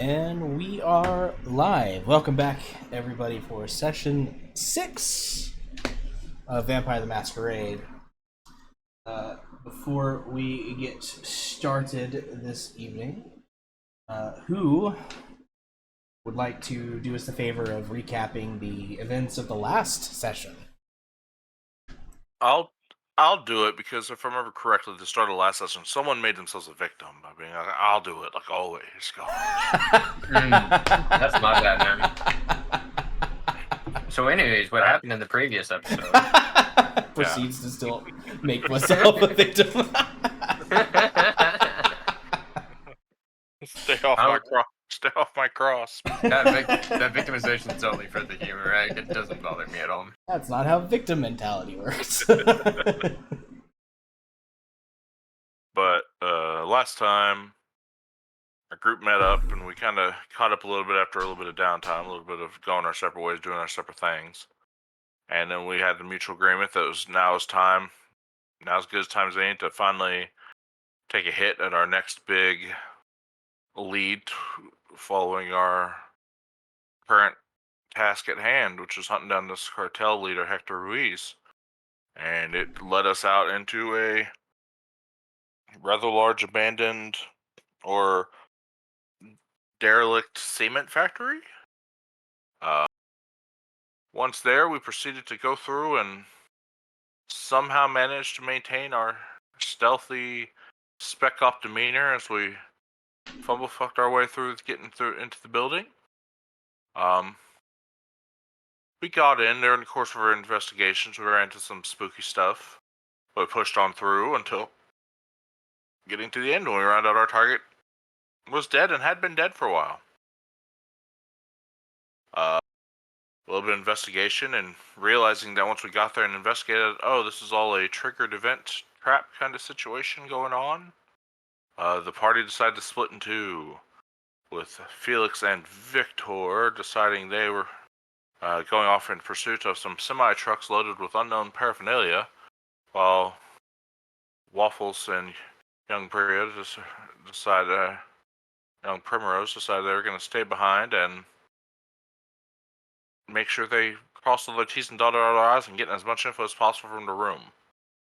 And we are live. Welcome back, everybody, for session 6 of Vampire the Masquerade. Before we get started this evening, who would like to do us the favor of recapping the events of the last session? I'll do it because if I remember correctly, at the start of the last session, someone made themselves a victim by being like, "I'll do it," like always. That's my bad, man. So, anyways, what happened in the previous episode? Proceeds to still make myself a victim. Stay off my cross. Stay off my cross. That victimization is only for the humor, right? It doesn't bother me at all. That's not how victim mentality works. But last time, our group met up and we kind of caught up a little bit after a little bit of downtime, a little bit of going our separate ways, doing our separate things. And then we had the mutual agreement that now's as good as time as any to finally take a hit at our next big lead following our current task at hand, which was hunting down this cartel leader, Hector Ruiz. And it led us out into a rather large abandoned or derelict cement factory. Once there, we proceeded to go through and somehow managed to maintain our stealthy spec op demeanor as we fucked our way through getting through into the building. We got in there in the course of our investigations. We ran into some spooky stuff, but we pushed on through until getting to the end when we found out our target was dead and had been dead for a while. A little bit of investigation and realizing that once we got there and investigated, this is all a triggered event trap kind of situation going on. The party decided to split in two, with Felix and Victor deciding they were going off in pursuit of some semi-trucks loaded with unknown paraphernalia, while Waffles and young Primrose decided they were going to stay behind and make sure they cross all their T's and dot all their I's and get as much info as possible from the room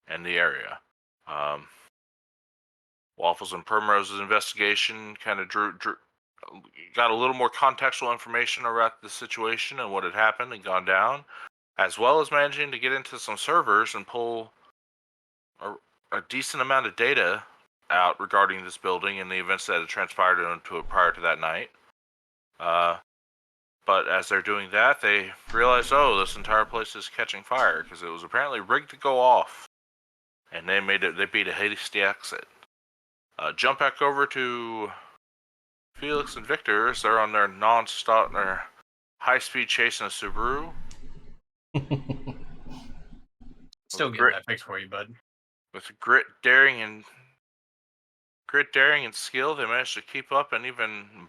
and the area. Waffles and Primrose's investigation kind of got a little more contextual information about the situation and what had happened and gone down, as well as managing to get into some servers and pull a decent amount of data out regarding this building and the events that had transpired into it prior to that night. But as they're doing that, they realize, this entire place is catching fire because it was apparently rigged to go off, and they beat a hasty exit. Jump back over to Felix and Victor as they're on their their high-speed chase in a Subaru. Still getting that fixed for you, bud. With grit, daring, and skill, they managed to keep up and even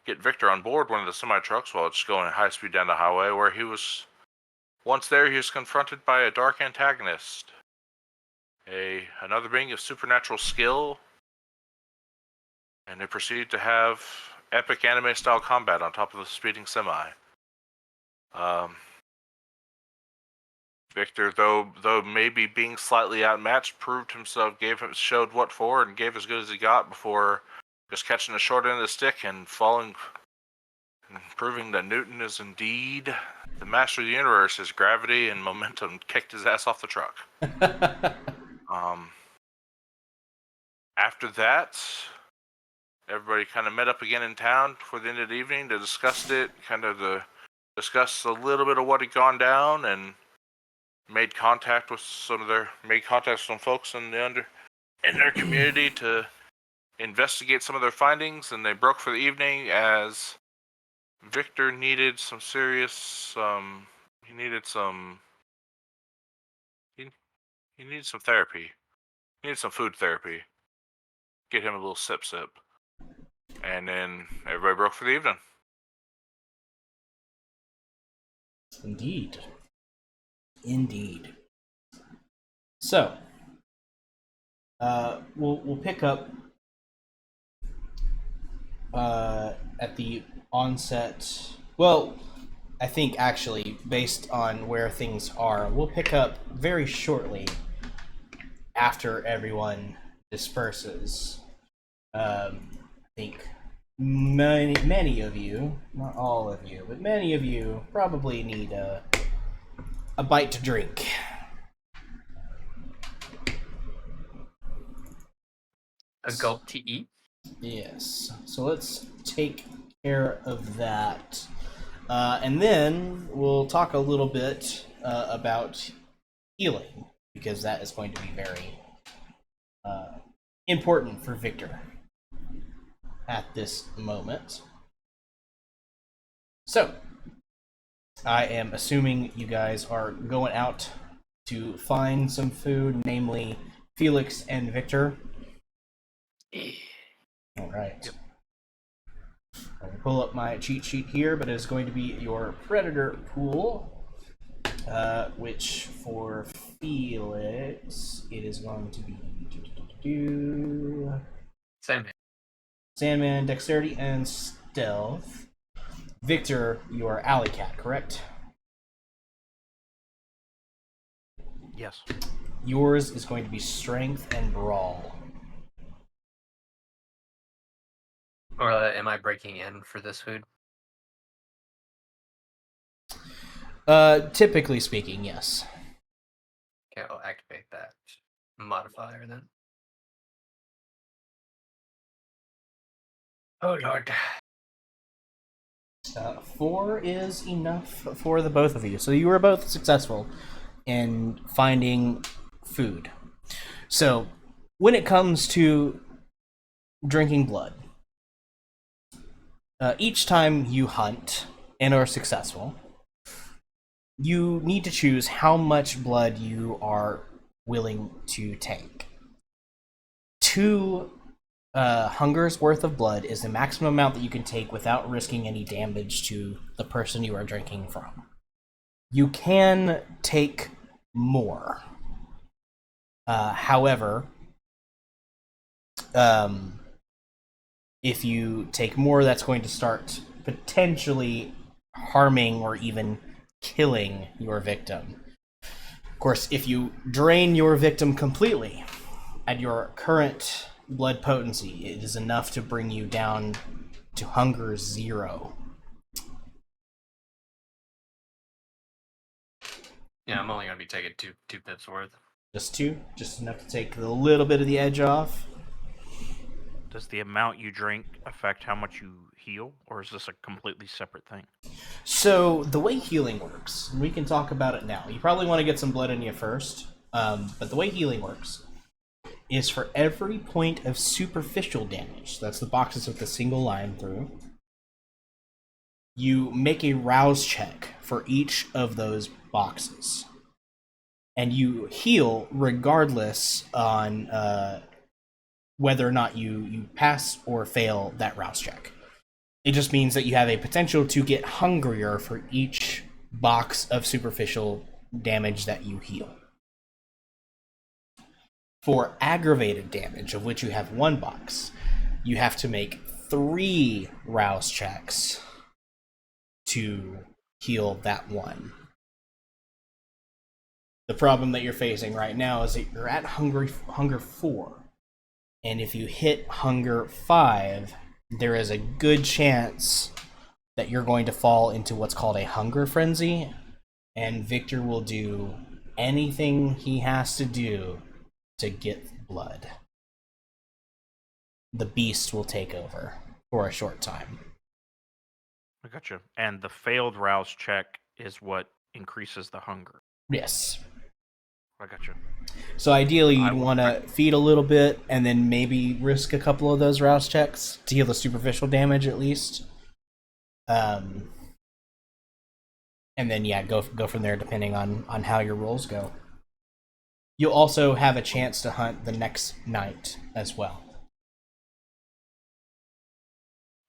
get Victor on board one of the semi-trucks while it's going at high speed down the highway, where he was confronted by a dark antagonist. Another being of supernatural skill, and they proceeded to have epic anime-style combat on top of the speeding semi. Victor, though maybe being slightly outmatched, showed what for, and gave as good as he got before just catching the short end of the stick and falling, and proving that Newton is indeed the master of the universe. His gravity and momentum kicked his ass off the truck. After that, everybody kind of met up again in town for the end of the evening to discuss a little bit of what had gone down, and made contact with some folks in their community to investigate some of their findings, and they broke for the evening as Victor needed some serious he needed some therapy. He needed some food therapy. Get him a little sip. And then everybody broke for the evening. Indeed. So, we'll pick up at the onset. Well, I think actually, based on where things are, we'll pick up very shortly after everyone disperses. I think many of you, not all of you, but many of you probably need a bite to drink. A gulp to eat. Yes. So let's take care of that. And then we'll talk a little bit about healing, because that is going to be very important for Victor at this moment. So, I am assuming you guys are going out to find some food, namely Felix and Victor. All right. Yep. I'll pull up my cheat sheet here, but it's going to be your predator pool, which for Felix, it is going to be Sandman, Dexterity, and Stealth. Victor, you are Alley Cat, correct? Yes. Yours is going to be Strength and Brawl. Or am I breaking in for this food? Typically speaking, yes. Okay, I'll activate that modifier then. Oh lord. 4 is enough for the both of you. So you were both successful in finding food. So when it comes to drinking blood, each time you hunt and are successful, you need to choose how much blood you are willing to take. 2 hunger's worth of blood is the maximum amount that you can take without risking any damage to the person you are drinking from. You can take more. However, if you take more, that's going to start potentially harming or even killing your victim. Of course, if you drain your victim completely at your current blood potency, it is enough to bring you down to hunger 0. Yeah, I'm only gonna be taking two pips worth. Just 2? Just enough to take a little bit of the edge off? Does the amount you drink affect how much you heal, or is this a completely separate thing? So, the way healing works, and we can talk about it now. You probably want to get some blood in you first, but the way healing works is for every point of superficial damage, that's the boxes with the single line through, you make a rouse check for each of those boxes. And you heal regardless on whether or not you pass or fail that rouse check. It just means that you have a potential to get hungrier for each box of superficial damage that you heal. For aggravated damage, of which you have 1 box, you have to make 3 rouse checks to heal that 1. The problem that you're facing right now is that you're at hunger 4. And if you hit hunger 5, there is a good chance that you're going to fall into what's called a hunger frenzy. And Victor will do anything he has to do to get blood. The beast will take over for a short time. I gotcha. And the failed rouse check is what increases the hunger. Yes. I gotcha. So ideally, I you'd will- want to feed a little bit and then maybe risk a couple of those rouse checks to heal the superficial damage at least. And then, yeah, go from there depending on how your rolls go. You'll also have a chance to hunt the next night as well.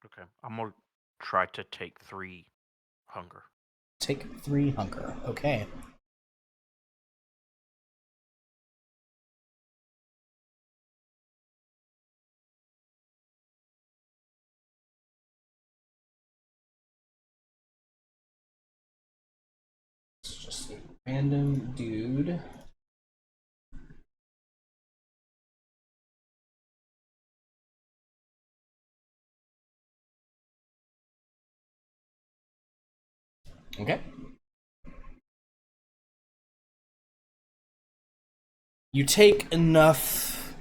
Okay. I'm going to try to take 3 hunger. Take 3 hunger. Okay. just a random dude. Okay. You take enough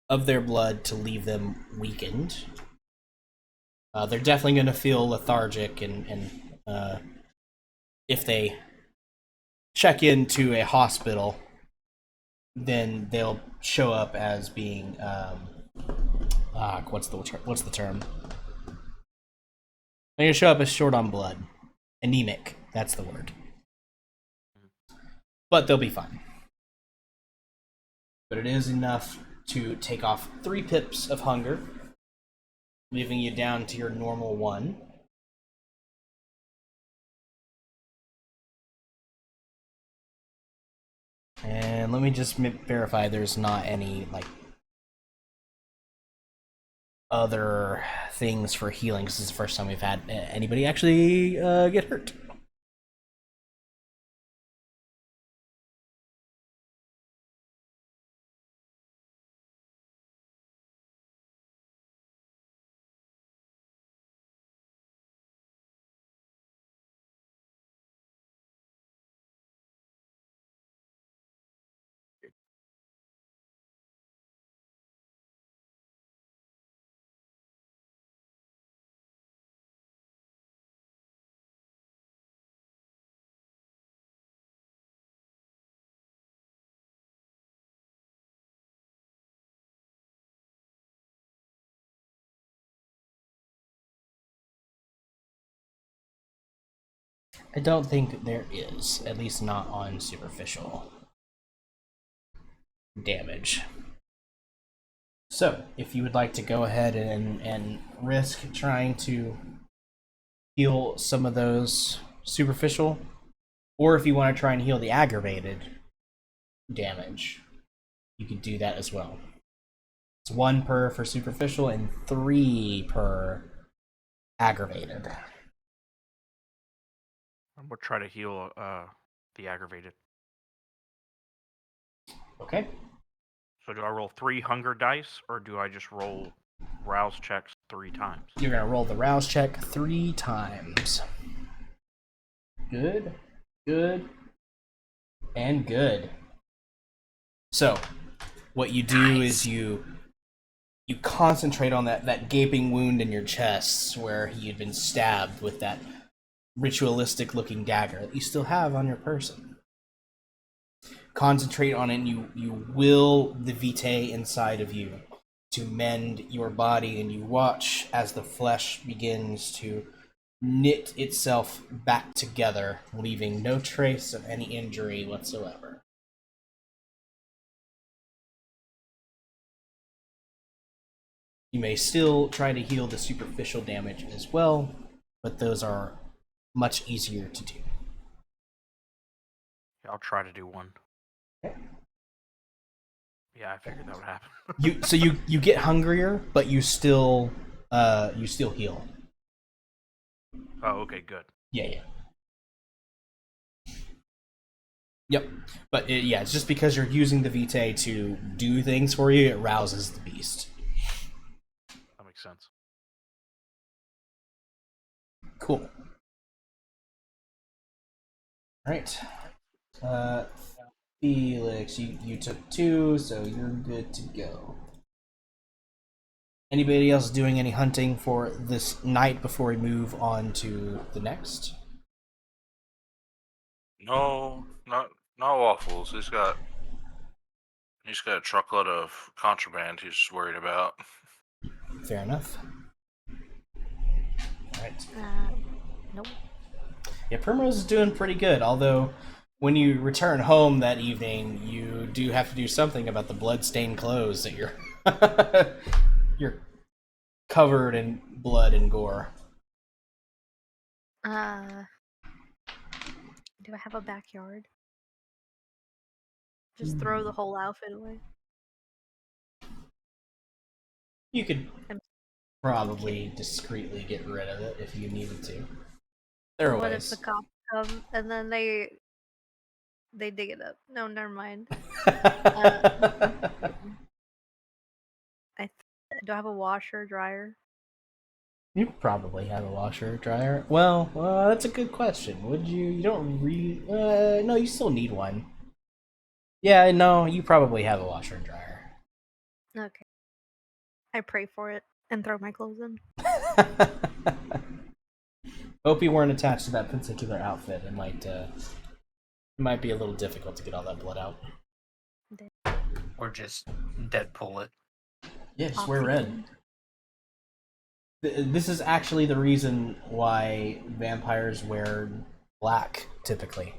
of their blood to leave them weakened. They're definitely going to feel lethargic, and if they check into a hospital, then they'll show up as being what's the term? They're going to show up as short on blood, anemic. That's the word. But they'll be fine. But it is enough to take off 3 pips of hunger, leaving you down to your normal 1. And let me just verify there's not any, like, other things for healing. This is the first time we've had anybody actually get hurt. I don't think there is, at least not on superficial damage. So, if you would like to go ahead and risk trying to heal some of those superficial, or if you want to try and heal the aggravated damage, you could do that as well. It's 1 per for superficial and 3 per aggravated. We'll try to heal the aggravated. Okay. So do I roll 3 hunger dice, or do I just roll rouse checks 3 times? You're going to roll the rouse check 3 times. Good, good, and good. So, what you do is you concentrate on that gaping wound in your chest where he had been stabbed with that ritualistic looking dagger that you still have on your person. Concentrate on it, and you will the vitae inside of you to mend your body, and you watch as the flesh begins to knit itself back together, leaving no trace of any injury whatsoever. You may still try to heal the superficial damage as well, but those are much easier to do. I'll try to do 1. Okay. Yeah, I figured that would happen. You get hungrier, but you still heal. Oh, okay, good. Yeah. Yep. But it's just because you're using the vitae to do things for you, it rouses the beast. That makes sense. Cool. Alright. Felix, you took 2, so you're good to go. Anybody else doing any hunting for this night before we move on to the next? No, not waffles. He's got a truckload of contraband he's worried about. Fair enough. Alright. Nope. Yeah, Primrose is doing pretty good, although when you return home that evening, you do have to do something about the blood-stained clothes that you're covered in blood and gore. Do I have a backyard? Just throw the whole outfit away. You could I'm probably discreetly get rid of it if you needed to. There are What ways. if the cops come and then they They dig it up. No, never mind. Do I have a washer, dryer? You probably have a washer or dryer. Well, that's a good question. Would you? You don't really. No, you still need one. Yeah, no, you probably have a washer and dryer. Okay. I pray for it and throw my clothes in. Hope you weren't attached to that particular outfit. It might be a little difficult to get all that blood out. Or just Deadpool it. Yeah, just wear red. This is actually the reason why vampires wear black, typically.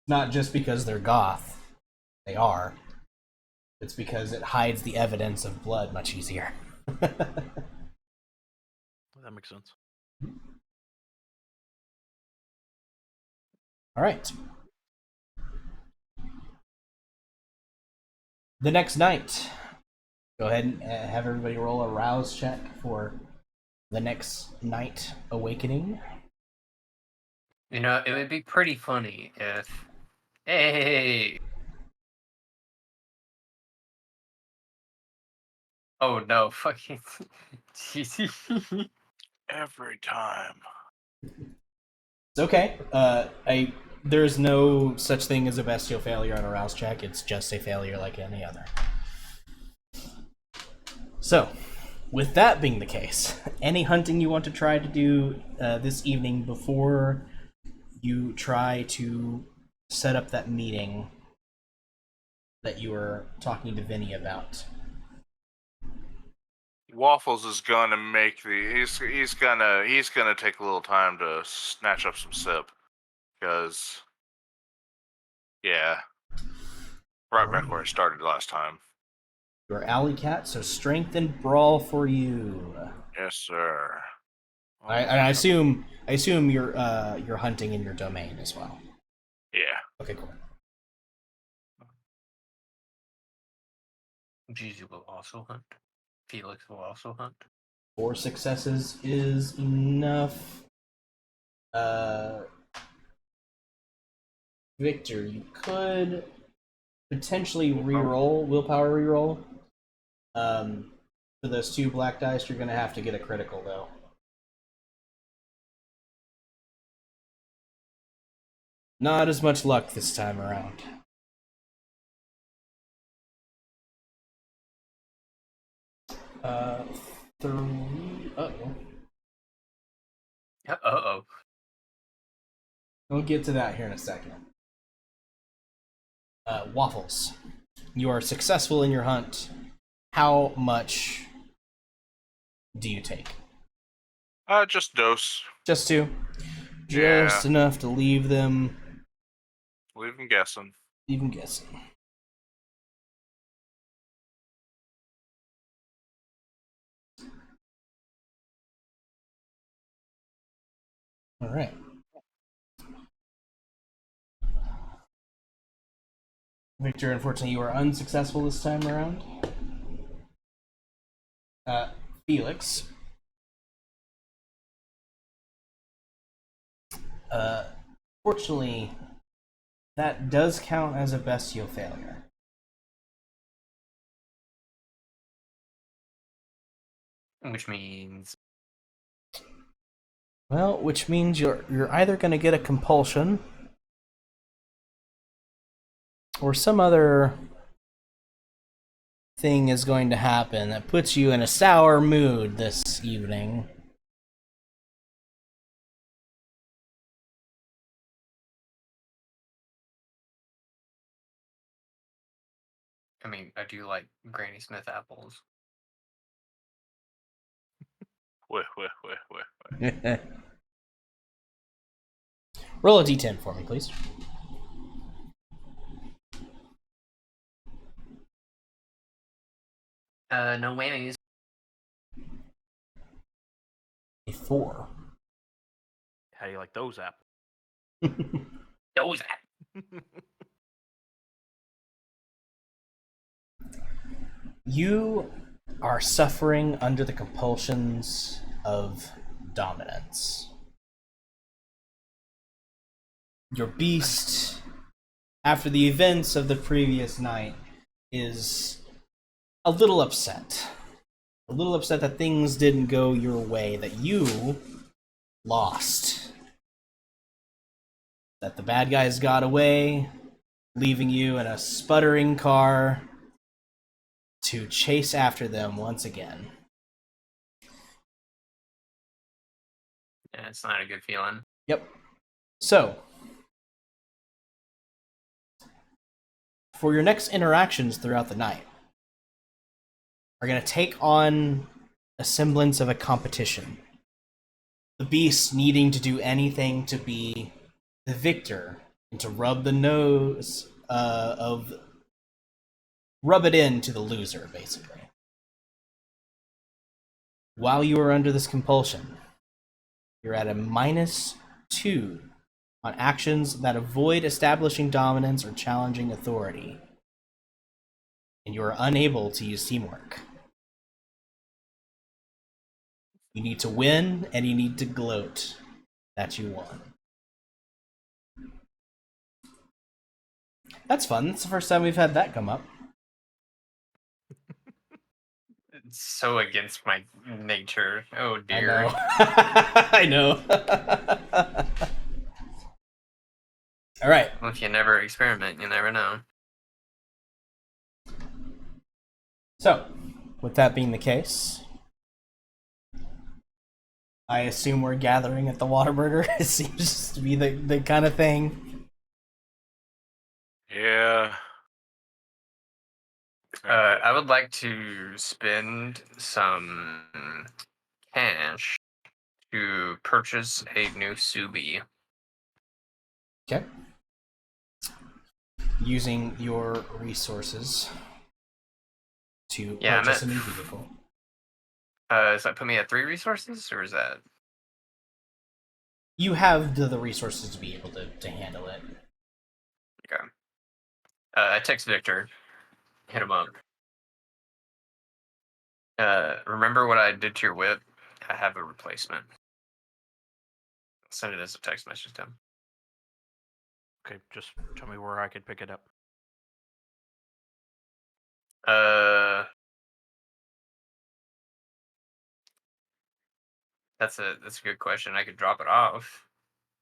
Not just because they're goth. They are. It's because it hides the evidence of blood much easier. That makes sense. Alright. The next night, go ahead and have everybody roll a rouse check for the next night awakening. You know, it would be pretty funny if... Hey! Oh no, fucking... Every time. It's okay. There's no such thing as a bestial failure on a rouse check. It's just a failure like any other. So, with that being the case, any hunting you want to try to do this evening before you try to set up that meeting that you were talking to Vinny about? Waffles is gonna make he's gonna take a little time to snatch up some sip, because yeah, right back where I started last time. Your alley cat, so strength and brawl for you. Yes, sir. I assume you're hunting in your domain as well. Yeah. Okay, cool. Jeezy will also hunt. Felix will also hunt. 4 successes is enough. Victor, you could potentially re-roll, willpower re-roll. For those 2 black dice, you're going to have to get a critical, though. Not as much luck this time around. Uh, 3... Uh-oh. Uh-oh. We'll get to that here in a second. Waffles. You are successful in your hunt. How much do you take? Just dose. Just 2? Yeah. Just enough to leave them... Leave him guessing. even guessing. Alright. Victor, unfortunately, you are unsuccessful this time around. Felix. Fortunately, that does count as a bestial failure. Which means... Well, which means you're either going to get a compulsion or some other thing is going to happen that puts you in a sour mood this evening. I mean, I do like Granny Smith apples. Wait. Roll a d10 for me, please. No whammies. A 4. How do you like those apples? Those You are suffering under the compulsions of dominance. Your beast, after the events of the previous night, is a little upset. A little upset that things didn't go your way, that you lost. That the bad guys got away, leaving you in a sputtering car to chase after them once again. Yeah, it's not a good feeling. Yep. So, for your next interactions throughout the night, are going to take on a semblance of a competition. The beast needing to do anything to be the victor and to rub it into the loser, basically. While you are under this compulsion, you're at a -2 on actions that avoid establishing dominance or challenging authority. And you are unable to use teamwork. You need to win, and you need to gloat that you won. That's fun. That's the first time we've had that come up. It's so against my nature. Oh I dear. know. I know. All right. Well, if you never experiment, you never know. So, with that being the case, I assume we're gathering at the Whataburger. It seems to be the kind of thing. Yeah. I would like to spend some cash to purchase a new Subi. Okay. Using your resources to Yeah, I'm purchase at- a new vehicle. Does that put me at 3 resources, or is that? You have the resources to be able to handle it. Okay. I text Victor. Hit him up. Remember what I did to your whip? I have a replacement. Send it as a text message to him. Okay, just tell me where I could pick it up. That's a good question. I could drop it off.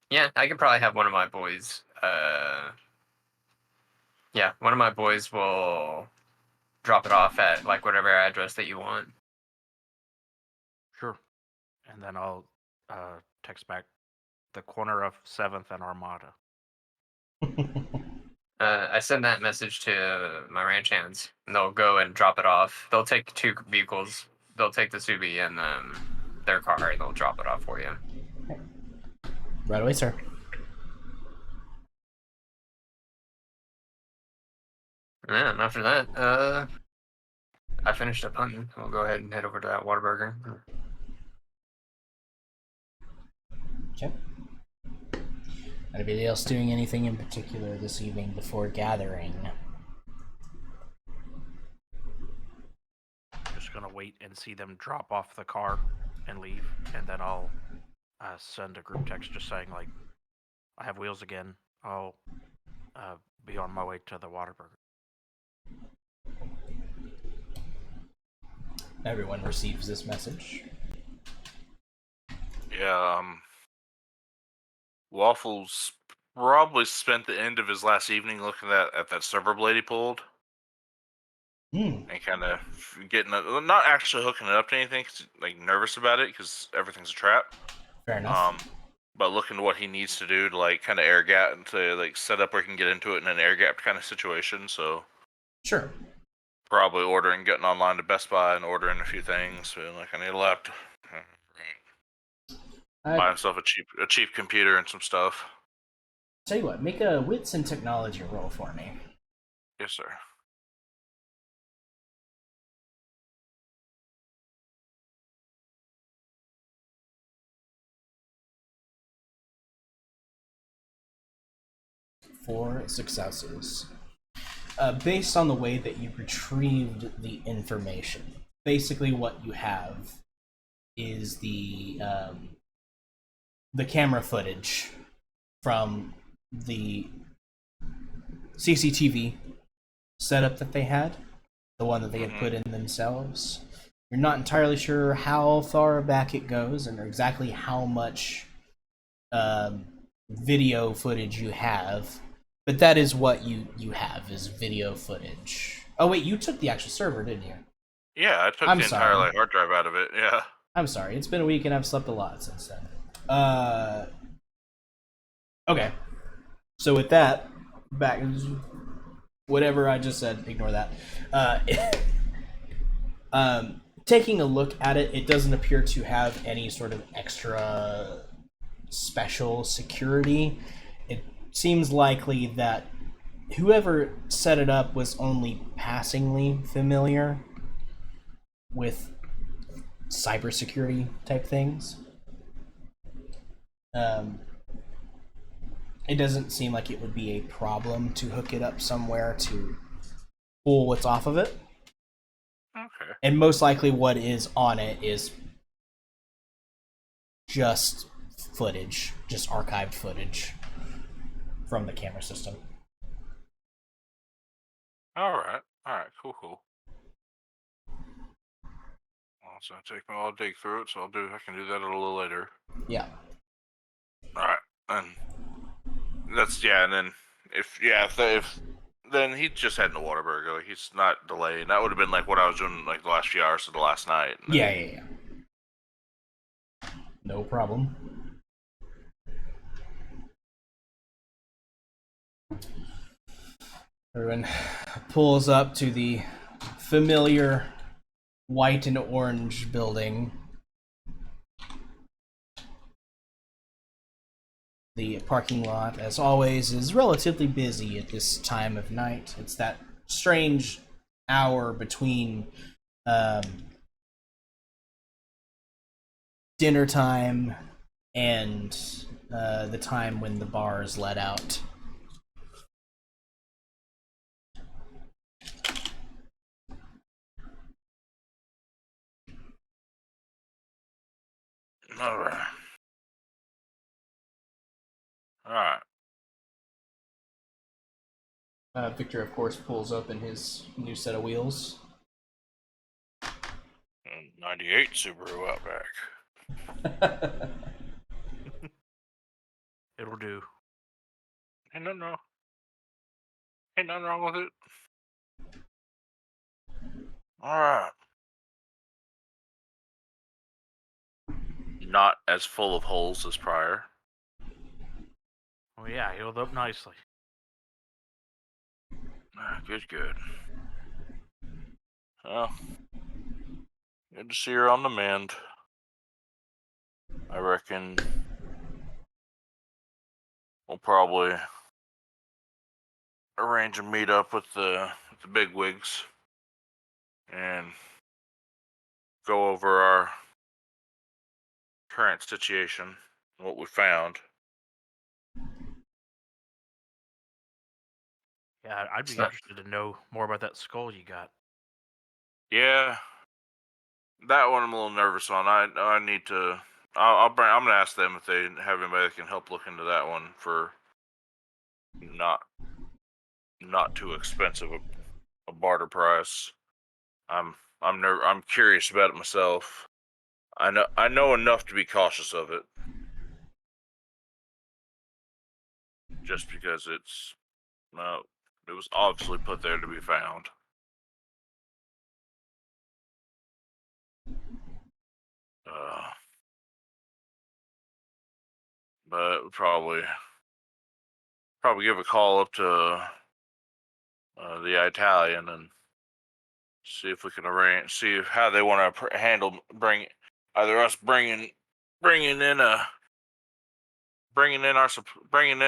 Yeah, I could probably have one of my boys. Yeah, one of my boys will drop it off at like whatever address that you want. Sure. And then I'll text back the corner of 7th and Armada. I send that message to my ranch hands, and they'll go and drop it off. They'll take 2 vehicles. They'll take the Subi and their car, and they'll drop it off for you. Right away, sir. Yeah, and after that, I finished up hunting. We'll go ahead and head over to that Whataburger. Okay. Anybody else doing anything in particular this evening before gathering? Just gonna wait and see them drop off the car and leave, and then I'll send a group text just saying like, I have wheels again. I'll be on my way to the Whataburger. Everyone receives this message. Yeah, Waffles probably spent the end of his last evening looking at that server blade he pulled Hmm. and kind of getting not actually hooking it up to anything, 'cause, like nervous about it because everything's a trap. Fair enough. But looking at what he needs to do to like kind of air gap and to like set up where he can get into it in an air gap kind of situation. So Sure. probably getting online to Best Buy and ordering a few things. So, like I need a laptop. Buy himself a cheap computer and some stuff. Tell you what, make a wits and technology roll for me. Yes, sir. Four successes. Based on the way that you retrieved the information, basically what you have is the camera footage from the CCTV setup that they had, the one that they had put in themselves. You're not entirely sure how far back it goes and exactly how much video footage you have, but that is what you have is video footage. Oh wait, you took the actual server, didn't you? Yeah, I took I'm the entire sorry. hard drive out of it. Yeah. I'm sorry, it's been a week and I've slept a lot since then. Okay. So with that, back whatever I just said, ignore that. Taking a look at it, it doesn't appear to have any sort of extra special security. It seems likely that whoever set it up was only passingly familiar with cybersecurity type things. It doesn't seem like it would be a problem to hook it up somewhere to pull what's off of it. Okay. And most likely what is on it is just footage, just archived footage from the camera system. All right. Cool. So I'll dig through it. So I can do that a little later. Yeah. All right. And that's and then if then he just heading to Waterburg. Like he's not delayed. That would have been like what I was doing like the last few hours of the last night. Yeah. No problem. Everyone pulls up to the familiar white and orange building. The parking lot, as always, is relatively busy at this time of night. It's that strange hour between dinner time and the time when the bars let out. All right. Victor, of course, pulls open his new set of wheels. 98 Subaru Outback. It'll do. Ain't nothing wrong with it. All right. Not as full of holes as prior. Oh yeah, healed up nicely. Good. Well, good to see her on the mend. I reckon we'll probably arrange a meetup with the big wigs and go over our current situation, what we found. Yeah, I'd be interested to know more about that skull you got. Yeah, that one I'm a little nervous on. I need to. I'm gonna ask them if they have anybody that can help look into that one for not too expensive a barter price. I'm curious about it myself. I know enough to be cautious of it, just because it was obviously put there to be found. But we'll probably give a call up to the Italian and see if we can see how they want to handle either us bringing in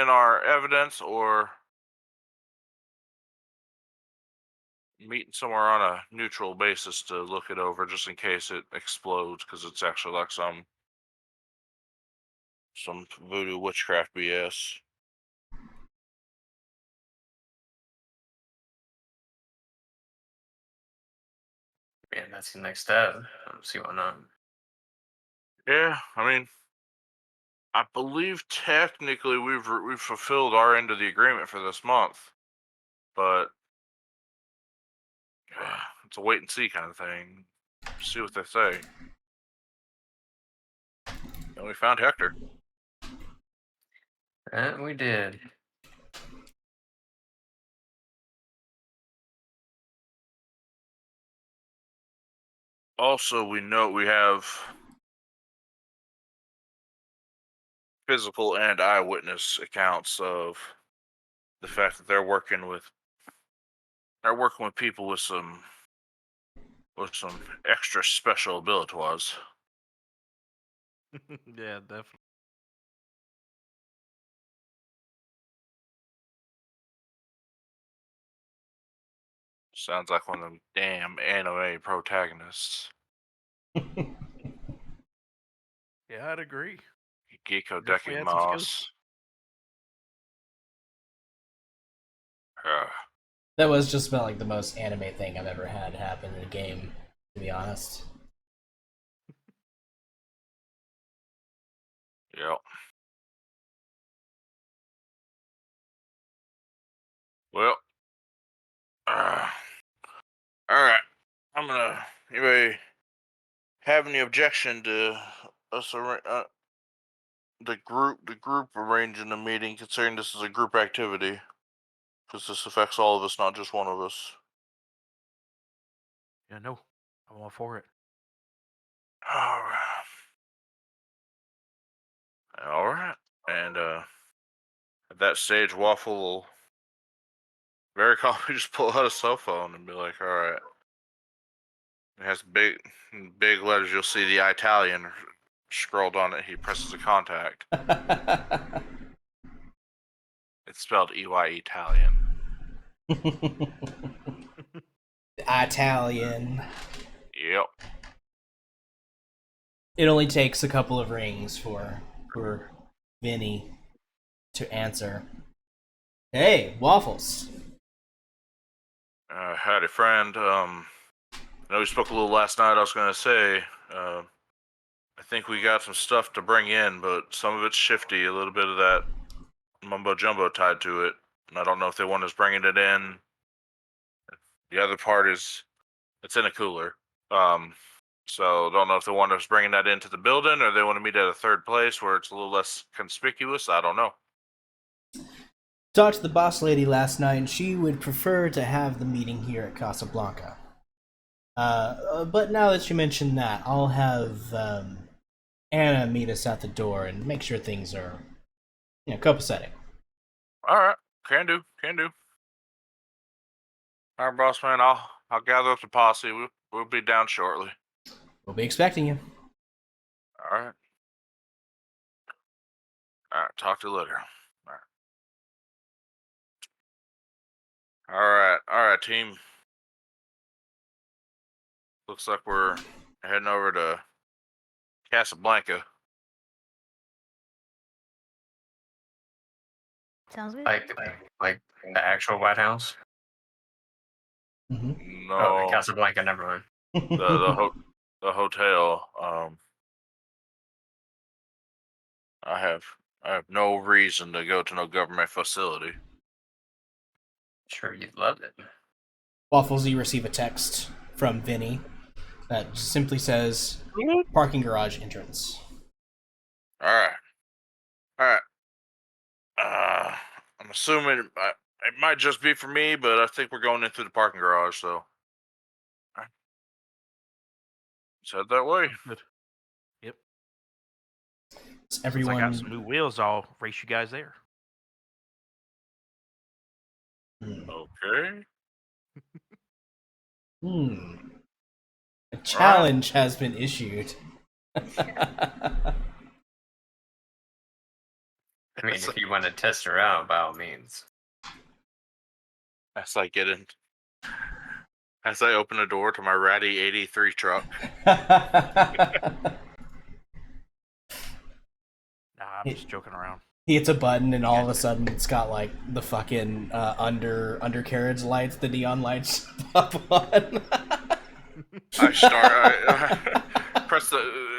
our evidence, or meeting somewhere on a neutral basis to look it over, just in case it explodes, because it's actually like some voodoo witchcraft BS. Yeah, that's the next step. See why not. Yeah, I mean, I believe technically we've fulfilled our end of the agreement for this month, but it's a wait and see kind of thing. See what they say. And we found Hector. And we did. Also, we know we have physical and eyewitness accounts of the fact that they're working with people with some extra special abilities. Yeah, definitely. Sounds like one of them damn anime protagonists. Yeah, I'd agree. Geeko Definitely Deki had some skills. Moss. That was just about like the most anime thing I've ever had happen in a game, to be honest. Yep. Well, all right. I'm gonna. Anybody have any objection to us the group arranging a meeting, considering this is a group activity, because this affects all of us, not just one of us. Yeah, no, I'm all for it. All right. All right. And at that stage, Waffle will very calmly just pull out a cell phone and be like, "All right." It has big letters. You'll see the Italian scrolled on it. He presses a contact. It's spelled EY Italian. Italian. Yep. It only takes a couple of rings for Vinny to answer. Hey, Waffles. Howdy, friend. I know we spoke a little last night. I was gonna say, I think we got some stuff to bring in, but some of it's shifty. A little bit of that mumbo jumbo tied to it. And I don't know if they want us bringing it in. The other part is it's in a cooler. So don't know if they want us bringing that into the building or they want to meet at a third place where it's a little less conspicuous. I don't know. Talked to the boss lady last night, and she would prefer to have the meeting here at Casablanca. But now that you mentioned that, I'll have Anna meet us at the door and make sure things are, copacetic. All right, can do. All right, boss man. I'll gather up the posse. We'll be down shortly. We'll be expecting you. All right. All right. Talk to you later. All right, team. Looks like we're heading over to Casablanca. Sounds good. Like the actual White House. Mm-hmm. No, Oh, Casablanca. Never mind. the hotel. I have no reason to go to no government facility. Sure, you'd love it. Waffles, you receive a text from Vinny that simply says parking garage entrance. All right. I'm assuming it might just be for me, but I think we're going in through the parking garage, so. Let's head that way. Good. Yep. It's Since I got some everyone. new wheels, I'll race you guys there. Okay. A challenge has been issued. I mean, if you want to test her out, by all means. As I open the door to my ratty 83 truck. Nah, I'm just joking around. He hits a button and all of a sudden it's got like the fucking undercarriage lights, the neon lights pop on. I press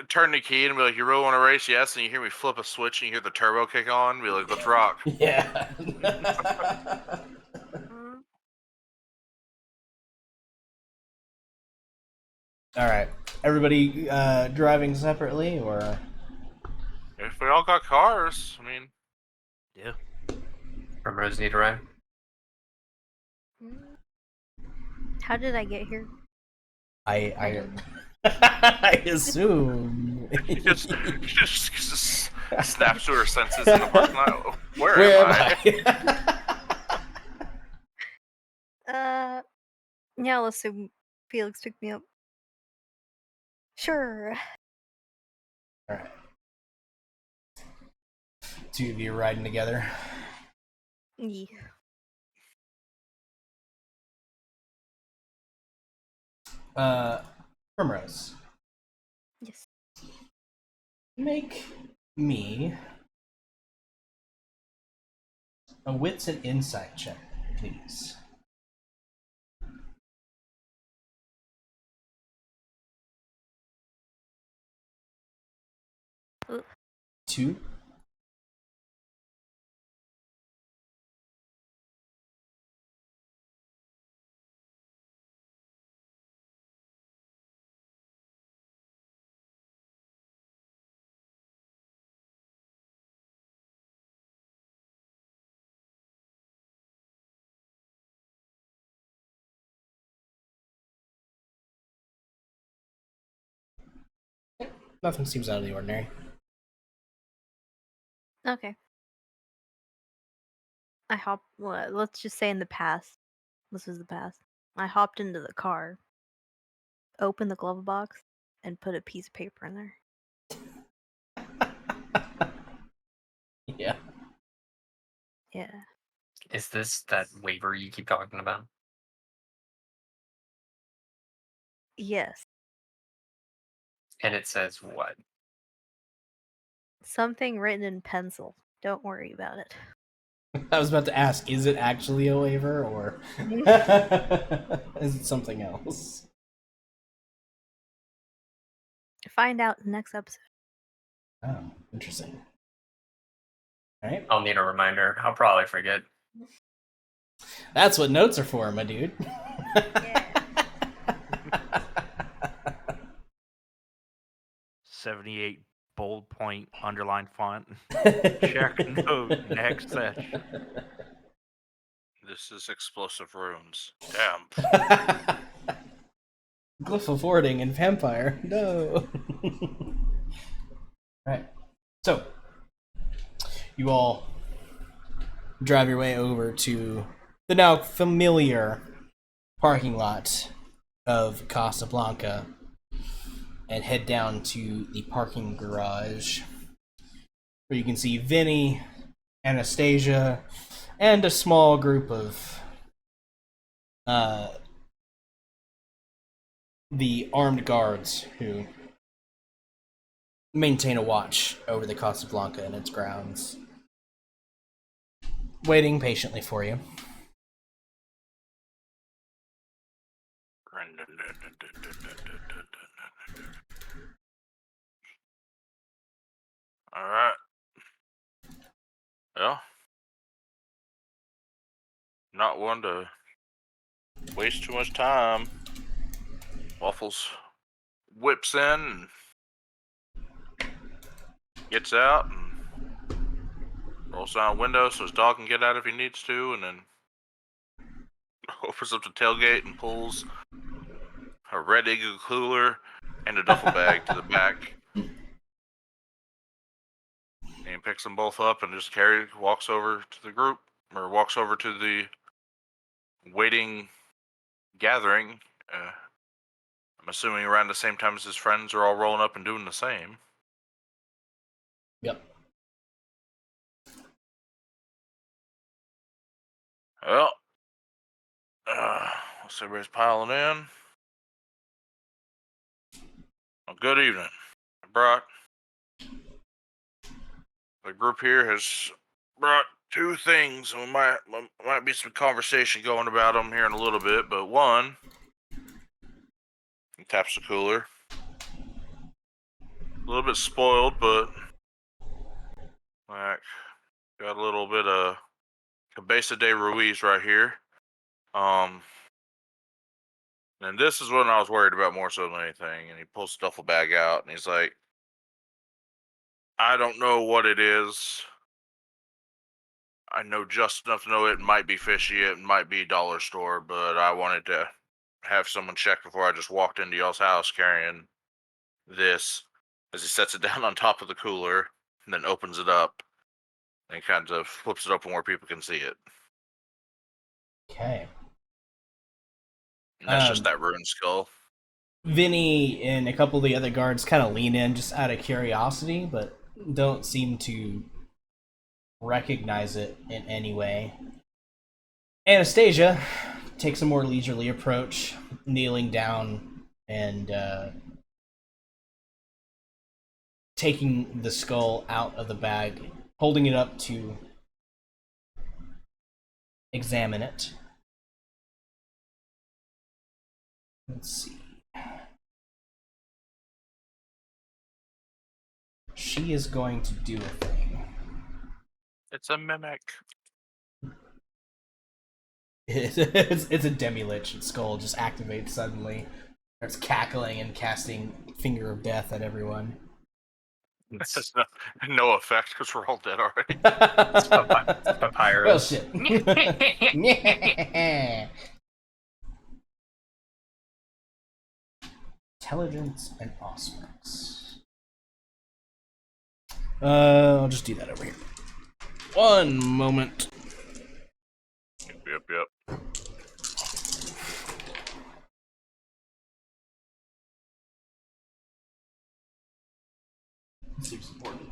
turn the key and be like, "You really want to race?" Yes. And you hear me flip a switch and you hear the turbo kick on. Be like, "Let's rock." Yeah. All right. Everybody driving separately, or If we all got cars, I mean, Yeah. Primrose need a ride. How did I get here? I I assume. she just snaps to her senses in the parking lot. Where Where am I? Yeah, let's assume Felix picked me up. Sure. All right. Two of you are riding together. Yeah. Primrose, Yes. make me a wits and insight check, please. Ooh. 2. Nothing seems out of the ordinary. Okay. Well, let's just say in the past. This was the past. I hopped into the car, opened the glove box, and put a piece of paper in there. Yeah. Yeah. Is this that waiver you keep talking about? Yes. And it says what? Something written in pencil. Don't worry about it. I was about to ask, is it actually a waiver, or is it something else? Find out in the next episode. Oh, interesting. All right. I'll need a reminder. I'll probably forget. That's what notes are for, my dude. Yeah. 78 bold point underline font. Check note next session. This is explosive runes. Damn. Glyph of warding and vampire. No. Alright. So, you all drive your way over to the now familiar parking lot of Casablanca and head down to the parking garage, where you can see Vinny, Anastasia, and a small group of the armed guards who maintain a watch over the Casablanca and its grounds, waiting patiently for you. All right. Well, not one to waste too much time. Waffles whips in and gets out and rolls down a window so his dog can get out if he needs to, and then opens up the tailgate and pulls a red Eagle cooler and a duffel bag to the back. And picks them both up and just walks over to the group, or walks over to the waiting gathering. I'm assuming around the same time as his friends are all rolling up and doing the same. Yep. Well, once everybody's piling in. Well, good evening. I brought the group here has brought two things, and might be some conversation going about them here in a little bit. But one, he taps the cooler. a little bit spoiled, but like got a little bit of Cabeza de Ruiz right here. And this is what I was worried about more so than anything. And he pulls the duffel bag out and he's like, I don't know what it is. I know just enough to know it might be fishy, it might be dollar store, but I wanted to have someone check before I just walked into y'all's house carrying this. As he sets it down on top of the cooler and then opens it up and kind of flips it open where people can see it. Okay. And that's just that ruined skull. Vinny and a couple of the other guards kind of lean in just out of curiosity, but don't seem to recognize it in any way. Anastasia takes a more leisurely approach, kneeling down and taking the skull out of the bag, holding it up to examine it. Let's see. She is going to do a thing. It's a mimic. It's a demi-lich skull just activates suddenly. Starts cackling and casting Finger of Death at everyone. This has no effect because we're all dead already. It's Well, papyrus. shit. Intelligence and awesomeness. I'll just do that over here. One moment. Yep. Seems important.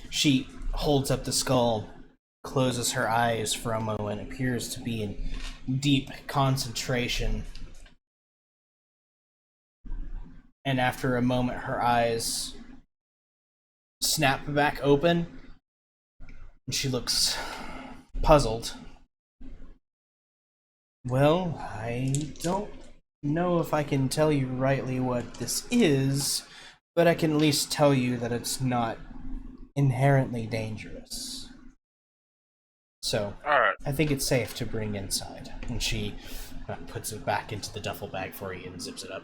She holds up the skull, closes her eyes for a moment, appears to be in deep concentration. And after a moment, her eyes snap back open, and she looks puzzled. Well, I don't know if I can tell you rightly what this is, but I can at least tell you that it's not inherently dangerous. So, Alright. I think it's safe to bring inside. And she puts it back into the duffel bag for you and zips it up.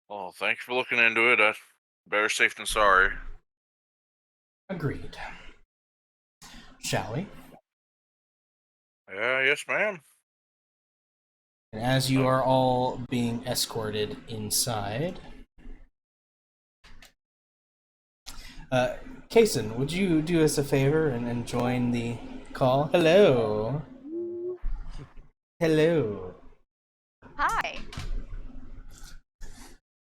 Well, thank you for looking into it. Better safe than sorry. Agreed. Shall we? Yes, ma'am. And as you are all being escorted inside, Kason, would you do us a favor and join the call? Hello. Hello. Hi.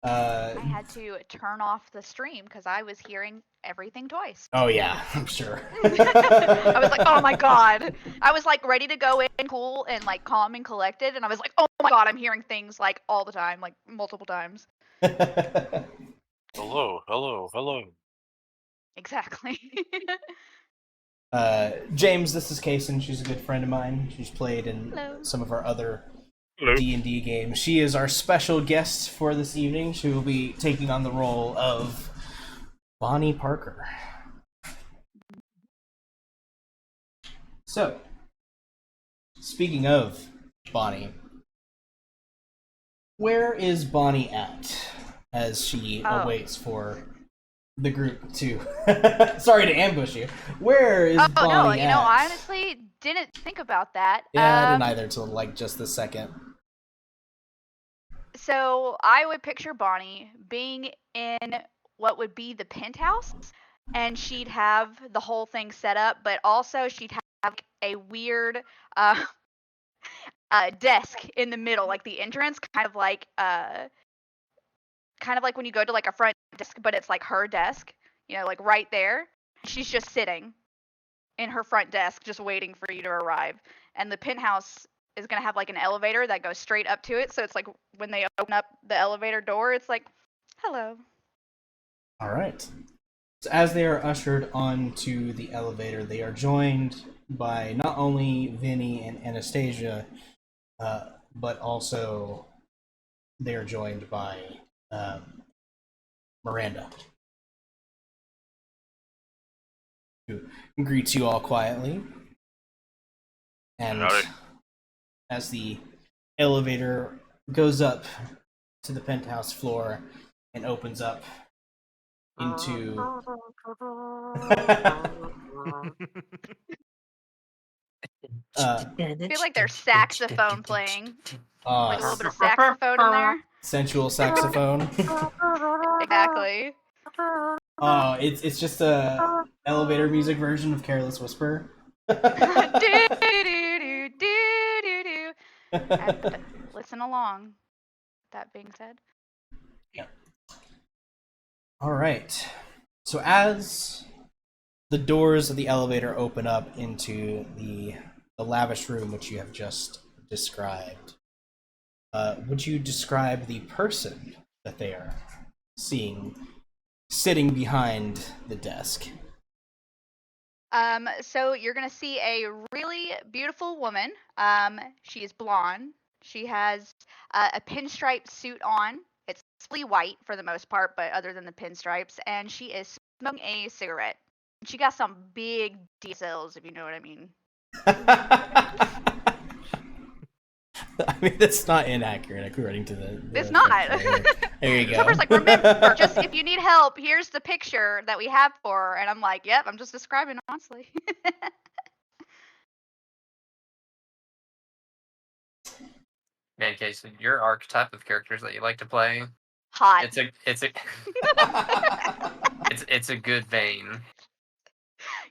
I had to turn off the stream because I was hearing everything twice. Oh yeah, I'm sure. I was like, oh my god. I was like ready to go in cool and like calm and collected, and I was like, oh my god, I'm hearing things like all the time, like multiple times. Hello. Exactly. James, this is Kason. She's a good friend of mine. She's played in Hello. some of our other Hello. D&D games. She is our special guest for this evening. She will be taking on the role of Bonnie Parker. So, speaking of Bonnie, where is Bonnie at as she awaits for the group to... Sorry to ambush you. Where is Bonnie no, at? you know, I honestly didn't think about that. Yeah, I didn't either till like just this second. So I would picture Bonnie being in what would be the penthouse, and she'd have the whole thing set up, but also she'd have a weird desk in the middle, like the entrance, kind of like when you go to like a front desk, but it's like her desk, you know, like right there. She's just sitting in her front desk, just waiting for you to arrive. And the penthouse is gonna have like an elevator that goes straight up to it, so it's like when they open up the elevator door, it's like, hello. All right. So as they are ushered onto the elevator, they are joined by not only Vinny and Anastasia, but also they are joined by Miranda, who greets you all quietly. And Howdy. as the elevator goes up to the penthouse floor and opens up into I feel like there's saxophone playing. Like a little bit of uh, saxophone in there. sensual saxophone. Exactly. Oh, it's just a elevator music version of Careless Whisper. Do, do, do, do, do, do. And listen along. That being said. All right. So as the doors of the elevator open up into the lavish room which you have just described, would you describe the person that they are seeing sitting behind the desk? So you're gonna see a really beautiful woman. She is blonde. She has a pinstripe suit on. It's fully white for the most part, but other than the pinstripes, and she is smoking a cigarette. She got some big DSLs, if you know what I mean. I mean, that's not inaccurate according to the It's not. There you go. Someone's like, remember, just if you need help, here's the picture that we have for her. And I'm like, yep, I'm just describing honestly. Man, Casey, your archetype of characters that you like to play, Hot. it's a good vein.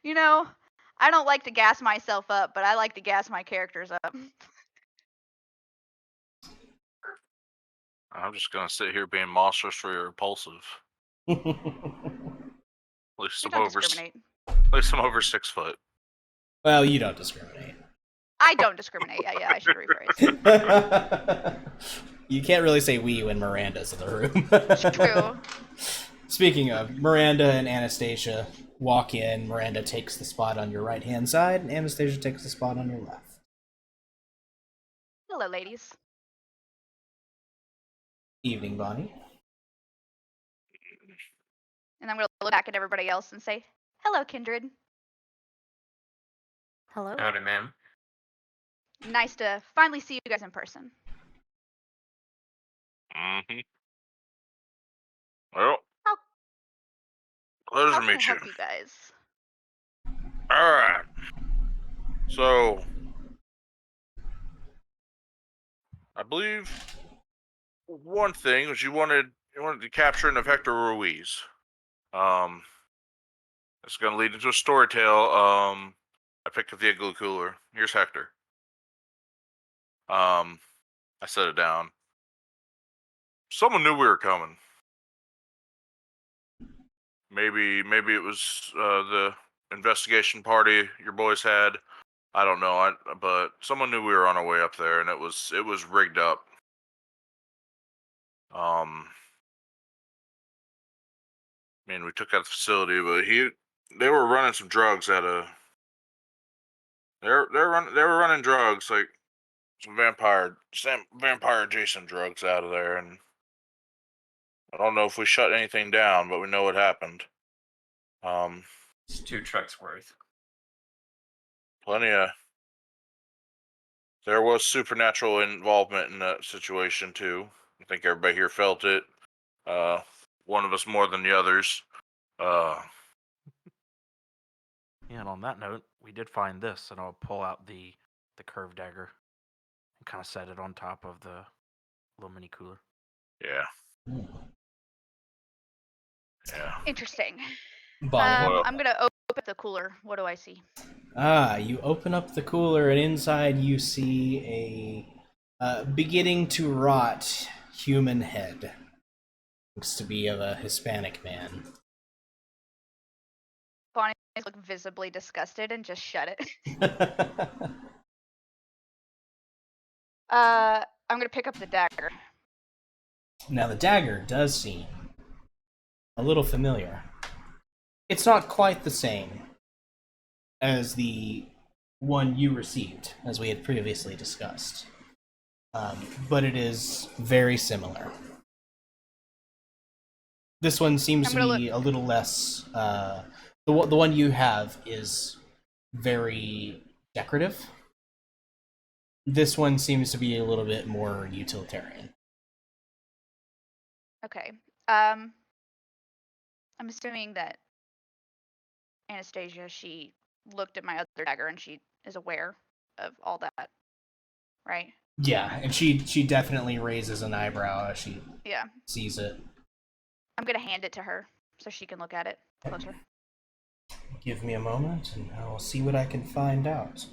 You know, I don't like to gas myself up, but I like to gas my characters up. I'm just gonna sit here being monstrously repulsive. At least You I'm don't over. discriminate. At least I'm over 6 foot. Well, you don't discriminate. I don't discriminate. Yeah, I should rephrase. You can't really say we when Miranda's in the room. True. Speaking of, Miranda and Anastasia walk in. Miranda takes the spot on your right-hand side, and Anastasia takes the spot on your left. Hello, ladies. Evening, Bonnie. And I'm gonna look back at everybody else and say, hello, kindred. Hello. Howdy, ma'am. Nice to finally see you guys in person. Mm-hmm. Well, How pleasure How to can I meet you. help you guys? All right. So, I believe one thing was you wanted to capture and Hector Ruiz. It's gonna lead into a story tale. I picked up the igloo cooler. Here's Hector. I set it down. Someone knew we were coming. Maybe it was the investigation party your boys had. I don't know. But someone knew we were on our way up there, and it was rigged up. I mean, we took out the facility, but they were running some drugs at a. They were running drugs like some vampire adjacent drugs out of there, and I don't know if we shut anything down, but we know what happened. It's 2 trucks worth. Plenty of. There was supernatural involvement in that situation too. I think everybody here felt it. One of us more than the others. And on that note, we did find this, and I'll pull out the curved dagger and kind of set it on top of the little mini cooler. Yeah. Yeah. Interesting. Bonnie. Well- I'm gonna open the cooler. What do I see? You open up the cooler, and inside you see a beginning to rot human head. Looks to be of a Hispanic man. Bonnie look visibly disgusted and just shut it. I'm gonna pick up the dagger. Now, the dagger does seem a little familiar. It's not quite the same as the one you received, as we had previously discussed. But it is very similar. This one seems I'm to gonna be a little less. The one you have is very decorative. This one seems to be a little bit more utilitarian. Okay. I'm assuming that Anastasia, she looked at my other dagger and she is aware of all that, right? Yeah, and she definitely raises an eyebrow as she Yeah. sees it. I'm gonna hand it to her so she can look at it closer. Give me a moment, and I'll see what I can find out.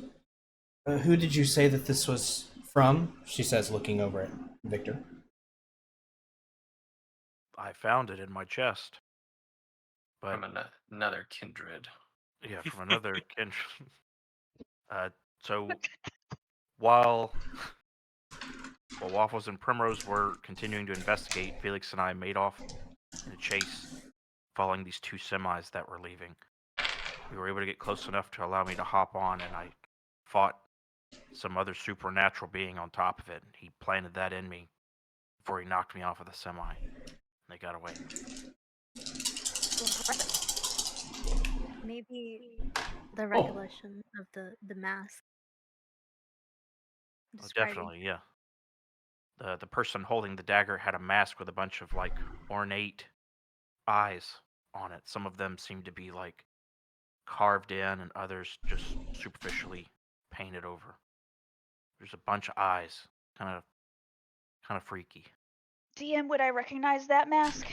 Who did you say that this was from? She says, looking over at Victor. I found it in my chest. But From another kindred. yeah, from another kindred. So while Waffles and Primrose were continuing to investigate, Felix and I made off in a chase, following these two semis that were leaving. We were able to get close enough to allow me to hop on, and I fought some other supernatural being on top of it. He planted that in me before he knocked me off of the semi. They got away. Maybe the recollection of the mask. Oh, Describing. definitely, yeah. The person holding the dagger had a mask with a bunch of like ornate eyes on it. Some of them seemed to be like carved in, and others just superficially painted over. There's a bunch of eyes, kind of freaky. DM, would I recognize that mask?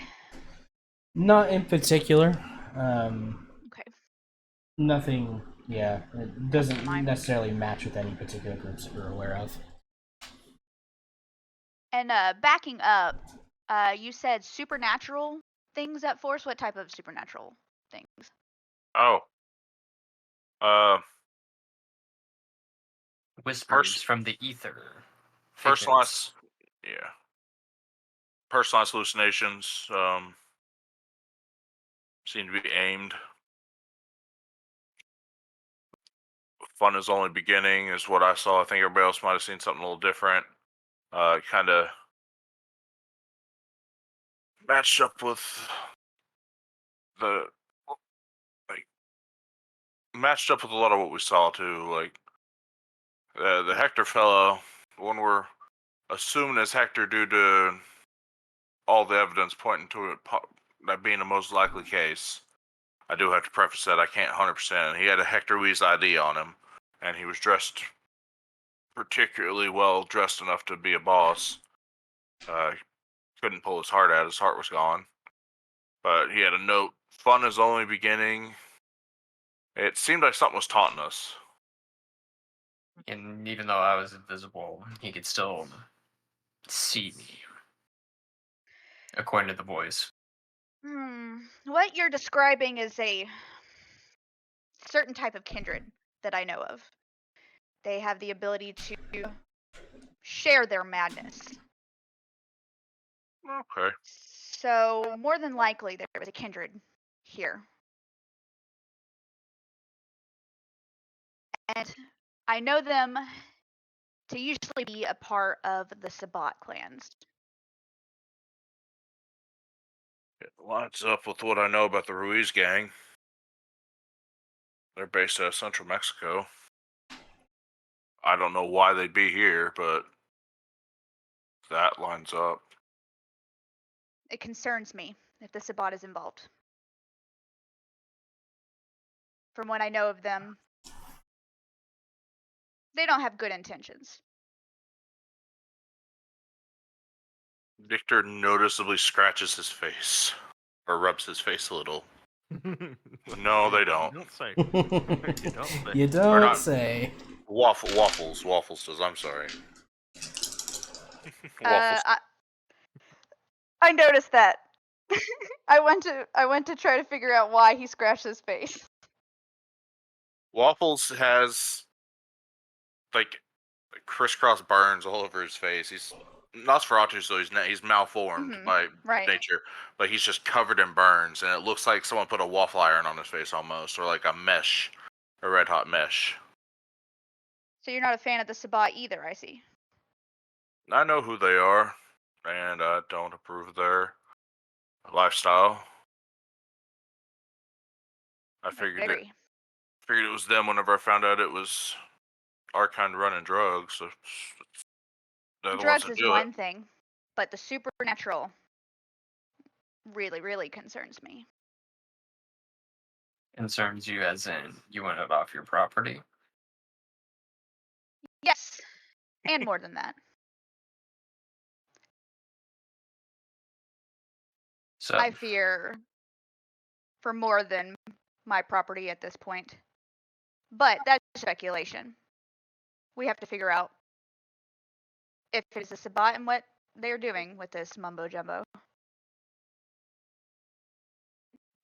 Not in particular. Okay. Nothing. Yeah, it doesn't Mine. necessarily match with any particular groups that we're aware of. And backing up, you said supernatural things at Force. What type of supernatural things? Oh. Whispers from the ether. Personalized. Yeah. Personalized hallucinations. Seem to be aimed. Fun is only beginning is what I saw. I think everybody else might have seen something a little different. Kind of matched up with the matched up with a lot of what we saw too. Like the Hector fellow, one we're assuming is Hector due to all the evidence pointing to it that being the most likely case. I do have to preface that I can't 100%. He had a Hector Weeze ID on him, and he was dressed particularly well dressed enough to be a boss. Couldn't pull his heart out. His heart was gone. But he had a note, fun is only beginning. It seemed like something was taunting us. And even though I was invisible, he could still see me, according to the voice. What you're describing is a certain type of kindred that I know of. They have the ability to share their madness. Okay. So, more than likely, there was a kindred here. And I know them to usually be a part of the Sabat clans. It lines up with what I know about the Ruiz gang. They're based out of central Mexico. I don't know why they'd be here, but that lines up. It concerns me if the Sabat is involved. From what I know of them, they don't have good intentions. Victor noticeably scratches his face, or rubs his face a little. No, they don't. You don't say. You don't say. You Or don't not. say. Waffles does. I'm sorry. Waffles. I noticed that. I went to try to figure out why he scratched his face. Waffles has like crisscross burns all over his face. Nosferatu, so he's malformed Mhm, by right. nature, but he's just covered in burns, and it looks like someone put a waffle iron on his face almost, or like a mesh, a red hot mesh. So you're not a fan of the Sabbat either, I see. I know who they are, and I don't approve of their lifestyle. I I figured agree. it was them whenever I found out it was our kind running drugs. So they're the ones Drugs that is do it. one thing, but the supernatural really, really concerns me. Concerns you as in you want it off your property. Yes, and more than that. So I fear for more than my property at this point. But that's speculation. We have to figure out if it is a Sabbat and what they're doing with this mumbo jumbo.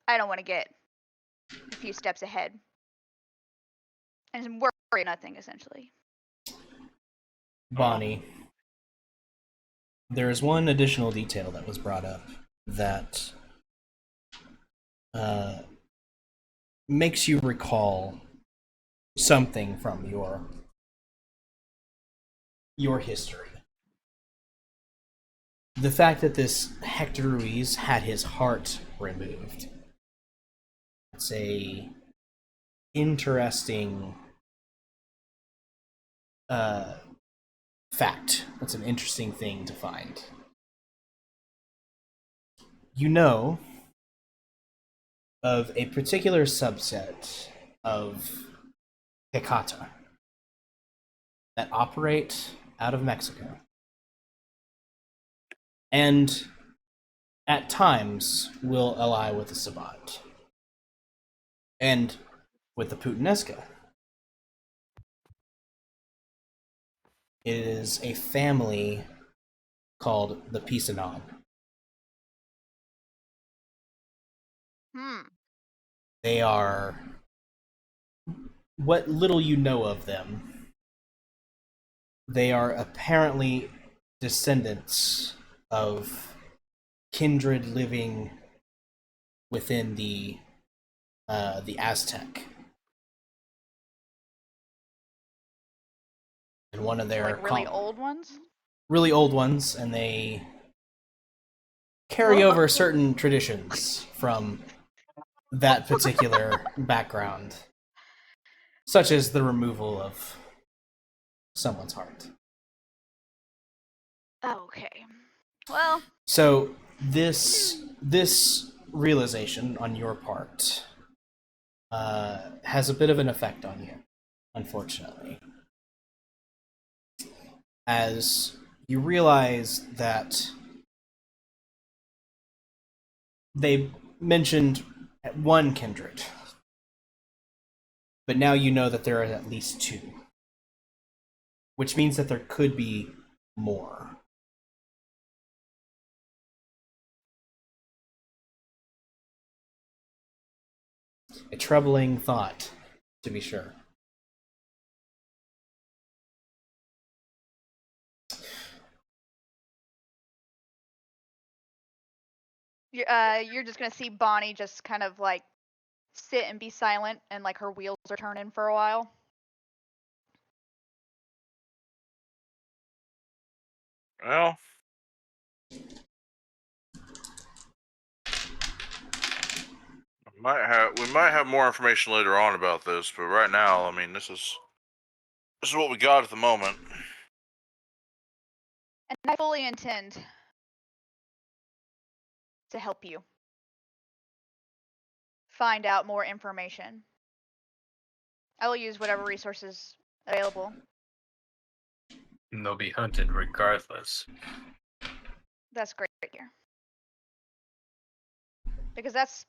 I don't want to get a few steps ahead and worry nothing, essentially. Bonnie, there is one additional detail that was brought up that makes you recall something from your history. The fact that this Hector Ruiz had his heart removed. It's a interesting fact. It's an interesting thing to find. You know of a particular subset of Hecata that operate out of Mexico. And at times will ally with the Sabbat. And with the Putanesca. It is a family called the Pisanon. They are, what little you know of them, they are apparently descendants of kindred living within the Aztec. And one of So, their like really old ones? really old ones, and they carry over certain traditions from that particular background, such as the removal of someone's heart. Okay. Well, So this realization on your part has a bit of an effect on you, unfortunately, as you realize that they mentioned one kindred, but now you know that there are at least two, which means that there could be more. A troubling thought, to be sure. you're just gonna see Bonnie just kind of like sit and be silent, and like her wheels are turning for a while. Well, we might have more information later on about this, but right now, I mean, this is what we got at the moment. And I fully intend to help you find out more information. I will use whatever resources available. and they'll be hunted regardless. That's great here. Because that's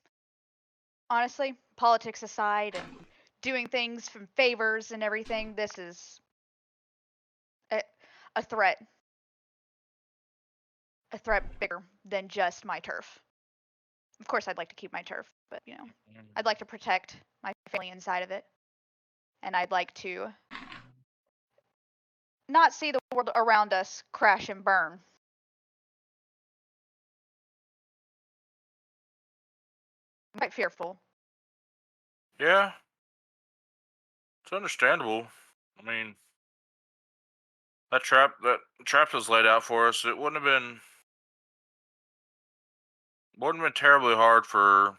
honestly, politics aside and doing things from favors and everything, this is a threat. A threat bigger than just my turf. Of course, I'd like to keep my turf, but you know, I'd like to protect my family inside of it. And I'd like to not see the world around us crash and burn quite fearful. Yeah. It's understandable. I mean, that trap was laid out for us. It wouldn't have been terribly hard for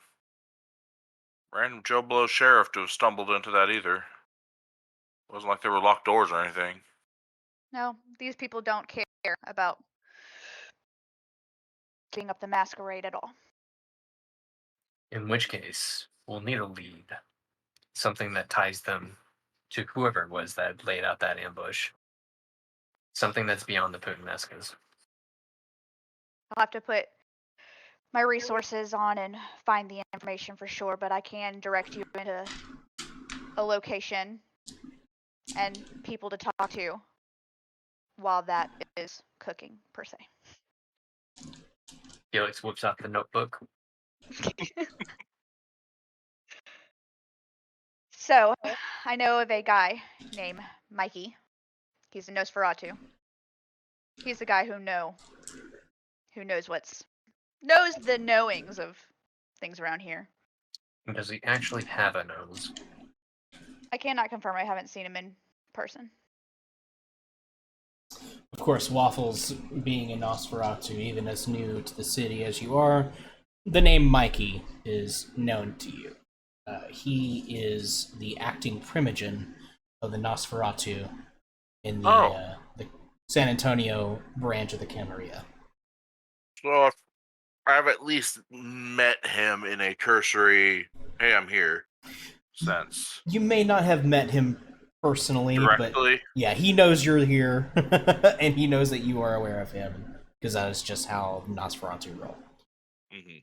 random Joe Blow sheriff to have stumbled into that either. It wasn't like there were locked doors or anything. No, these people don't care about keeping up the masquerade at all. In which case, we'll need a lead. Something that ties them to whoever it was that laid out that ambush. Something that's beyond the Puttanescas. I'll have to put my resources on and find the information for sure, but I can direct you into a location and people to talk to while that is cooking, per se. Felix whips out the notebook. So, I know of a guy named Mikey. He's a Nosferatu. He's the guy who knows the knowings of things around here. Does he actually have a nose? I cannot confirm. I haven't seen him in person. Of course, Waffles, being a Nosferatu, even as new to the city as you are, the name Mikey is known to you. He is the acting primogen of the Nosferatu in the San Antonio branch of the Camarilla. So I've at least met him in a cursory, hey, I'm here sense. You may not have met him personally, but Directly? yeah, he knows you're here, and he knows that you are aware of him, because that is just how Nosferatu roll. Mm-hmm.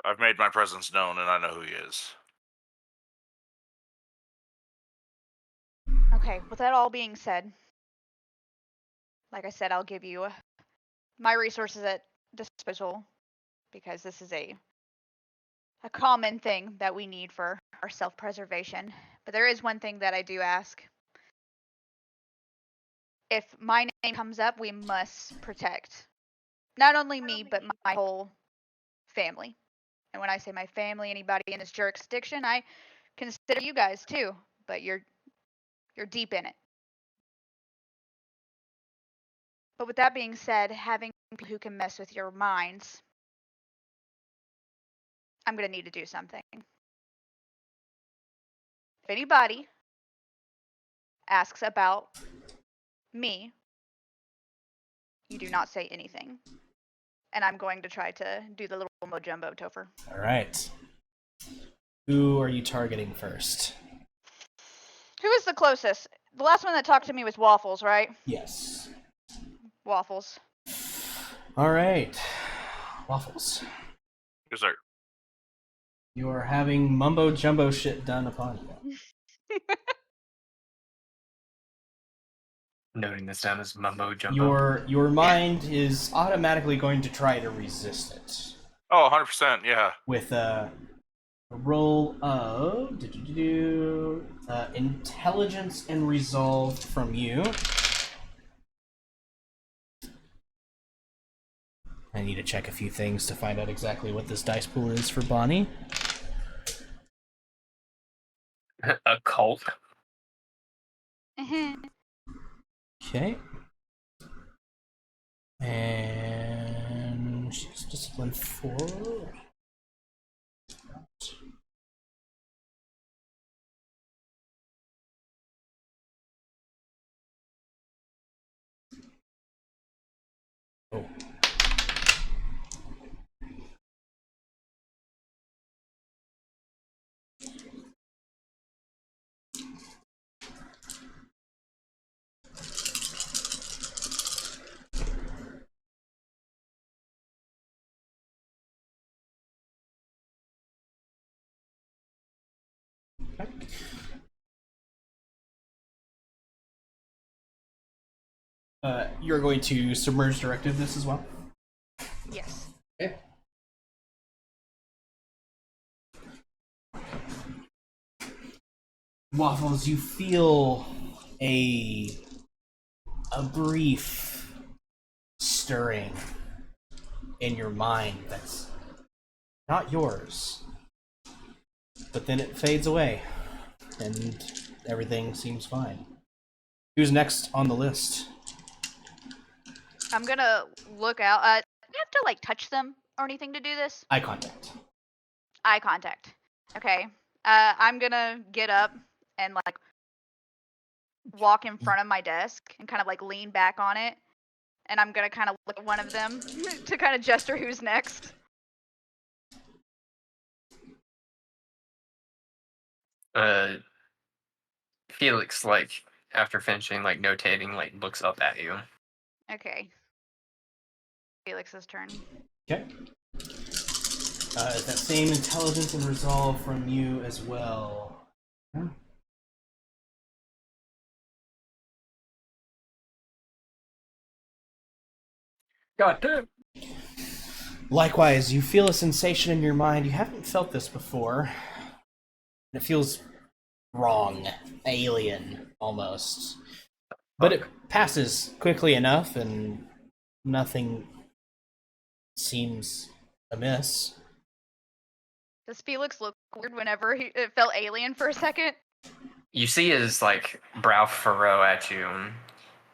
I've made my presence known, and I know who he is. Okay, with that all being said, like I said, I'll give you my resources at disposal because this is a common thing that we need for our self-preservation. But there is one thing that I do ask. If my name comes up, we must protect not only me, but my whole family. And when I say my family, anybody in this jurisdiction, I consider you guys too, but you're deep in it. But with that being said, having people who can mess with your minds, I'm going to need to do something. If anybody asks about me, you do not say anything. And I'm going to try to do the little mojumbo Topher. All right. Who are you targeting first? Who is the closest? The last one that talked to me was Waffles, right? Yes. Waffles. All right. Waffles. Yes, sir. You are having mumbo jumbo shit done upon you. Noting this down as mumbo jumbo. Your mind is automatically going to try to resist it. Oh, 100%, yeah. With a roll of intelligence and resolve from you. I need to check a few things to find out exactly what this dice pool is for Bonnie. A cult. Okay. And she's discipline 4. Oh. You're going to submerge directive this as well? Yes. Okay. Waffles, you feel a brief stirring in your mind that's not yours, But then it fades away, and everything seems fine. Who's next on the list? I'm gonna look out. Do you have to like touch them or anything to do this? Eye contact. Eye contact. Okay. I'm gonna get up and like walk in front of my desk and kind of like lean back on it, and I'm gonna kind of look at one of them to kind of gesture who's next. Felix, like, after finishing, like, notating, like, looks up at you. Okay. Felix's turn. Okay. Is that same intelligence and resolve from you as well? Hmm. God damn. Likewise, you feel a sensation in your mind. You haven't felt this before. It feels wrong, alien, almost. But it passes quickly enough, and nothing seems amiss. Does Felix look weird whenever it felt alien for a second? You see his, like, brow furrow at you,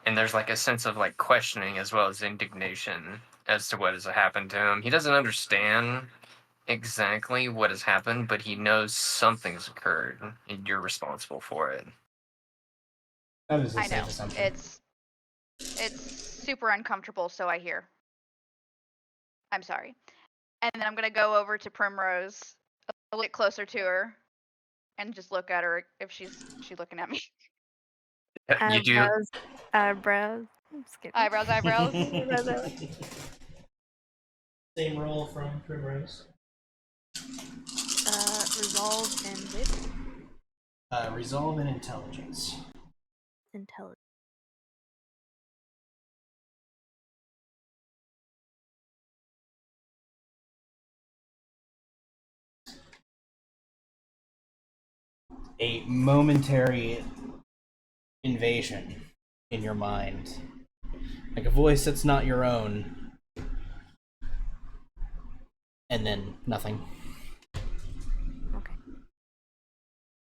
and there's, like, a sense of, like, questioning as well as indignation as to what has happened to him. He doesn't understand exactly what has happened, but he knows something's occurred, and you're responsible for it. That is a I safe know. assumption. It's super uncomfortable, so I hear. I'm sorry. And then I'm gonna go over to Primrose, a little bit closer to her, and just look at her if she's looking at me. You do. Eyebrows. I'm just kidding. Eyebrows, eyebrows. Same roll from Primrose. Resolve and wit. Resolve and intelligence. Intelligence. A momentary invasion in your mind. Like a voice that's not your own. And then nothing. Okay.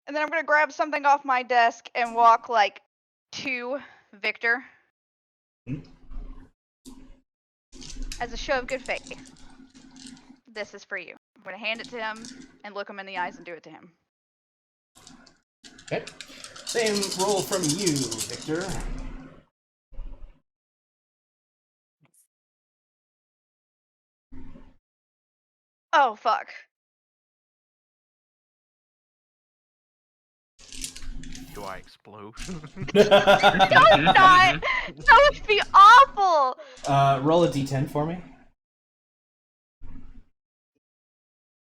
And then I'm gonna grab something off my desk and walk like to Victor. Hmm? As a show of good faith. This is for you. I'm gonna hand it to him and look him in the eyes and do it to him. Okay. Same roll from you, Victor. Oh fuck. Do I explode? No, not. That would be awful. Roll a d10 for me.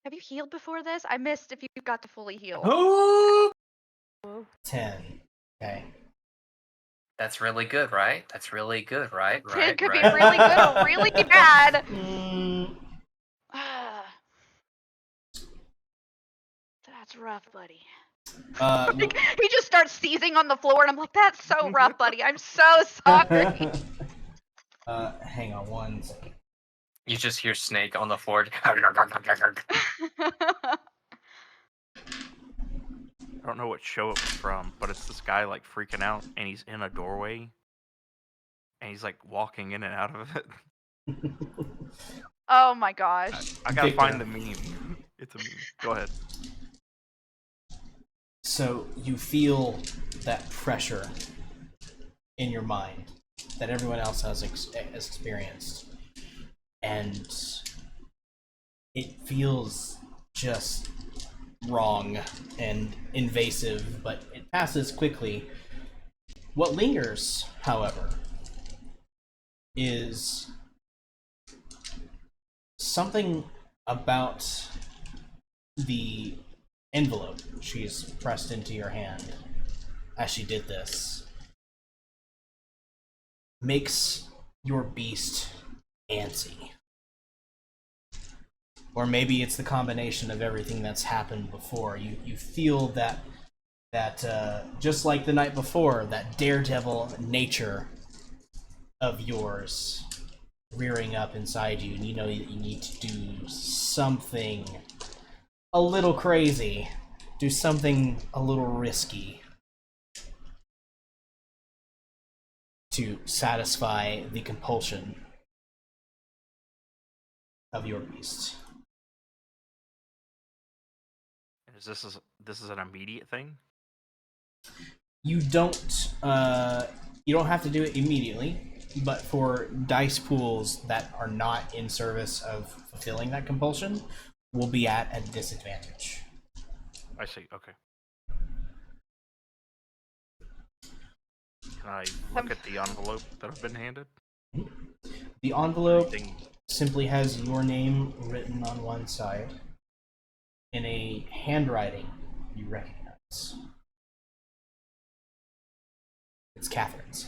Have you healed before this? I missed if you got to fully heal. 10. Okay. That's really good, right? That's really good, right? It could be right. really good or really bad. That's rough, buddy. Like, he just starts seizing on the floor, and I'm like, that's so rough, buddy. I'm so sorry. Hang on one second. You just hear Snake on the floor. I don't know what show it was from, but it's this guy like freaking out, and he's in a doorway, and he's like walking in and out of it. Oh my gosh. I gotta Victor. find the meme. It's a meme. Go ahead. So you feel that pressure in your mind that everyone else has experienced, and it feels just wrong and invasive, but it passes quickly. What lingers, however, is something about the envelope she's pressed into your hand as she did this makes your beast antsy. Or maybe it's the combination of everything that's happened before. You feel that just like the night before, that daredevil nature of yours rearing up inside you, and you know that you need to do something a little crazy do something a little risky to satisfy the compulsion of your beast. This is an immediate thing? You don't have to do it immediately, but for dice pools that are not in service of fulfilling that compulsion, will be at a disadvantage. I see. Okay. Can I look at the envelope that I've been handed? The envelope Anything? simply has your name written on one side in a handwriting you recognize. It's Catherine's.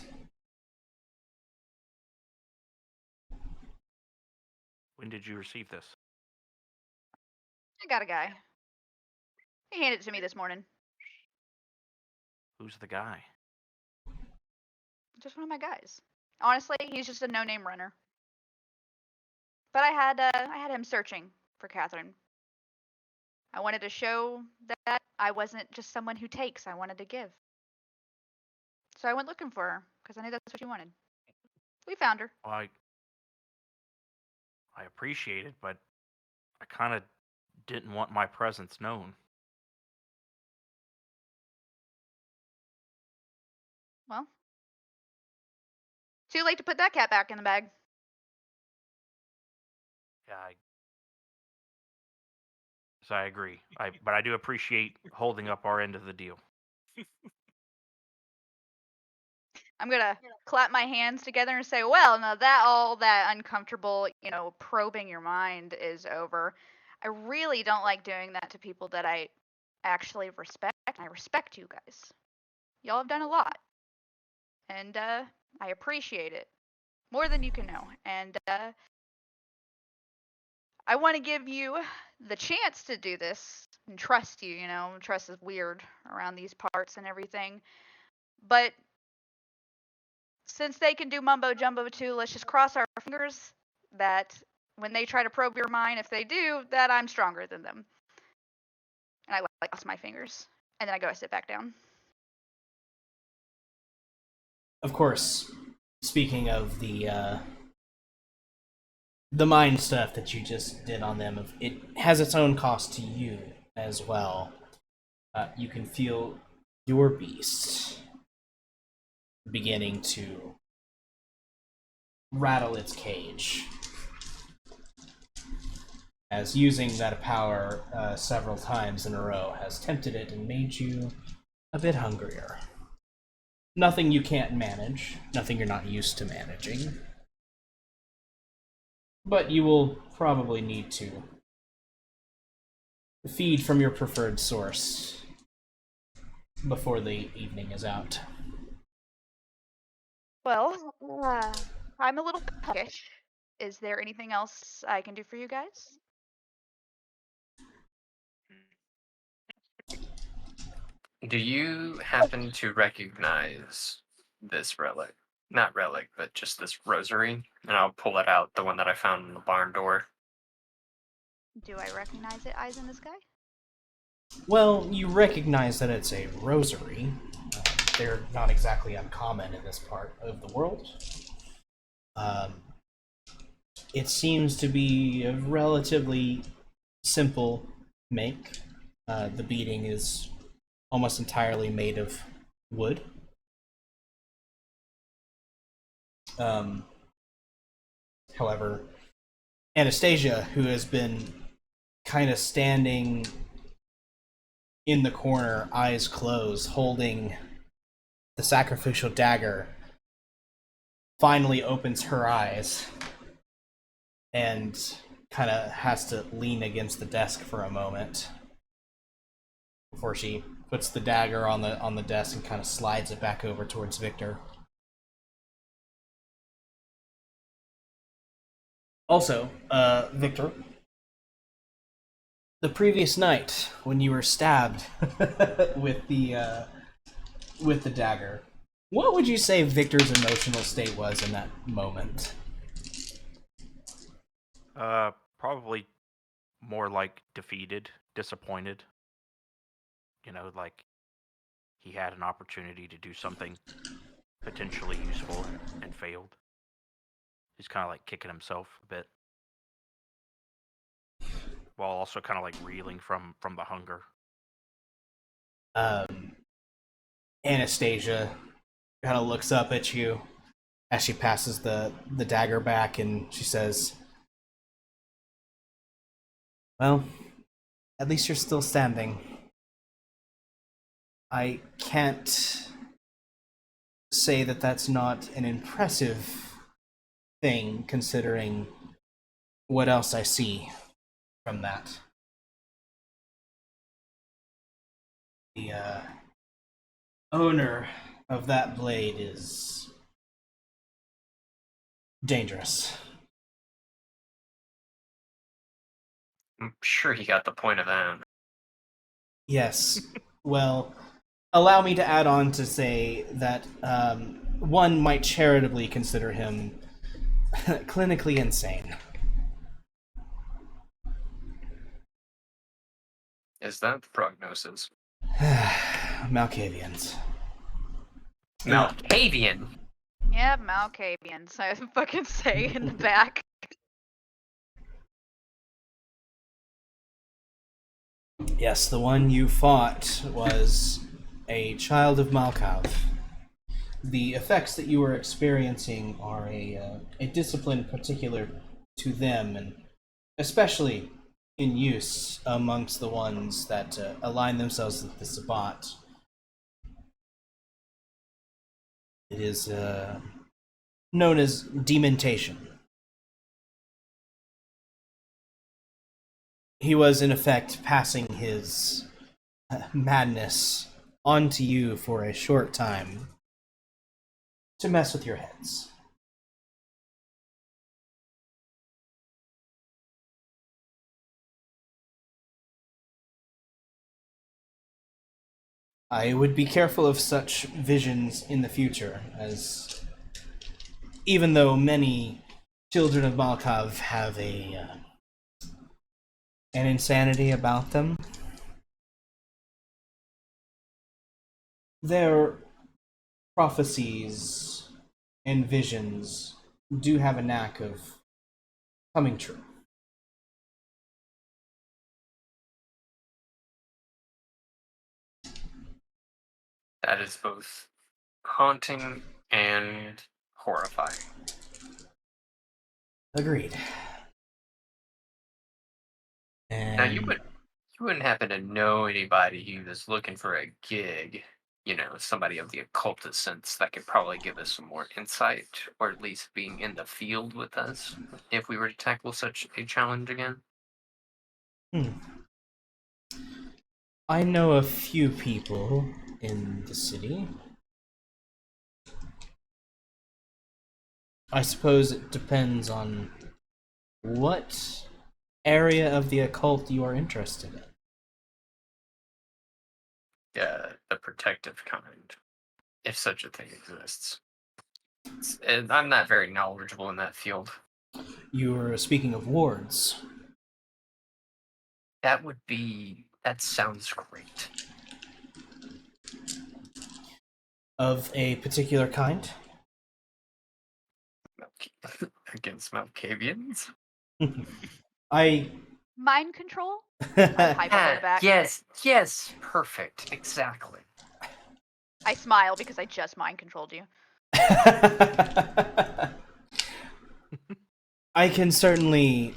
When did you receive this? I got a guy. He handed it to me this morning. Who's the guy? Just one of my guys. Honestly, he's just a no-name runner. But I had him searching for Catherine. I wanted to show that I wasn't just someone who takes. I wanted to give. So I went looking for her because I knew that's what she wanted. We found her. Well, I appreciate it, but I kind of didn't want my presence known. Well, too late to put that cat back in the bag. Yeah, so I agree. But I do appreciate holding up our end of the deal. I'm gonna clap my hands together and say, well, now that all that uncomfortable, probing your mind is over. I really don't like doing that to people that I actually respect, and I respect you guys. Y'all have done a lot. And I appreciate it. More than you can know. And I want to give you the chance to do this and trust you, Trust is weird around these parts and everything. But since they can do mumbo jumbo too, let's just cross our fingers that when they try to probe your mind, if they do, that I'm stronger than them. And I cross my fingers. And then I go sit back down. Of course, speaking of the mind stuff that you just did on them, it has its own cost to you as well. You can feel your beast beginning to rattle its cage, as using that power several times in a row has tempted it and made you a bit hungrier. Nothing you can't manage, nothing you're not used to managing. But you will probably need to feed from your preferred source before the evening is out. Well, I'm a little peckish. Is there anything else I can do for you guys? Do you happen to recognize this relic? Not relic, but just this rosary. And I'll pull it out, the one that I found in the barn door. Do I recognize it, Eyes in the Sky? Well, you recognize that it's a rosary. They're not exactly uncommon in this part of the world. It seems to be a relatively simple make. The beading is almost entirely made of wood. However, Anastasia, who has been kind of standing in the corner, eyes closed, holding the sacrificial dagger, finally opens her eyes and kind of has to lean against the desk for a moment before she puts the dagger on the desk and kind of slides it back over towards Victor. Also, Victor, the previous night when you were stabbed with the dagger, what would you say Victor's emotional state was in that moment? Probably more like defeated, disappointed. like he had an opportunity to do something potentially useful and failed. He's kind of like kicking himself a bit, while also kind of like reeling from the hunger. Anastasia kind of looks up at you as she passes the dagger back, and she says, "Well, at least you're still standing. I can't say that that's not an impressive thing, considering what else I see from that. The owner of that blade is dangerous." I'm sure he got the point of that. Yes. Well, allow me to add on to say that one might charitably consider him clinically insane. Is that the prognosis? Malkavians. Malkavian. Yeah, Malkavian. So I fucking say in the back. Yes, the one you fought was a child of Malkav. The effects that you were experiencing are a discipline particular to them, and especially in use amongst the ones that align themselves with the Sabbat. It is known as dementation. He was, in effect, passing his madness onto you for a short time to mess with your heads. I would be careful of such visions in the future, as even though many children of Malkav have an insanity about them, their prophecies and visions do have a knack of coming true. That is both haunting and horrifying. Agreed. Now And you wouldn't happen to know anybody who was looking for a gig, somebody of the occultist sense that could probably give us some more insight, or at least being in the field with us if we were to tackle such a challenge again? I know a few people in the city. I suppose it depends on what area of the occult you are interested in. The protective kind, if such a thing exists. I'm not very knowledgeable in that field. You were speaking of wards. That sounds great. Of a particular kind? Against Malkavians? I... Mind control? I hype up in the back. Yes, perfect, exactly. I smile because I just mind controlled you. I can certainly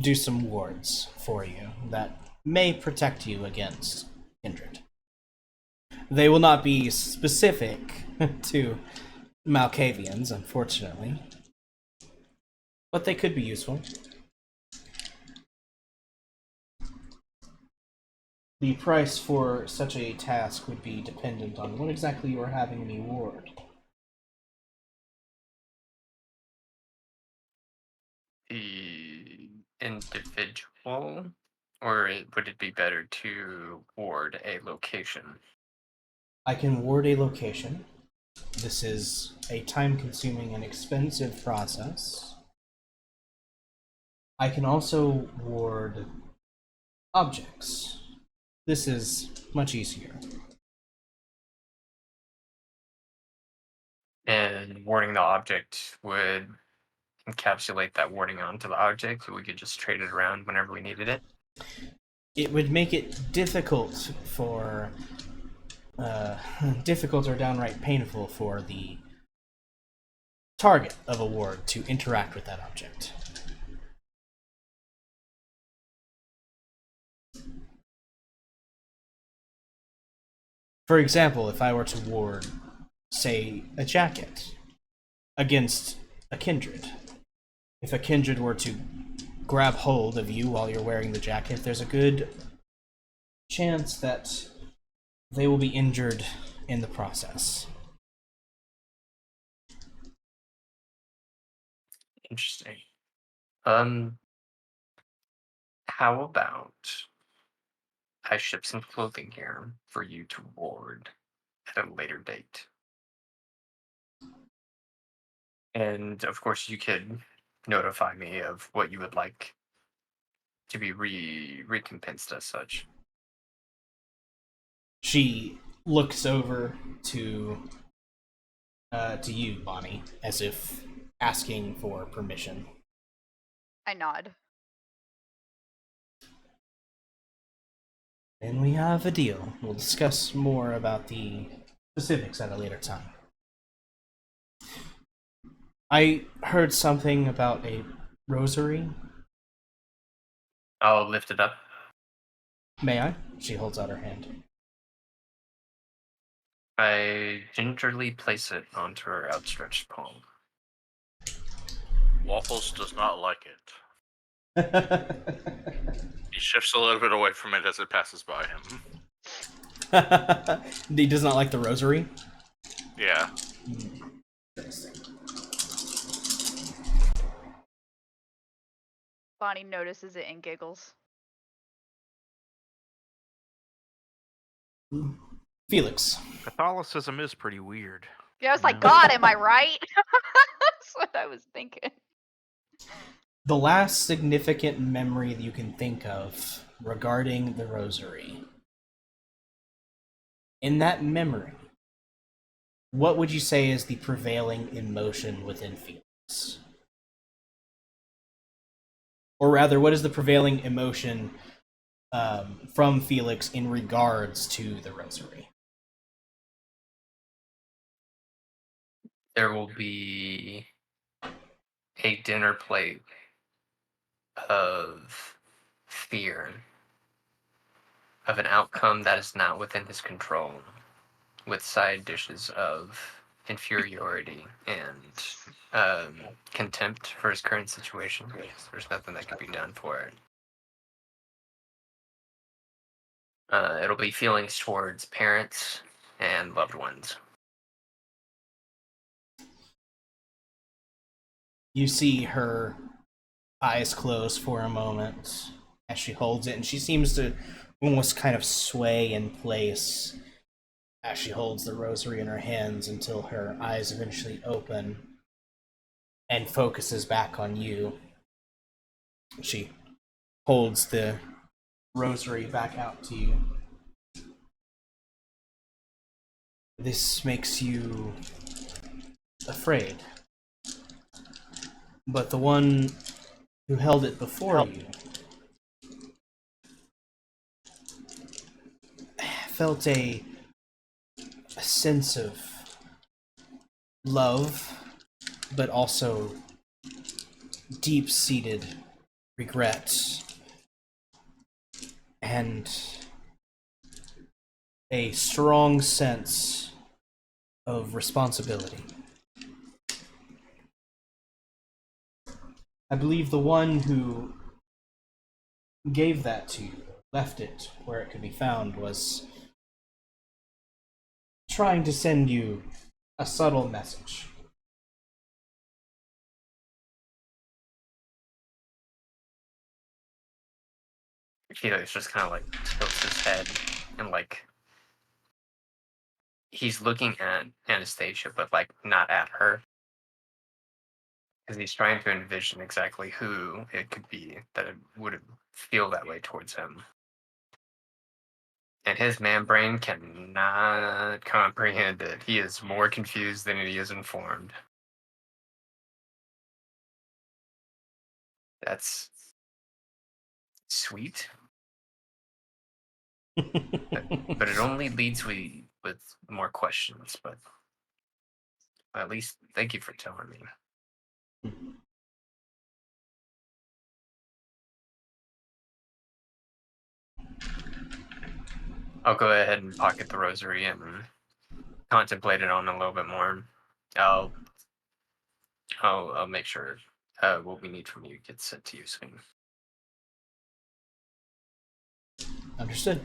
do some wards for you that may protect you against kindred. They will not be specific to Malkavians, unfortunately, but they could be useful. The price for such a task would be dependent on what exactly you are having me ward. The individual, or would it be better to ward a location? I can ward a location. This is a time-consuming and expensive process. I can also ward objects. this is much easier. And warding the object would encapsulate that warding onto the object, so we could just trade it around whenever we needed it. It would make it difficult for difficult or downright painful for the target of a ward to interact with that object. For example, if I were to ward, say, a jacket against a kindred, if a kindred were to grab hold of you while you're wearing the jacket, there's a good chance that they will be injured in the process. Interesting. How about I ship some clothing here for you to ward at a later date? And of course, you could notify me of what you would like to be recompensed as such. She looks over to you, Bonnie, as if asking for permission. I nod. Then we have a deal. We'll discuss more about the specifics at a later time. I heard something about a rosary. I'll lift it up. May I? She holds out her hand. I gingerly place it onto her outstretched palm. Waffles does not like it. He shifts a little bit away from it as it passes by him. He does not like the rosary? Yeah. Interesting. Bonnie notices it and giggles. Felix. Catholicism is pretty weird. Yeah, I was like, Yeah. God, am I right? That's what I was thinking. The last significant memory that you can think of regarding the rosary. In that memory, what would you say is the prevailing emotion within Felix? Or rather, what is the prevailing emotion from Felix in regards to the rosary? There will be a dinner plate of fear of an outcome that is not within his control, with side dishes of inferiority and contempt for his current situation. There's nothing that can be done for it. It'll be feelings towards parents and loved ones. You see her eyes close for a moment as she holds it, and she seems to almost kind of sway in place as she holds the rosary in her hands until her eyes eventually open and focuses back on you. She holds the rosary back out to you. This makes you afraid. But the one who held it before you felt a sense of love, but also deep-seated regret and a strong sense of responsibility. I believe the one who gave that to you, left it where it could be found, was trying to send you a subtle message. Felix just kind of like tilts his head and like he's looking at Anastasia, but like not at her, because he's trying to envision exactly who it could be that it would feel that way towards him. And his man brain cannot comprehend it. He is more confused than he is informed. That's sweet, but it only leads me with more questions. But at least thank you for telling me. I'll go ahead and pocket the rosary and contemplate it on a little bit more. I'll make sure what we need from you gets sent to you soon. Understood.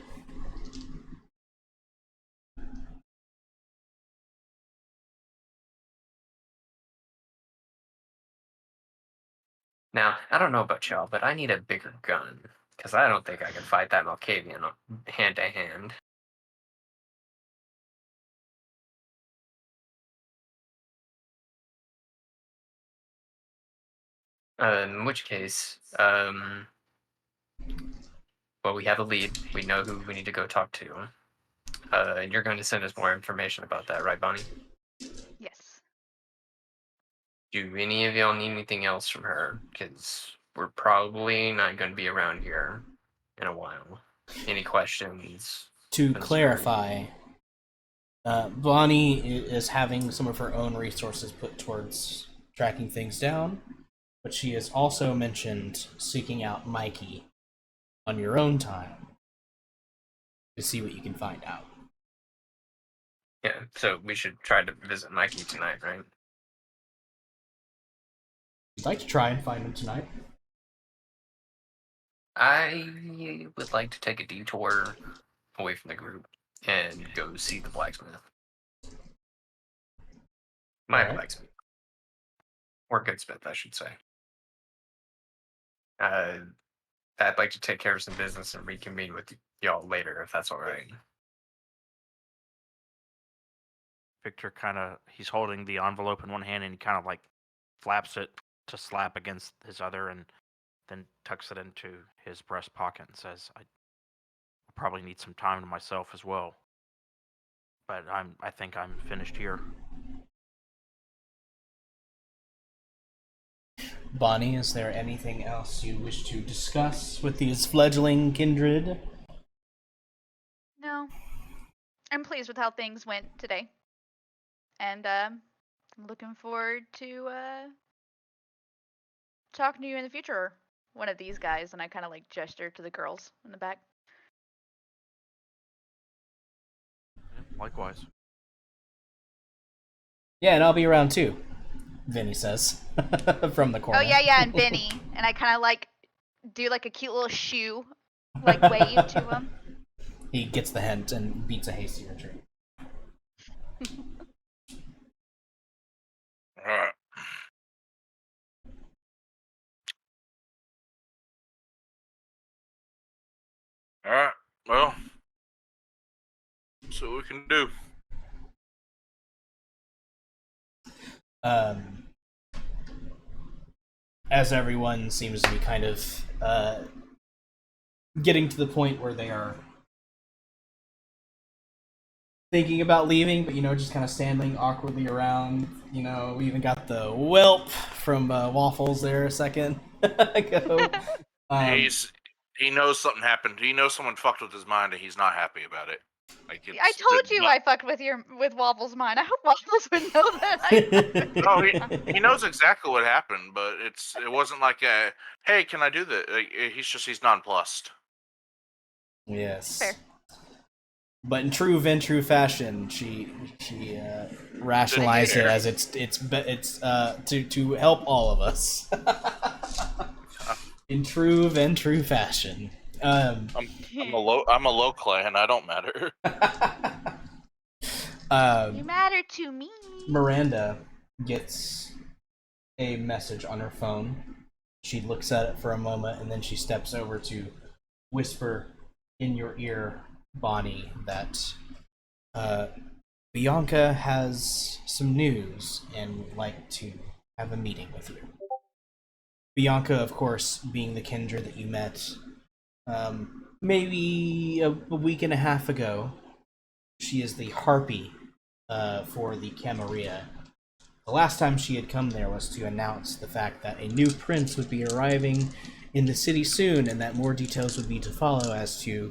Now, I don't know about y'all, but I need a bigger gun, because I don't think I can fight that Malkavian hand to hand. In which case, well, we have a lead. We know who we need to go talk to. And you're going to send us more information about that, right, Bonnie? Yes. Do any of y'all need anything else from her? Because we're probably not going to be around here in a while. Any questions? To concerns? clarify, Bonnie is having some of her own resources put towards tracking things down, but she has also mentioned seeking out Mikey on your own time to see what you can find out. Yeah, so we should try to visit Mikey tonight, right? You'd like to try and find him tonight? I would like to take a detour away from the group and go see the blacksmith. My Alright. blacksmith. Or goodsmith, I should say. I'd like to take care of some business and reconvene with y'all later, if that's alright. Victor he's holding the envelope in one hand and he kind of like flaps it to slap against his other and then tucks it into his breast pocket and says, I probably need some time to myself as well. But I think I'm finished here. Bonnie, is there anything else you wish to discuss with these fledgling kindred? No. I'm pleased with how things went today. And I'm looking forward to talking to you in the future. Or one of these guys, and I kind of like gesture to the girls in the back. Likewise. Yeah, and I'll be around too, Vinny says from the corner. Oh yeah, and Benny. And I kind of like do like a cute little shoe, like wave to him. He gets the hint and beats a hasty retreat. Alright. Alright, well, see what we can do. As everyone seems to be kind of getting to the point where they are thinking about leaving, but just kind of standing awkwardly around. We even got the whelp from Waffles there a second ago. He knows something happened. He knows someone fucked with his mind and he's not happy about it. Like I told you I fucked with Waffles' mind. I hope Waffles would know that. No, he knows exactly what happened, but it wasn't like a, hey, can I do that? Like, he's nonplussed. Yes. Fair. But in true Ventru fashion, she rationalized it as it's to help all of us. In true Ventru fashion. I'm a low clan. I don't matter. You matter to me. Miranda gets a message on her phone. She looks at it for a moment and then she steps over to whisper in your ear, Bonnie, that Bianca has some news and would like to have a meeting with you. Bianca, of course, being the kindred that you met maybe a week and a half ago. She is the harpy for the Camarilla. The last time she had come there was to announce the fact that a new prince would be arriving in the city soon, and that more details would be to follow as to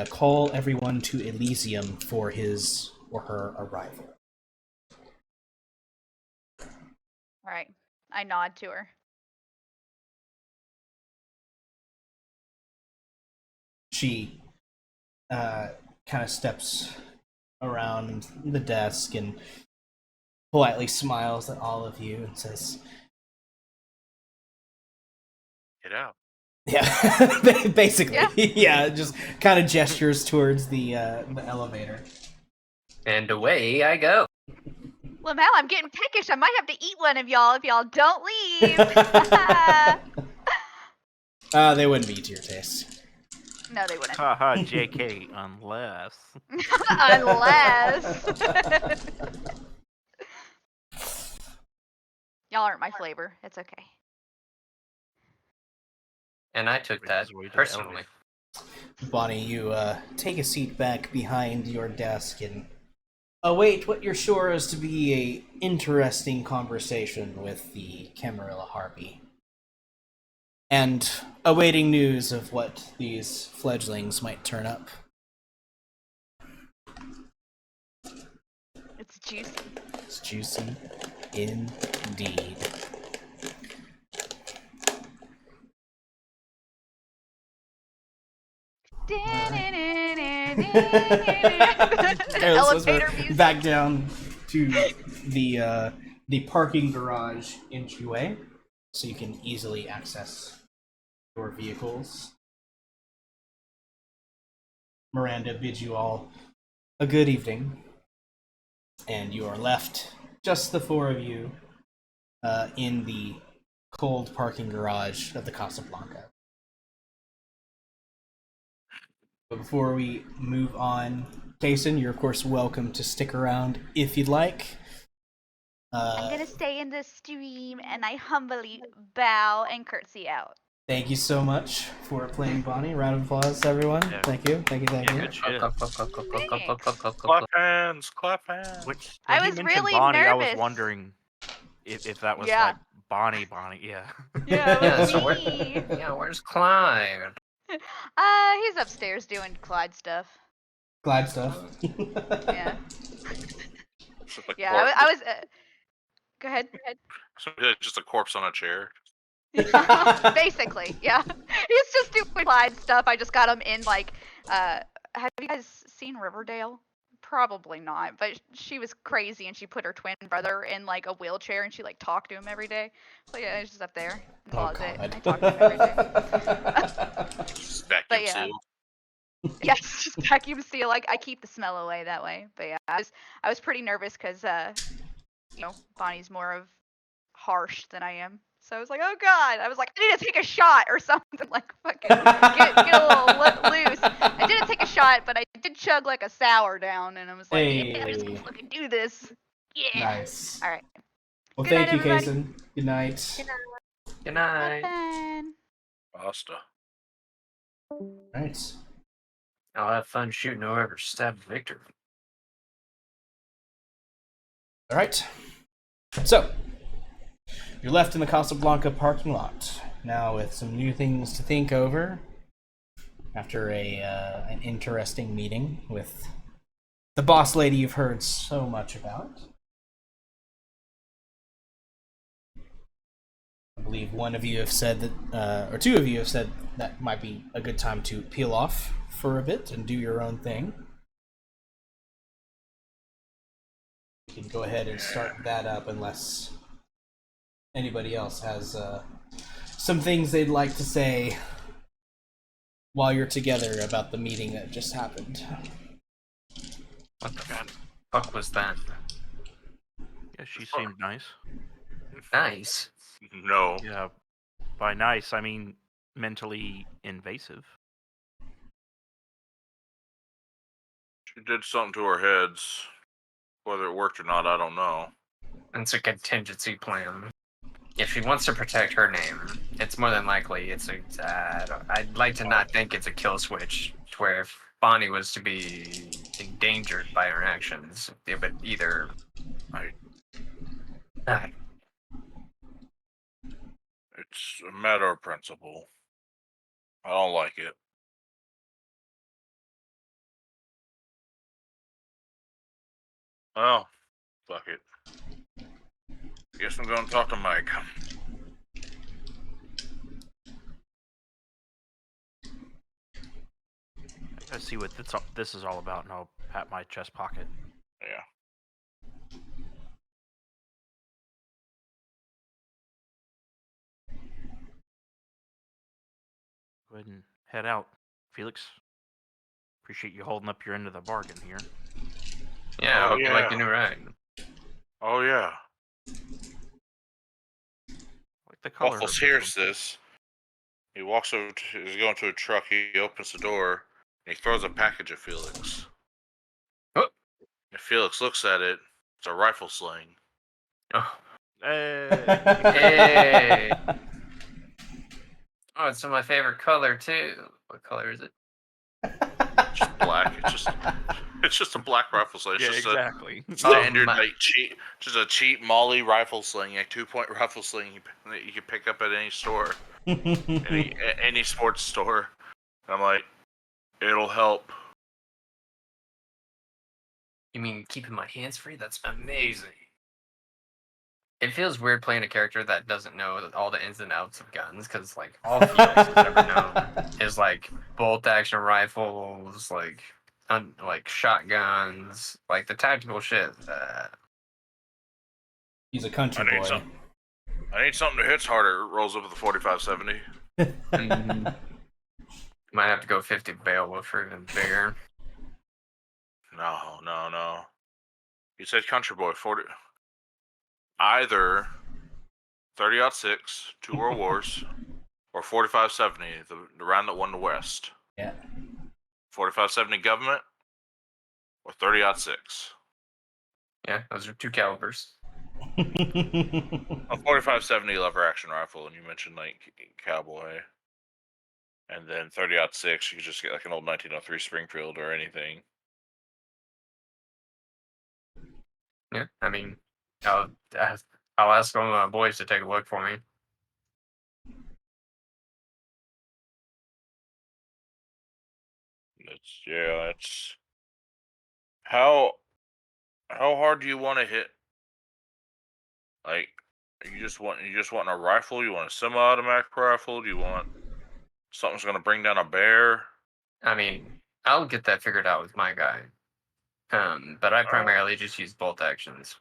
call everyone to Elysium for his or her arrival. All right. I nod to her. She kind of steps around the desk and politely smiles at all of you and says, Get out. yeah, basically. Yeah. Yeah, just kind of gestures towards the elevator. And away I go. Well, now I'm getting peckish. I might have to eat one of y'all if y'all don't leave. They wouldn't be to your taste. No, they wouldn't. Haha, JK, unless. Unless. Y'all aren't my flavor. It's okay. And I took Which that is the way to the personally. Bonnie, you take a seat back behind your desk and await what you're sure is to be a interesting conversation with the Camarilla Harpy. And awaiting news of what these fledglings might turn up. It's juicy. It's juicy indeed. Elevator music. Back down to the parking garage entryway, so you can easily access your vehicles. Miranda bids you all a good evening, and you are left, just the four of you, in the cold parking garage of the Casablanca. But before we move on, Jason, you're of course welcome to stick around if you'd like. I'm gonna stay in the stream, and I humbly bow and curtsy out. Thank you so much for playing Bonnie. Round of applause, everyone. Yeah. Thank you. Yeah, good shit. Clap hands, clap hands. I When he was mentioned really Bonnie, I was nervous. wondering if that was Yeah. like Bonnie, yeah. Yeah, it Yeah, was so me. where's Clyde? He's upstairs doing Clyde stuff. Glad stuff. Yeah. It's just a Yeah, corpse. I was. Go ahead. Just a corpse on a chair. Basically, yeah. He's just doing Clyde stuff. I just got him in like. Have you guys seen Riverdale? Probably not, but she was crazy and she put her twin brother in like a wheelchair and she like talked to him every day. So yeah, he's just up there in Oh, closet. God. I talk to him every day. Just vacuum But yeah. seal. Yes, just vacuum seal. Like I keep the smell away that way. But yeah, I was pretty nervous because Bonnie's more of harsh than I am. So I was like, oh god. I was like, I need to take a shot or something. Like fucking get a little loose. I didn't take a shot, but I did chug like a sour down, and I was like, yeah, I'm just gonna Hey. fucking do this. Yeah. Nice. All right. Well, Good thank night, you, everybody. Kason. Good night. Good Good night. night. Fun. Pasta. Right. I'll have fun shooting whoever stabbed Victor. All right. So, you're left in the Casablanca parking lot now with some new things to think over after an interesting meeting with the boss lady you've heard so much about. I believe one of you have said that, or two of you have said that might be a good time to peel off for a bit and do your own thing. You can go ahead and start that up unless anybody else has some things they'd like to say while you're together about the meeting that just happened. What the fuck was that? Yeah, she seemed nice. Nice. No. Yeah, by nice, I mean mentally invasive. She did something to our heads. Whether it worked or not, I don't know. It's a contingency plan. if she wants to protect her name, it's more than likely it's a. I'd like to not think it's a kill switch, to where if Bonnie was to be endangered by her actions, it would either. It's a matter of principle. I don't like it. Well, fuck it. Guess I'm going to talk to Mike. I see what this is all about, and I'll pat my chest pocket. Yeah. Go ahead and head out, Felix. Appreciate you holding up your end of the bargain here. Yeah, I Oh, hope you like yeah. the new ride. Oh, yeah. Like the color. Waffles of hears this. He walks over to, he's going to a truck, he opens the door, and he throws a package at Felix. Oh. And Felix looks at it, it's a rifle sling. Oh. Hey. Hey. Oh, it's my favorite color too. What color is it? Just black. It's just a black rifle sling. It's Yeah, just exactly. a standard, my- like just a cheap Molly rifle sling, a 2-point rifle sling that you can pick up at any store, any sports store. And I'm like, it'll help. You mean keeping my hands free? That's amazing. It feels weird playing a character that doesn't know all the ins and outs of guns, because like all Felix has ever known is like bolt action rifles, like shotguns, like the tactical shit. He's a country I need boy. I need something that hits harder. It rolls up with the 45-70. Might have to go 50 Beowulf for even bigger. No. You said country boy. 40. Either 30-06, 2 World Wars, or 45-70, the round that won the West. Yeah. 45-70 government, or 30-06. Yeah, those are 2 calibers. A 45-70 lever action rifle, and you mentioned like cowboy. And then 30-06, you could just get like an old 1903 Springfield or anything. Yeah, I mean, I'll ask one of my boys to take a look for me. It's how hard do you want to hit? Like, you just want a rifle? You want a semi-automatic rifle? Do you want something's gonna bring down a bear? I mean, I'll get that figured out with my guy. But I primarily just use bolt actions.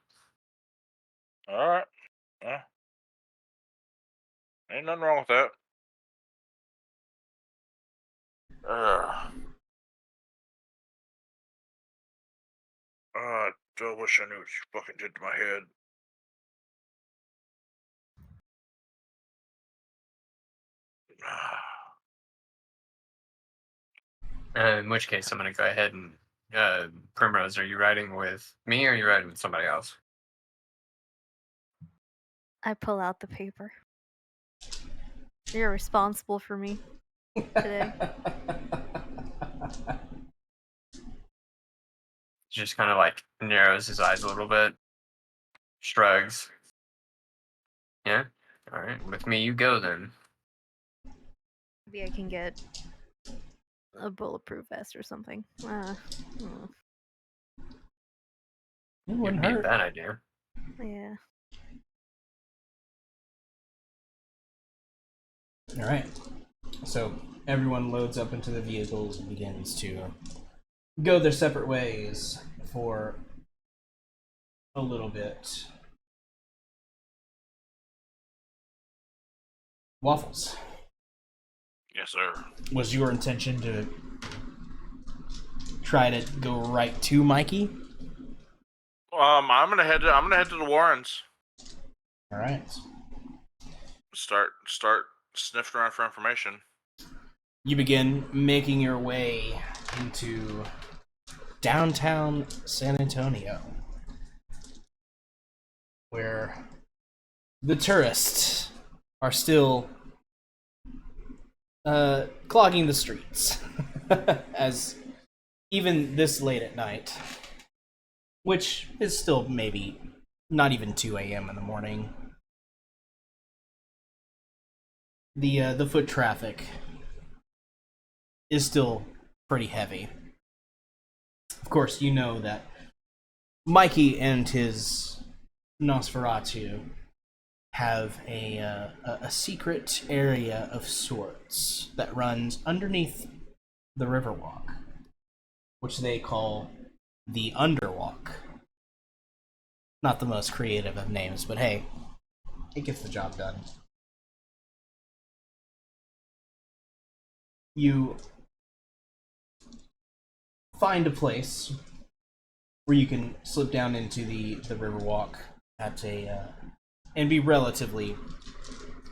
All right. Ain't nothing wrong with that. I wish I knew what you fucking did to my head. In which case, I'm going to go ahead and Primrose, are you riding with me or are you riding with somebody else? I pull out the paper. You're responsible for me today. Just kind of like narrows his eyes a little bit, shrugs. Yeah? All right. With me, you go then. Maybe I can get a bulletproof vest or something. It Wouldn't wouldn't be a hurt. bad idea. Yeah. All right. So everyone loads up into the vehicles and begins to go their separate ways for a little bit. Waffles, Yes, sir. was your intention to try to go right to Mikey? I'm gonna head to the Warrens. All right. Start sniffing around for information. You begin making your way into downtown San Antonio, where The tourists are still clogging the streets, as even this late at night, which is still maybe not even 2 a.m. in the morning. The foot traffic is still pretty heavy. Of course, you know that Mikey and his Nosferatu have a secret area of sorts that runs underneath the Riverwalk, which they call the Underwalk. Not the most creative of names, but hey, it gets the job done. You find a place where you can slip down into the Riverwalk at and be relatively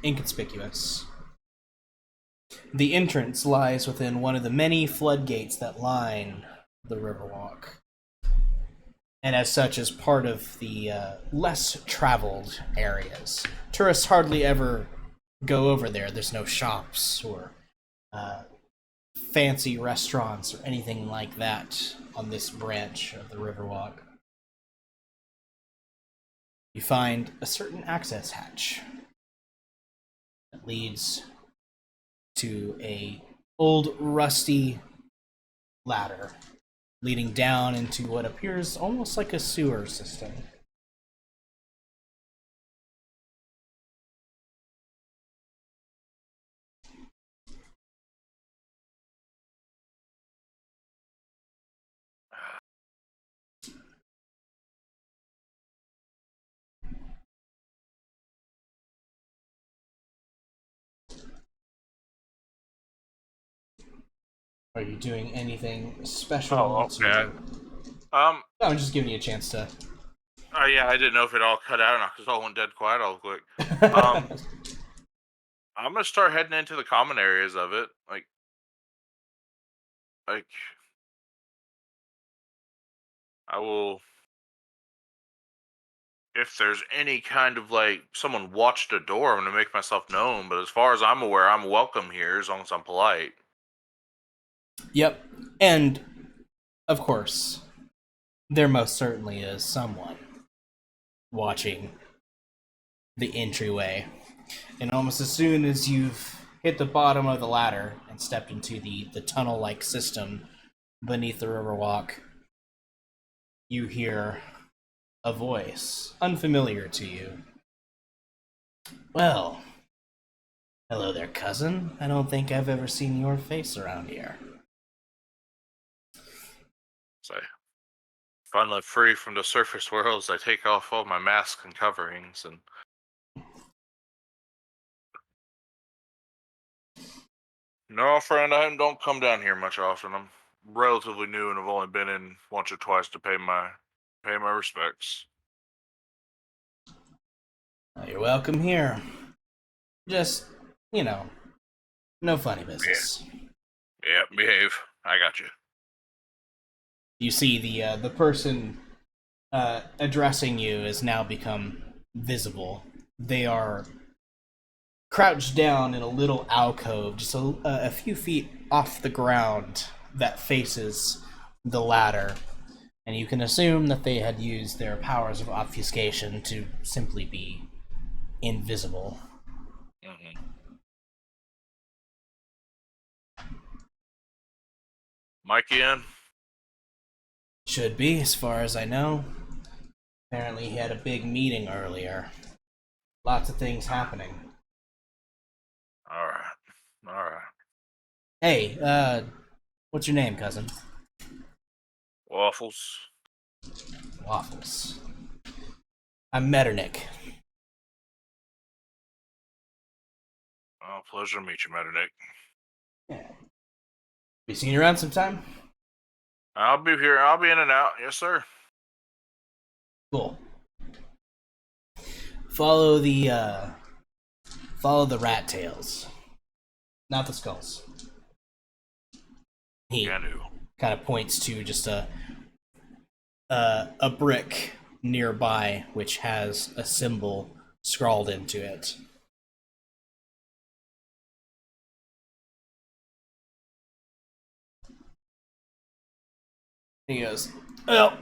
inconspicuous. The entrance lies within one of the many floodgates that line the Riverwalk, and as such is part of the less traveled areas. Tourists hardly ever go over there. There's no shops or fancy restaurants or anything like that on this branch of the Riverwalk. You find a certain access hatch that leads to a old rusty ladder leading down into what appears almost like a sewer system. Are you doing anything special? Oh, okay. No, I'm just giving you a chance to. Oh yeah, I didn't know if it all cut out or not because it all went dead quiet all quick. I'm gonna start heading into the common areas of it, like I will. If there's any kind of like someone watched a door, I'm gonna make myself known. But as far as I'm aware, I'm welcome here as long as I'm polite. Yep, and of course, there most certainly is someone watching the entryway. And almost as soon as you've hit the bottom of the ladder and stepped into the tunnel-like system beneath the Riverwalk, you hear a voice, unfamiliar to you. Well, hello there, cousin. I don't think I've ever seen your face around here. So, finally free from the surface worlds, I take off all my masks and coverings and. No, friend, I don't come down here much often. I'm relatively new and I've only been in once or twice to pay my respects. You're welcome here. Just, no funny business. Yeah, behave. I got you. You see the person addressing you has now become visible. They are crouched down in a little alcove, just a few feet off the ground that faces the ladder. And you can assume that they had used their powers of obfuscation to simply be invisible. Mm-hmm. Mikey in? Should be, as far as I know. Apparently he had a big meeting earlier. Lots of things happening. Alright. Hey, what's your name, cousin? Waffles. Waffles. I'm Metternich. Oh, pleasure to meet you, Metternich. Yeah. Be seeing you around sometime? I'll be here. I'll be in and out. Yes, sir. Cool. Follow the rat tails. Not the skulls. He kind of points to just a brick nearby which has a symbol scrawled into it. He goes, well,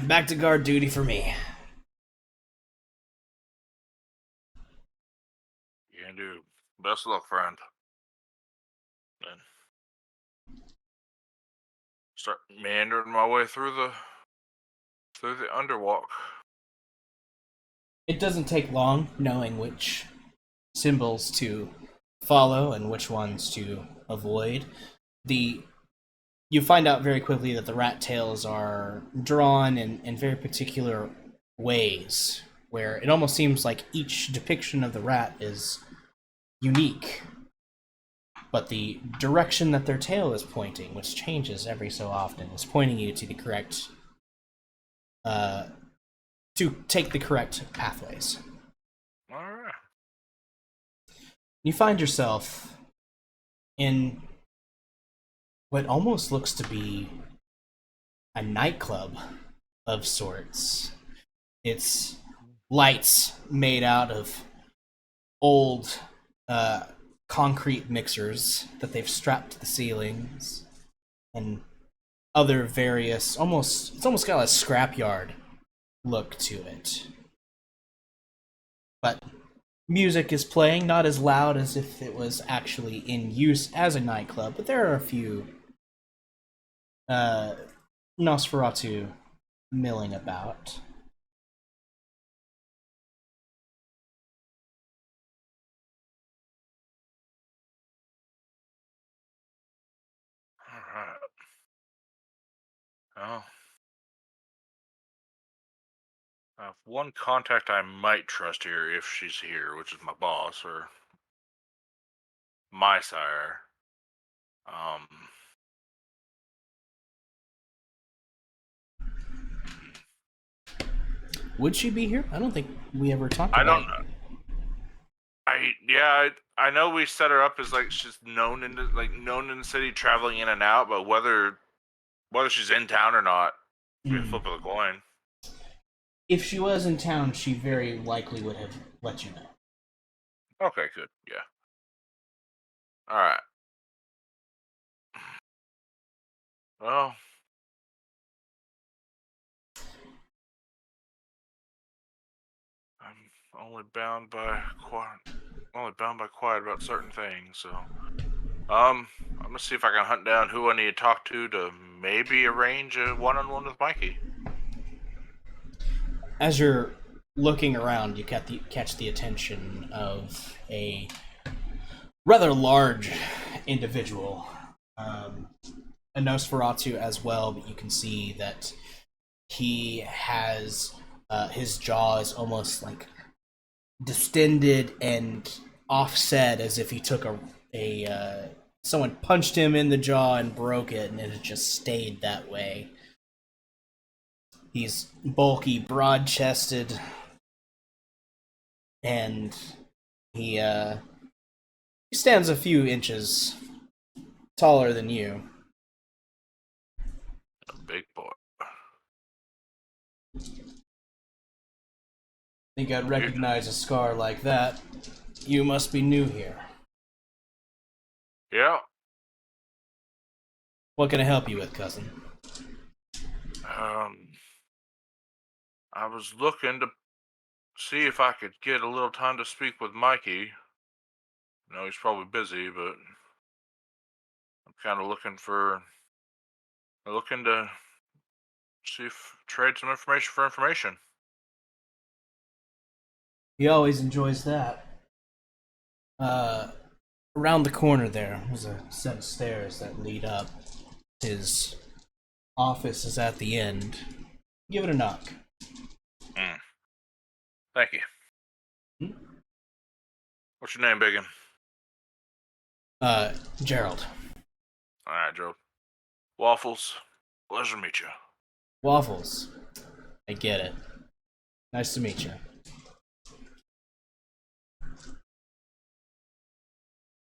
back to guard duty for me. You can do. Best of luck, friend. Then start meandering my way through the underwalk. It doesn't take long knowing which symbols to follow and which ones to avoid. You find out very quickly that the rat tails are drawn in very particular ways, where it almost seems like each depiction of the rat is unique. But the direction that their tail is pointing, which changes every so often, is pointing you to the correct to take the correct pathways. Alright. You find yourself in what almost looks to be a nightclub of sorts. It's lights made out of old concrete mixers that they've strapped to the ceilings, and other various it's almost got a scrapyard look to it. But music is playing, not as loud as if it was actually in use as a nightclub, but there are a few Nosferatu milling about. Alright. Well, I have one contact I might trust here if she's here, which is my boss or my sire. Would she be here? I don't think we ever talked I about don't know. I know we set her up as like she's known in the city, traveling in and out, but whether she's in town or not, be a flip of the coin. If she was in town, she very likely would have let you know. Okay, good. Yeah. All right. Well, I'm only bound by quiet about certain things. So, I'm gonna see if I can hunt down who I need to talk to maybe arrange a one-on-one with Mikey. As you're looking around, you catch the attention of a rather large individual, a Nosferatu as well, but you can see that he has his jaw is almost like distended and offset, as if he took a someone punched him in the jaw and broke it, and it had just stayed that way. He's bulky, broad-chested, and he stands a few inches taller than you. A big boy. Think I'd recognize a scar like that. You must be new here. Yeah. What can I help you with, cousin? I was looking to see if I could get a little time to speak with Mikey. I know he's probably busy, but I'm kind of looking to see if trade some information for information. He always enjoys that. Around the corner there's a set of stairs that lead up. His office is at the end. Give it a knock. Thank you. What's your name, Biggin? Gerald. Alright, Joe. Waffles. Pleasure to meet you. Waffles. I get it. Nice to meet you.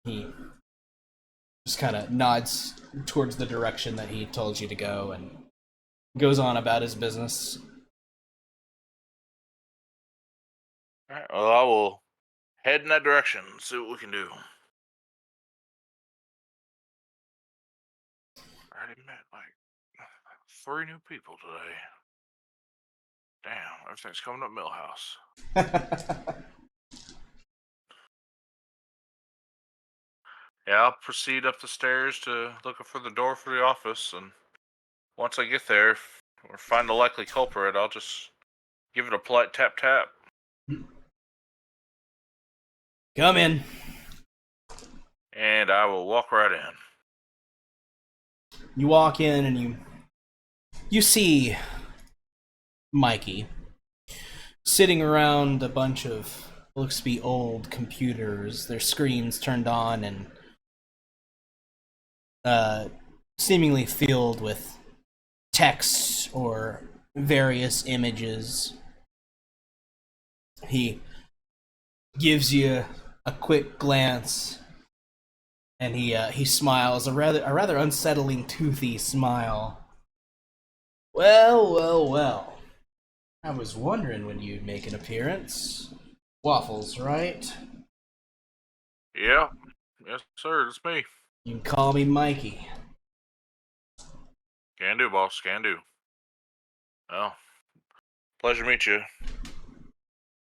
He just kind of nods towards the direction that he told you to go and goes on about his business. Alright, well, I will head in that direction and see what we can do. I already met, like, 3 new people today. Damn, everything's coming up Millhouse. Yeah, I'll proceed up the stairs to looking for the door for the office, and once I get there, or find the likely culprit, I'll just give it a polite tap tap. Come in. And I will walk right in. You walk in and you see Mikey sitting around a bunch of looks to be old computers, their screens turned on and seemingly filled with text or various images. He gives you a quick glance, and he smiles, a rather unsettling, toothy smile. Well. I was wondering when you'd make an appearance. Waffles, right? Yeah. Yes, sir, it's me. You can call me Mikey. Can do, boss, can do. Well, pleasure to meet you.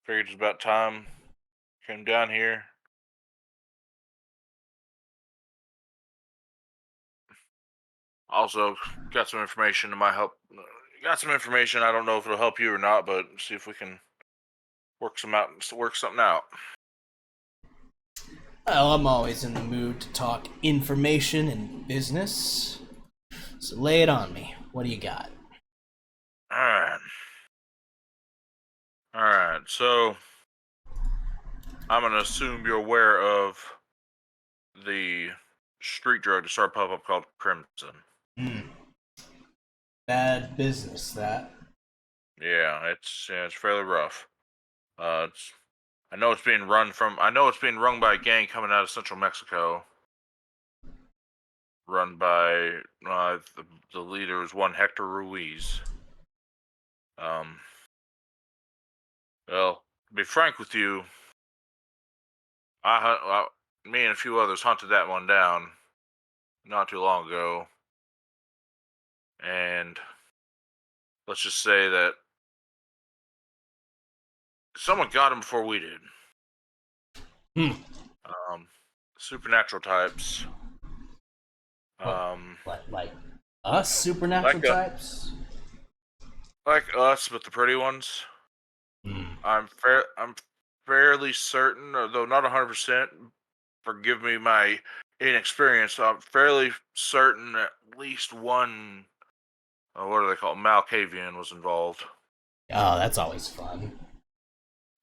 Figured it's about time came down here. Also, got some information that might help. Got some information. I don't know if it'll help you or not, but see if we can work something out. Well, I'm always in the mood to talk information and business. So lay it on me. What do you got? Alright, so I'm gonna assume you're aware of the street drug that started pop up called Crimson. Bad business, that. Yeah, it's fairly rough. I know it's being run by a gang coming out of central Mexico. Run by the leader is one Hector Ruiz. Well, to be frank with you, me and a few others hunted that one down not too long ago, and let's just say that someone got him before we did. Supernatural types. Like us supernatural types? Like us, but the pretty ones. I'm fairly certain, although not 100%. Forgive me my inexperience. I'm fairly certain at least one. What do they call it? Malkavian was involved. Oh, that's always fun.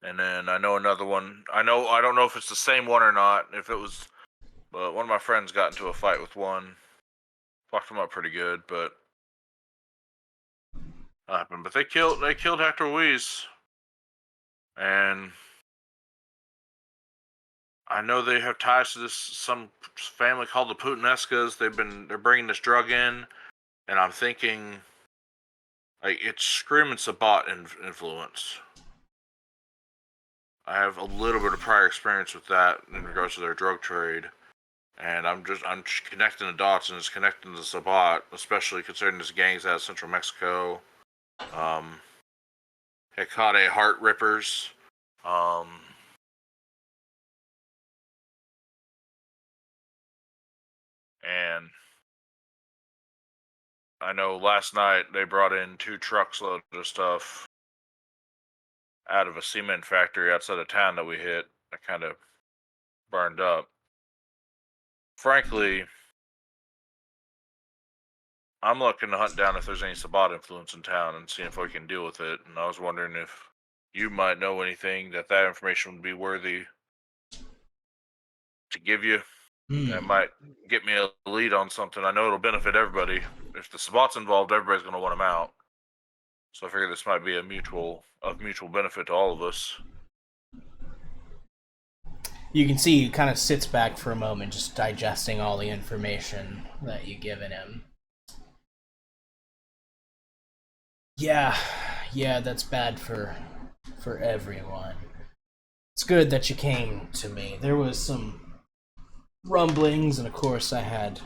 And then I know another one. I don't know if it's the same one or not. If it was, but one of my friends got into a fight with one. Fucked him up pretty good, but happened. But they killed Hector Ruiz, and I know they have ties to some family called the Putanescas. They're bringing this drug in, and I'm thinking, like, it's screaming Sabat influence. I have a little bit of prior experience with that in regards to their drug trade, and I'm connecting the dots, and it's connecting to Sabat, especially considering this gang's out of central Mexico. Hecate Heart Rippers. And I know last night they brought in 2 trucks loaded of stuff out of a cement factory outside of town that we hit. That kind of burned up. Frankly, I'm looking to hunt down if there's any Sabat influence in town and see if we can deal with it. And I was wondering if you might know anything that information would be worthy to give you. That might get me a lead on something. I know it'll benefit everybody. If the Sabat's involved, everybody's going to want him out. So I figure this might be of mutual benefit to all of us. You can see he kind of sits back for a moment, just digesting all the information that you've given him. Yeah, that's bad for everyone. It's good that you came to me. There was some rumblings, and of course I had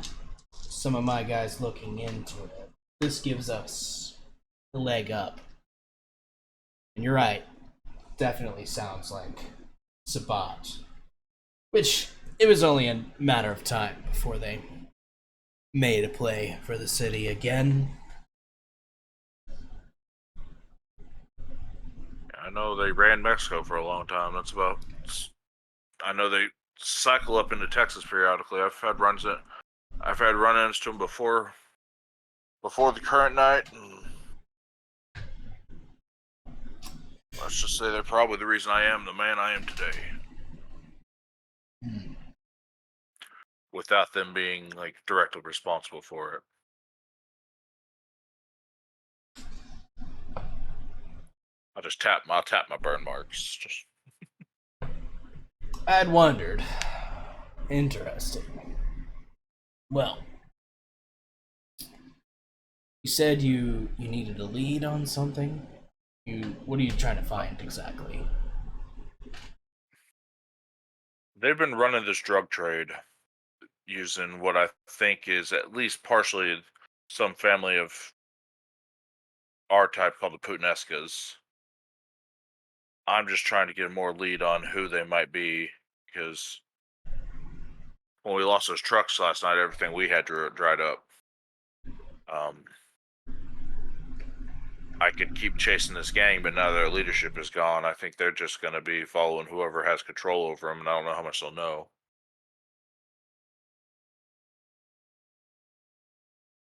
some of my guys looking into it. This gives us a leg up. And you're right. Definitely sounds like Sabat. Which, it was only a matter of time before they made a play for the city again. I know they ran Mexico for a long time. I know they cycle up into Texas periodically. I've had run-ins to them before the current night. And let's just say they're probably the reason I am the man I am today. Without them being like directly responsible for it. I'll tap my burn marks. Just I had wondered. Interesting. Well, you said you needed a lead on something? What are you trying to find exactly? they've been running this drug trade using what I think is at least partially some family of our type called the Putanescas. I'm just trying to get a more lead on who they might be, because when we lost those trucks last night, everything we had dried up. I could keep chasing this gang, but now their leadership is gone. I think they're just going to be following whoever has control over them, and I don't know how much they'll know.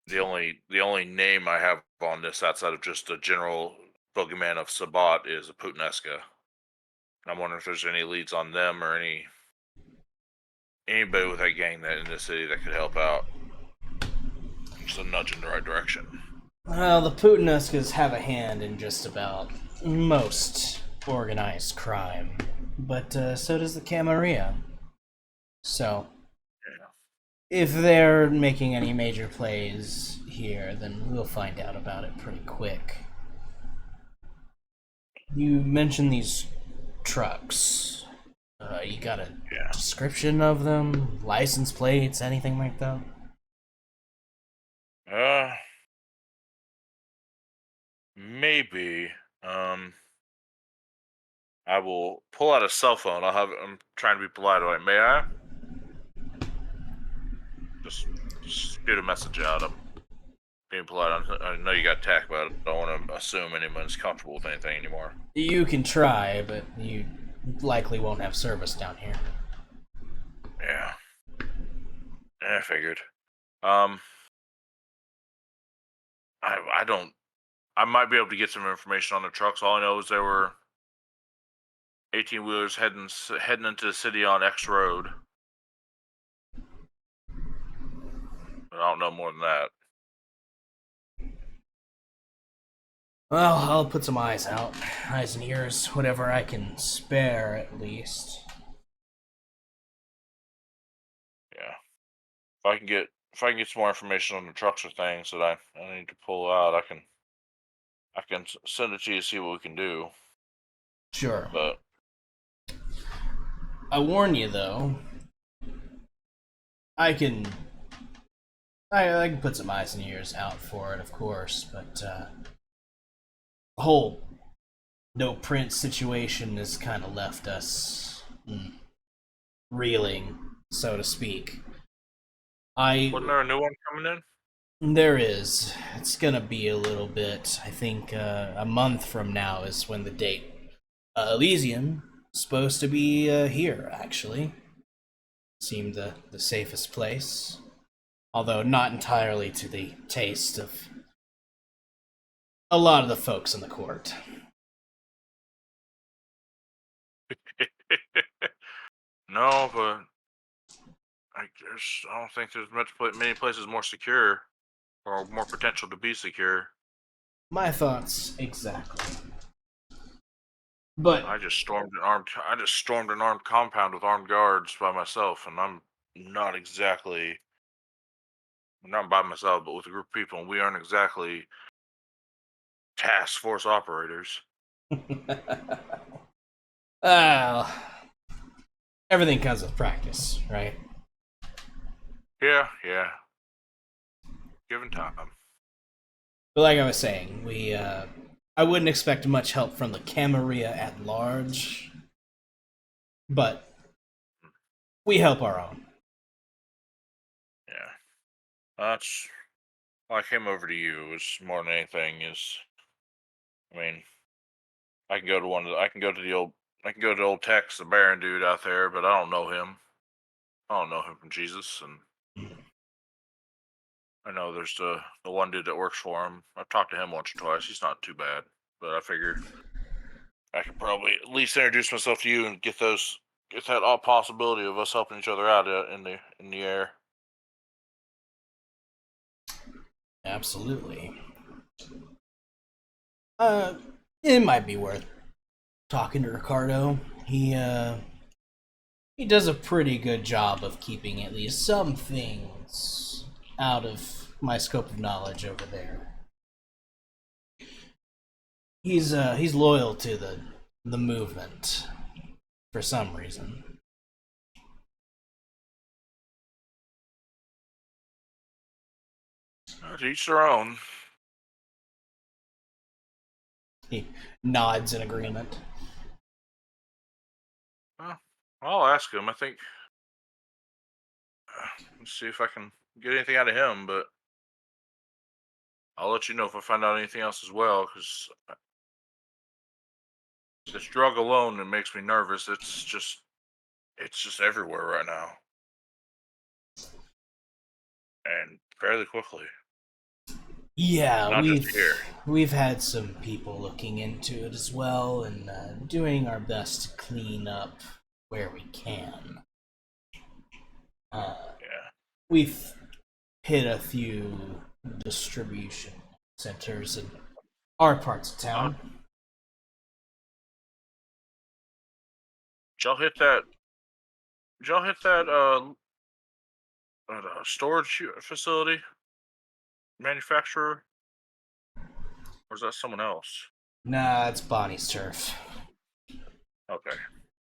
The only name I have on this outside of just a general boogeyman of Sabat is a Putanesca. I'm wondering if there's any leads on them or anybody with that gang that in the city that could help out. Just a nudge in the right direction. Well, the Putanescas have a hand in just about most organized crime, but so does the Camarilla. So, if they're making any major plays here, then we'll find out about it pretty quick. You mentioned these trucks. You got a description of them? License plates? Anything like that? Maybe. I will pull out a cell phone. I'm trying to be polite. Like, may I? Just shoot a message out. I'm being polite. I know you got tech, but I don't want to assume anyone's comfortable with anything anymore. You can try, but you likely won't have service down here. Yeah. I figured. I might be able to get some information on the trucks. All I know is there were 18-wheelers heading into the city on X Road. But I don't know more than that. Well, I'll put some eyes out. Eyes and ears, whatever I can spare, at least. Yeah. If I can get some more information on the trucks or things that I need to pull out, I can send it to you to see what we can do. Sure. But I warn you, though. I can put some eyes and ears out for it, of course, but the whole no print situation has kind of left us reeling, so to speak. wasn't there a new one coming in? There is. It's gonna be a little bit. I think a month from now is when the date. Elysium is supposed to be here, actually. Seemed the safest place. Although not entirely to the taste of a lot of the folks in the court. No, but I don't think there's many places more secure or more potential to be secure. My thoughts exactly. But I just stormed an armed compound with armed guards by myself, and I'm not by myself, but with a group of people, and we aren't exactly task force operators. well, everything comes with practice, right? Yeah. Given time. But like I was saying, I wouldn't expect much help from the Camarilla at large, but we help our own. Yeah. That's why I came over to you. Is more than anything is. I mean, I can go to I can go to old Tex, the Baron dude out there, but I don't know him. I don't know him from Jesus, and I know there's the one dude that works for him. I've talked to him once or twice. He's not too bad, but I figured I could probably at least introduce myself to you and get that all possibility of us helping each other out in the air. Absolutely. It might be worth talking to Ricardo. He does a pretty good job of keeping at least some things out of my scope of knowledge over there. He's loyal to the movement for some reason. To each their own. He nods in agreement. Well, I'll ask him. I think. Let's see if I can get anything out of him, but I'll let you know if I find out anything else as well, because this drug alone, it makes me nervous. It's just everywhere right now, and fairly quickly. Yeah, Not just here. we've had some people looking into it as well, and doing our best to clean up where we can. Yeah. We've hit a few distribution centers in our parts of town. Did y'all hit that? Did y'all hit that storage facility manufacturer, or is that someone else? Nah, it's Bonnie's turf. Okay.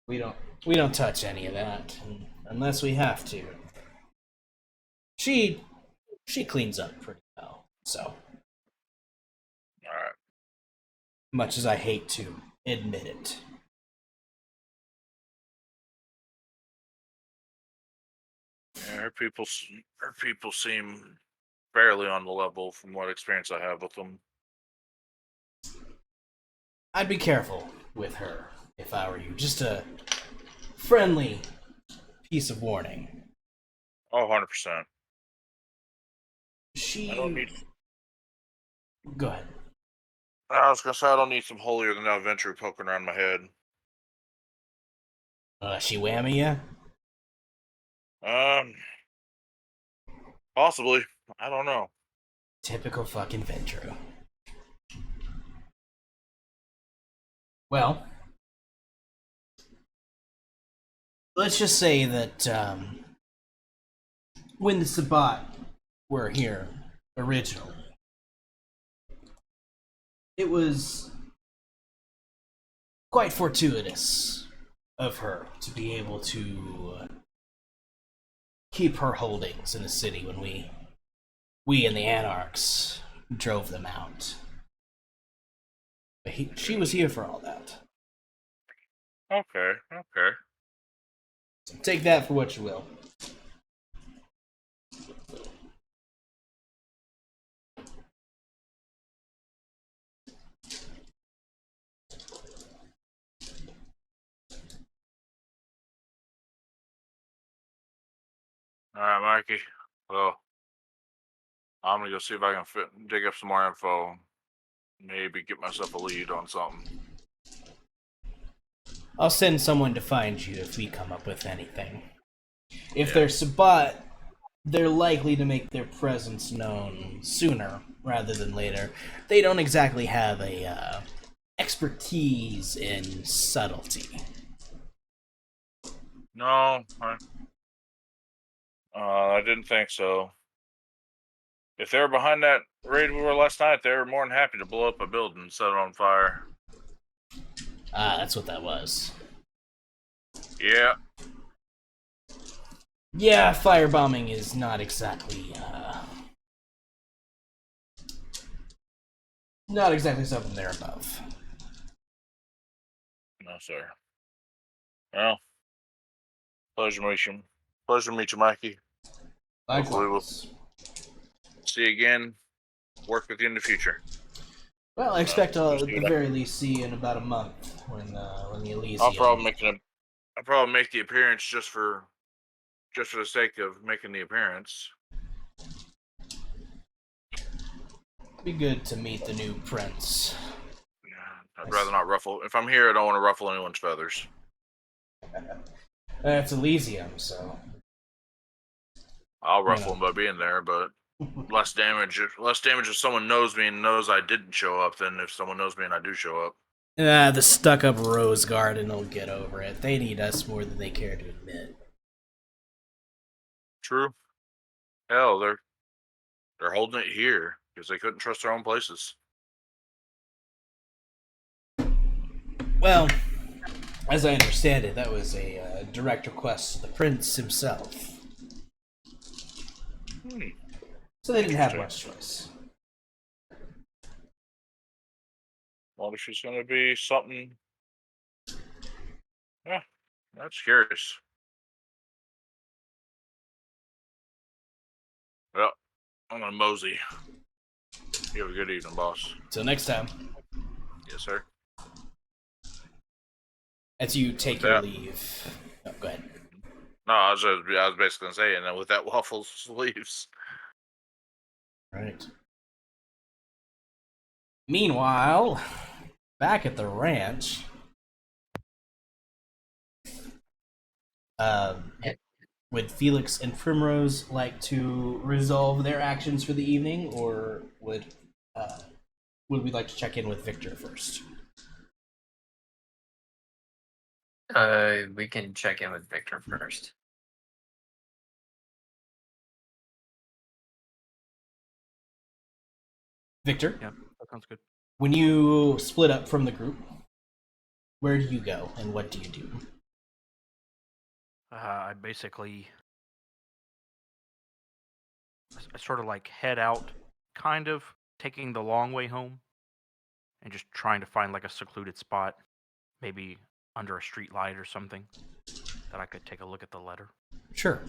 We don't touch any of that unless we have to. She cleans up pretty well, so All right. much as I hate to admit it. Yeah, her people seem fairly on the level from what experience I have with them. I'd be careful with her if I were you. Just a friendly piece of warning. Oh, 100%. She. I don't need. Go ahead. I was gonna say I don't need some holier than thou venture poking around my head. She whammy ya? Possibly. I don't know. Typical fucking Ventru. Well, let's just say that when the Sabbat were here originally, it was quite fortuitous of her to be able to keep her holdings in the city when we and the Anarchs drove them out. But she was here for all that. Okay. So take that for what you will. All right, Mikey. Well, I'm gonna go see if I can dig up some more info. Maybe get myself a lead on something. I'll send someone to find you if we come up with anything. If they're Sabbat, they're likely to make their presence known sooner rather than later. They don't exactly have a expertise in subtlety. No, I didn't think so. If they were behind that raid we were last night, they were more than happy to blow up a building and set it on fire. Ah, that's what that was. Yeah. Yeah, firebombing is not exactly something they're above. No, sir. Well, pleasure to meet you. Pleasure to meet you, Mikey. Hopefully we'll Likewise. see you again. Work with you in the future. Well, I expect We'll at see the what very least see you in about a month when the I'll Elysium. probably make the appearance just for the sake of making the appearance. Be good to meet the new prince. I'd rather not ruffle. If I'm here, I don't want to ruffle anyone's feathers. It's Elysium, so I'll ruffle them by being there, but less damage. Less damage if someone knows me and knows I didn't show up than if someone knows me and I do show up. the stuck-up Rose Garden will get over it. They need us more than they care to admit. True. Hell, they're holding it here because they couldn't trust their own places. Well, as I understand it, that was a direct request to the prince himself. So they didn't have much choice. Well, if she's going to be something. Yeah, that's curious. Well, I'm going to mosey. You have a good evening, boss. Till next time. Yes, sir. As you take your leave. Oh, go ahead. No, I was basically saying that with that Waffles leaves. Right. Meanwhile, back at the ranch, would Felix and Primrose like to resolve their actions for the evening, or would we like to check in with Victor first? We can check in with Victor first. Victor? Yeah, that sounds good. When you split up from the group, where do you go and what do you do? I basically, I sort of like head out, kind of taking the long way home, and just trying to find like a secluded spot, maybe under a street light or something, that I could take a look at the letter. Sure.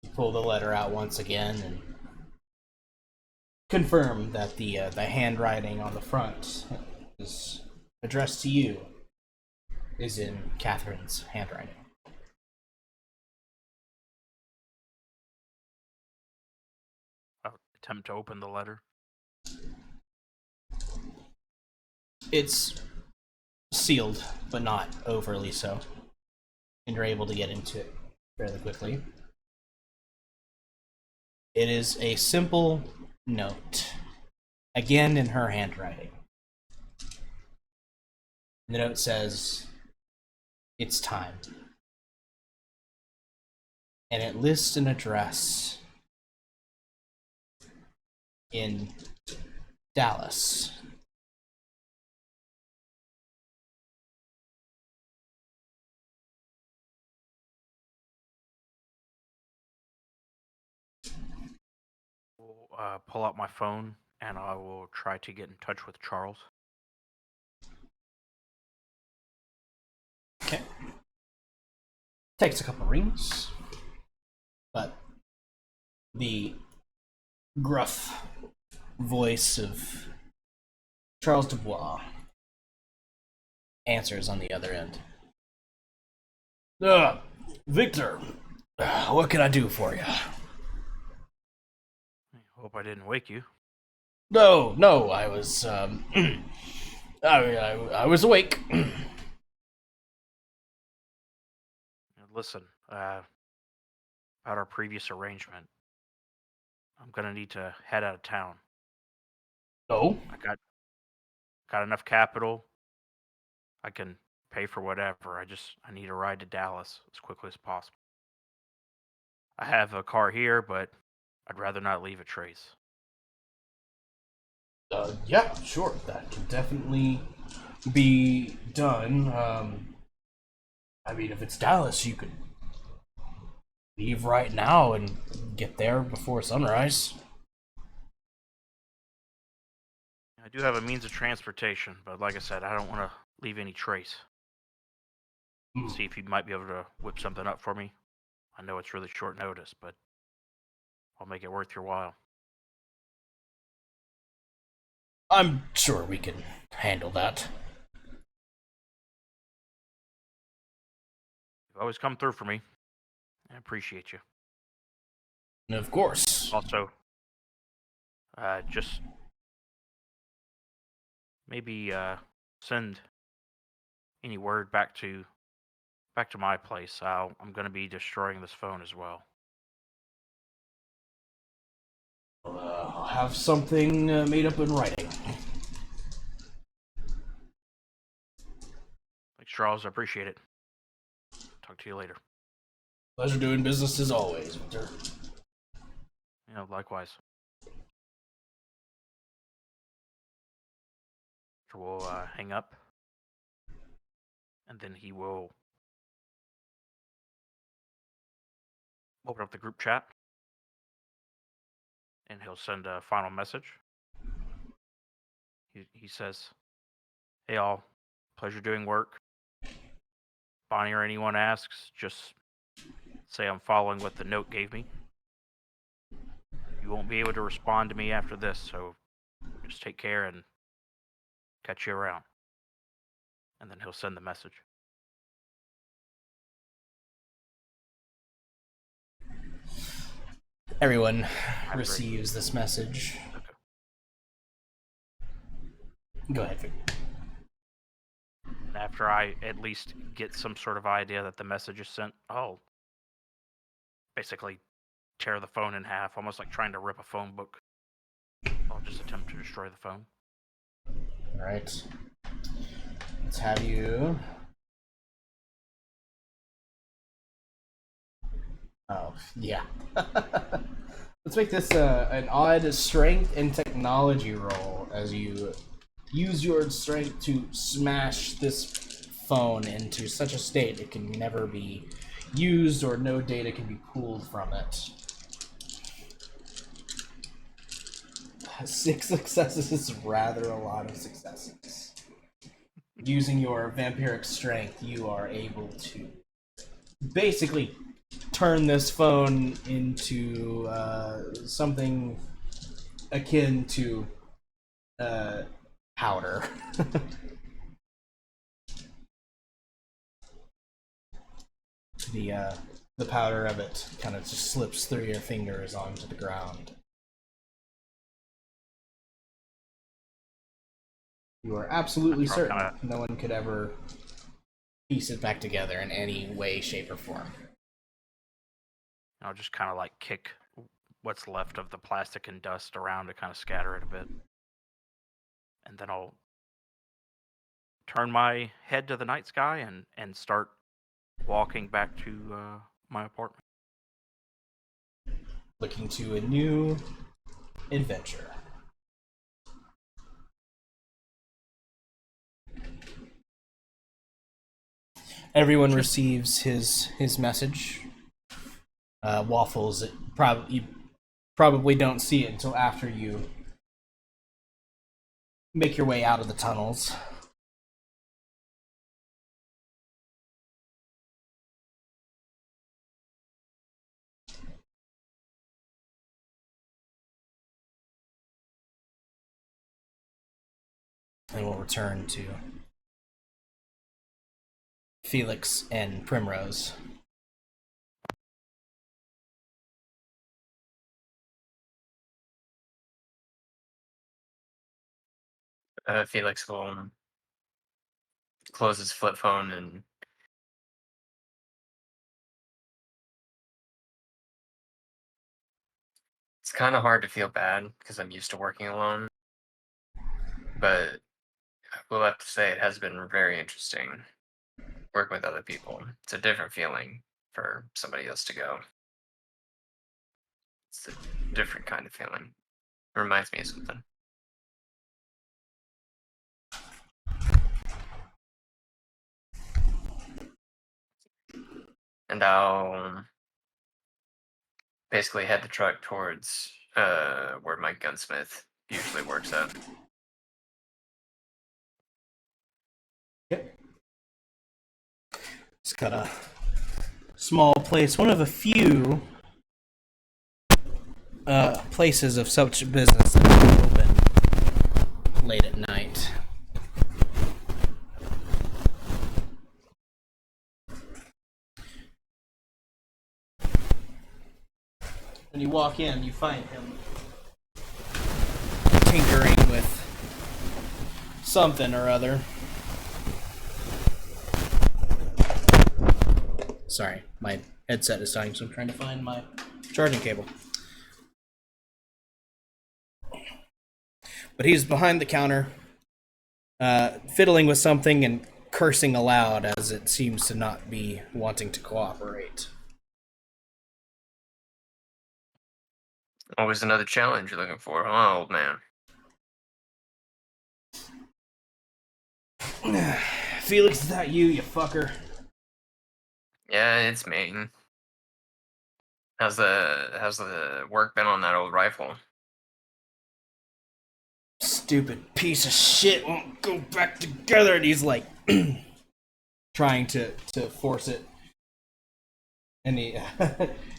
You pull the letter out once again and confirm that the handwriting on the front is addressed to you is in Catherine's handwriting. I'll attempt to open the letter. It's sealed, but not overly so. And you're able to get into it fairly quickly. It is a simple note, again in her handwriting. The note says, "It's time." And it lists an address in Dallas. Pull out my phone and I will try to get in touch with Charles. Okay. Takes a couple rings, but the gruff voice of Charles Dubois answers on the other end. Victor, what can I do for you? I hope I didn't wake you. No, I was, I was awake. Listen, about our previous arrangement, I'm gonna need to head out of town. Oh? I got enough capital. I can pay for whatever. I need a ride to Dallas as quickly as possible. I have a car here, but I'd rather not leave a trace. Yeah, sure. That can definitely be done. I mean, if it's Dallas, you could leave right now and get there before sunrise. I do have a means of transportation, but like I said, I don't want to leave any trace. See if you might be able to whip something up for me. I know it's really short notice, but I'll make it worth your while. I'm sure we can handle that. You've always come through for me. I appreciate you. And of course. Also, just maybe send any word back to my place. I'm going to be destroying this phone as well. I'll have something made up in writing. Thanks, Charles. I appreciate it. Talk to you later. Pleasure doing business as always, Victor. You know, likewise. We'll hang up, and then he will open up the group chat, and he'll send a final message. He says, "Hey all, pleasure doing work. Bonnie or anyone asks, just say I'm following what the note gave me. You won't be able to respond to me after this, so just take care and catch you around." And then he'll send the message. Everyone receives this message. Okay. Go ahead, Victor. And after I at least get some sort of idea that the message is sent, I'll basically tear the phone in half, almost like trying to rip a phone book. I'll just attempt to destroy the phone. Alright. Let's have you... Oh, yeah. Let's make this an odd strength and technology roll as you use your strength to smash this phone into such a state it can never be used or no data can be pulled from it. 6 successes is rather a lot of successes. Using your vampiric strength, you are able to basically turn this phone into something akin to powder. The powder of it kind of just slips through your fingers onto the ground. You are absolutely certain no one could ever piece it back together in any way, shape, or form. I'll just kind of like kick what's left of the plastic and dust around to kind of scatter it a bit. And then I'll turn my head to the night sky and start walking back to my apartment. Looking to a new adventure. Everyone receives his message. Waffles, you probably don't see it until after you make your way out of the tunnels. And we'll return to Felix and Primrose. Felix will close his flip phone and it's kind of hard to feel bad because I'm used to working alone. But I will have to say it has been very interesting working with other people. It's a different feeling for somebody else to go. It's a different kind of feeling. It reminds me of something. And I'll basically head the truck towards where my gunsmith usually works at. Yep. It's got a small place, one of a few places of such business that are open late at night. When you walk in, you find him tinkering with something or other. Sorry, my headset is dying, so I'm trying to find my charging cable. But he's behind the counter, fiddling with something and cursing aloud as it seems to not be wanting to cooperate. Always another challenge you're looking for, huh, old man? Felix, is that you fucker? Yeah, it's me. How's the work been on that old rifle? Stupid piece of shit won't go back together. And he's like trying to force it. And he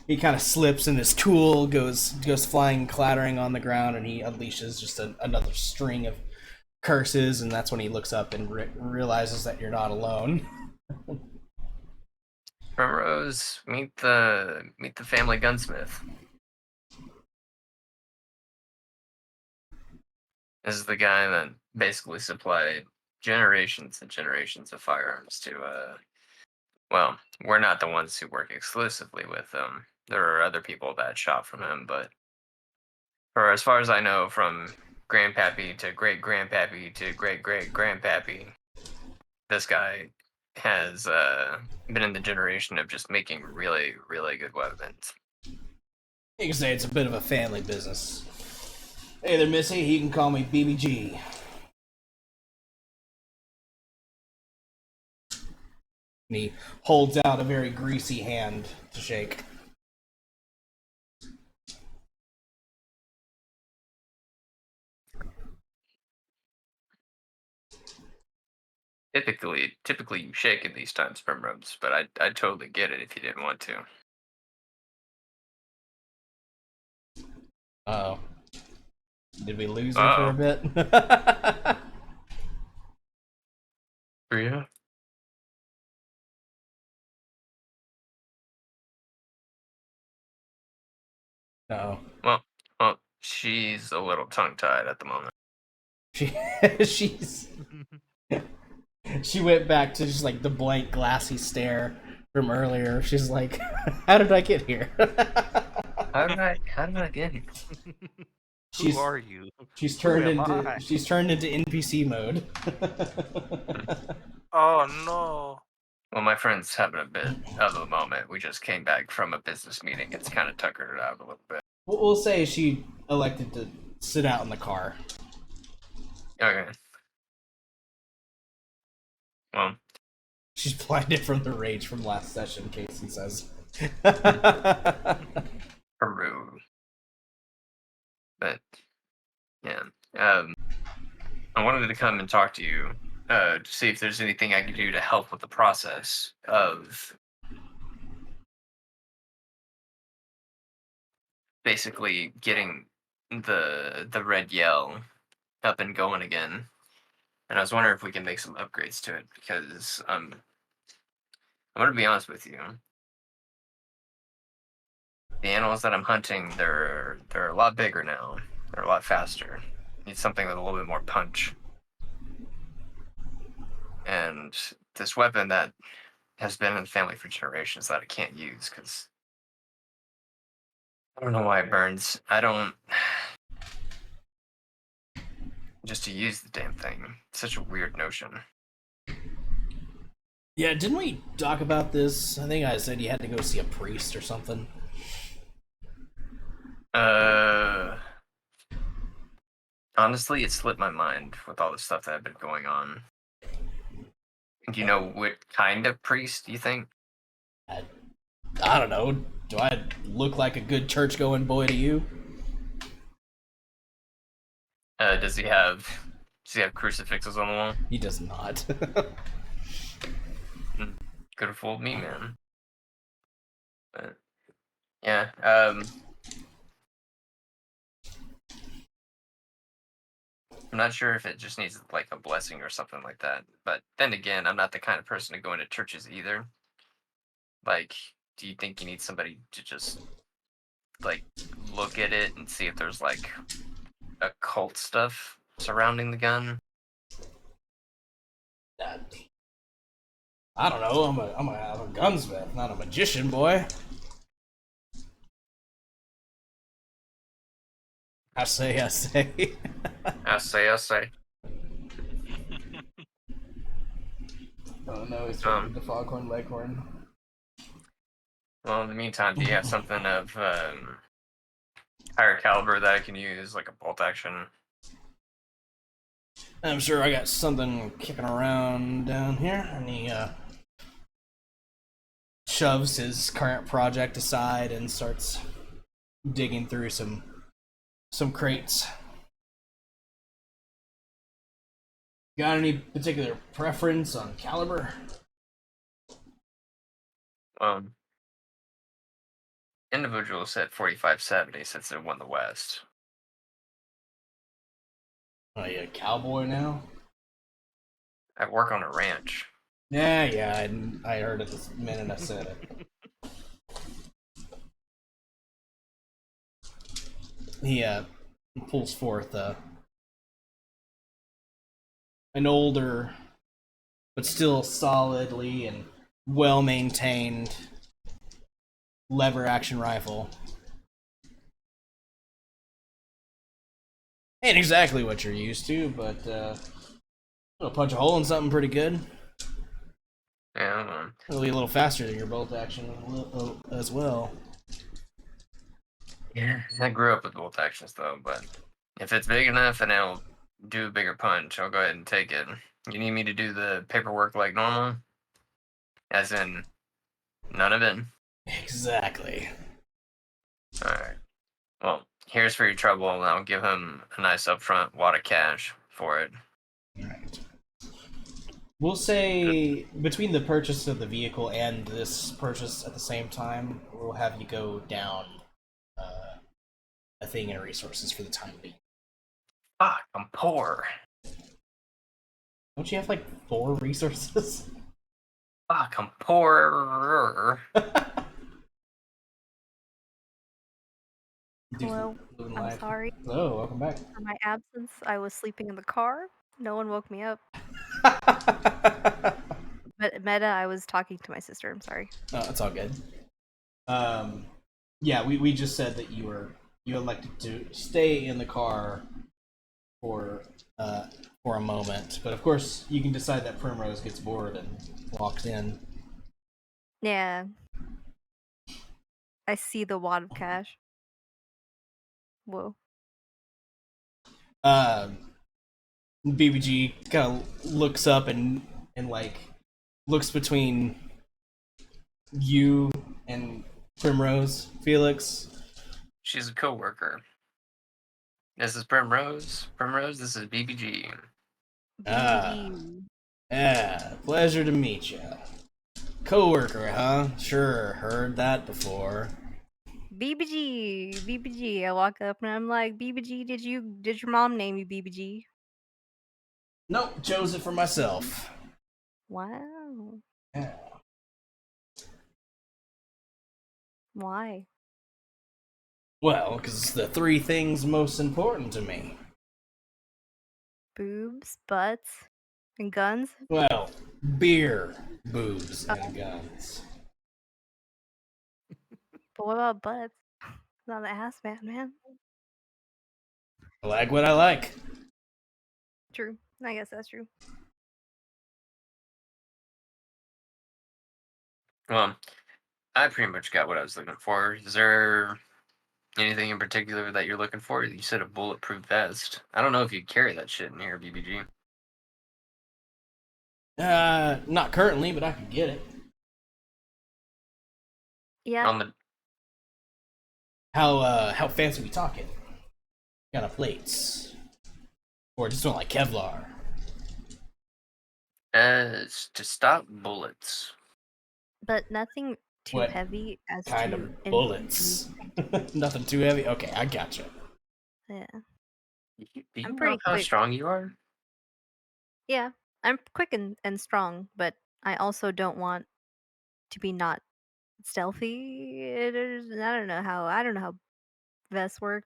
he kind of slips and his tool goes flying, clattering on the ground, and he unleashes just another string of curses, and that's when he looks up and realizes that you're not alone. Primrose, meet the family gunsmith. This is the guy that basically supplied generations and generations of firearms to well, we're not the ones who work exclusively with him. There are other people that shop from him, but for as far as I know, from grandpappy to great grandpappy to great great grandpappy, this guy has been in the generation of just making really, really good weapons. You can say it's a bit of a family business. Hey there, Missy. You can call me BBG. And he holds out a very greasy hand to shake. Typically you shake at these times, Primrose, but I'd totally get it if you didn't want to. Uh-oh. Did we lose her for a bit? Yeah. No. Well, she's a little tongue-tied at the moment. She went back to just like the blank glassy stare from earlier. She's like, how did I get here? How did I get here? Who are you? She's Who turned am into I? NPC mode. Oh no. Well, my friend's having a bit of a moment. We just came back from a business meeting. It's kind of tuckered it out a little bit. We'll say she elected to sit out in the car. Okay. Well, She's blinded from the rage from last session, Casey says. Peru. But yeah, I wanted to come and talk to you to see if there's anything I can do to help with the process of basically getting the red yell up and going again. And I was wondering if we can make some upgrades to it, because I'm gonna be honest with you. The animals that I'm hunting, they're a lot bigger now. They're a lot faster. Need something with a little bit more punch. And this weapon that has been in the family for generations that I can't use because I don't know why it burns. I don't. Just to use the damn thing. It's such a weird notion. Yeah, didn't we talk about this? I think I said you had to go see a priest or something. Honestly, it slipped my mind with all the stuff that had been going on. Do you know what kind of priest you think? I don't know. Do I look like a good church-going boy to you? Does he have crucifixes on the wall? He does not. Could have fooled me, man. But yeah, I'm not sure if it just needs like a blessing or something like that. But then again, I'm not the kind of person to go into churches either. Like, do you think you need somebody to just like look at it and see if there's like occult stuff surrounding the gun? I don't know. I'm a gunsmith, not a magician, boy. I say. I say. Oh no, he's Um, the foghorn leghorn. Well, in the meantime, do you have something of higher caliber that I can use, like a bolt action? I'm sure I got something kicking around down here, and he shoves his current project aside and starts digging through some crates. Got any particular preference on caliber? Individual said 4570 since it won the West. Are you a cowboy now? I work on a ranch. Yeah, I heard it the minute I said it. He pulls forth an older, but still solidly and well maintained lever action rifle. Ain't exactly what you're used to, but it'll punch a hole in something pretty good. Yeah, It'll be a little faster than your bolt action as well. yeah. I grew up with bolt actions though, but if it's big enough and it'll do a bigger punch, I'll go ahead and take it. You need me to do the paperwork like normal? As in, none of it? Exactly. Alright. Well, here's for your trouble, and I'll give him a nice upfront wad of cash for it. Alright. We'll say between the purchase of the vehicle and this purchase at the same time, we'll have you go down a thing in resources for the time being. Fuck, I'm poor. Don't you have like 4 resources? Fuck, I'm poor. Hello, Living I'm life. sorry Hello, welcome back. for my absence. I was sleeping in the car. No one woke me up. But Meta, I was talking to my sister. I'm sorry. No, it's all good. Yeah, we just said that you elected to stay in the car for a moment, but of course you can decide that Primrose gets bored and walks in. Yeah. I see the wad of cash. Whoa. BBG kind of looks up and like looks between you and Primrose, Felix. She's a coworker. This is Primrose. Primrose, this is BBG. BBG. Yeah, pleasure to meet you. Coworker, huh? Sure, heard that before. BBG. BBG. I walk up and I'm like, BBG, did your mom name you BBG? Nope, chose it for myself. Wow. Yeah. Why? Well, because it's the 3 things most important to me. Boobs, butts, and guns? Well, beer, boobs, and guns. But what about butts? Not an ass man. I like what I like. True. I guess that's true. Well, I pretty much got what I was looking for. Is there anything in particular that you're looking for? You said a bulletproof vest. I don't know if you carry that shit in here, BBG. Not currently, but I could get it. Yeah. How fancy we talking? Kind of plates, or just don't like Kevlar? It's to stop bullets. But nothing too What heavy as kind to of bullets? Nothing too heavy. Okay, I gotcha. Yeah, Do you I'm know pretty how quick. strong you are? Yeah, I'm quick and strong, but I also don't want to be not stealthy. I don't know how vests work.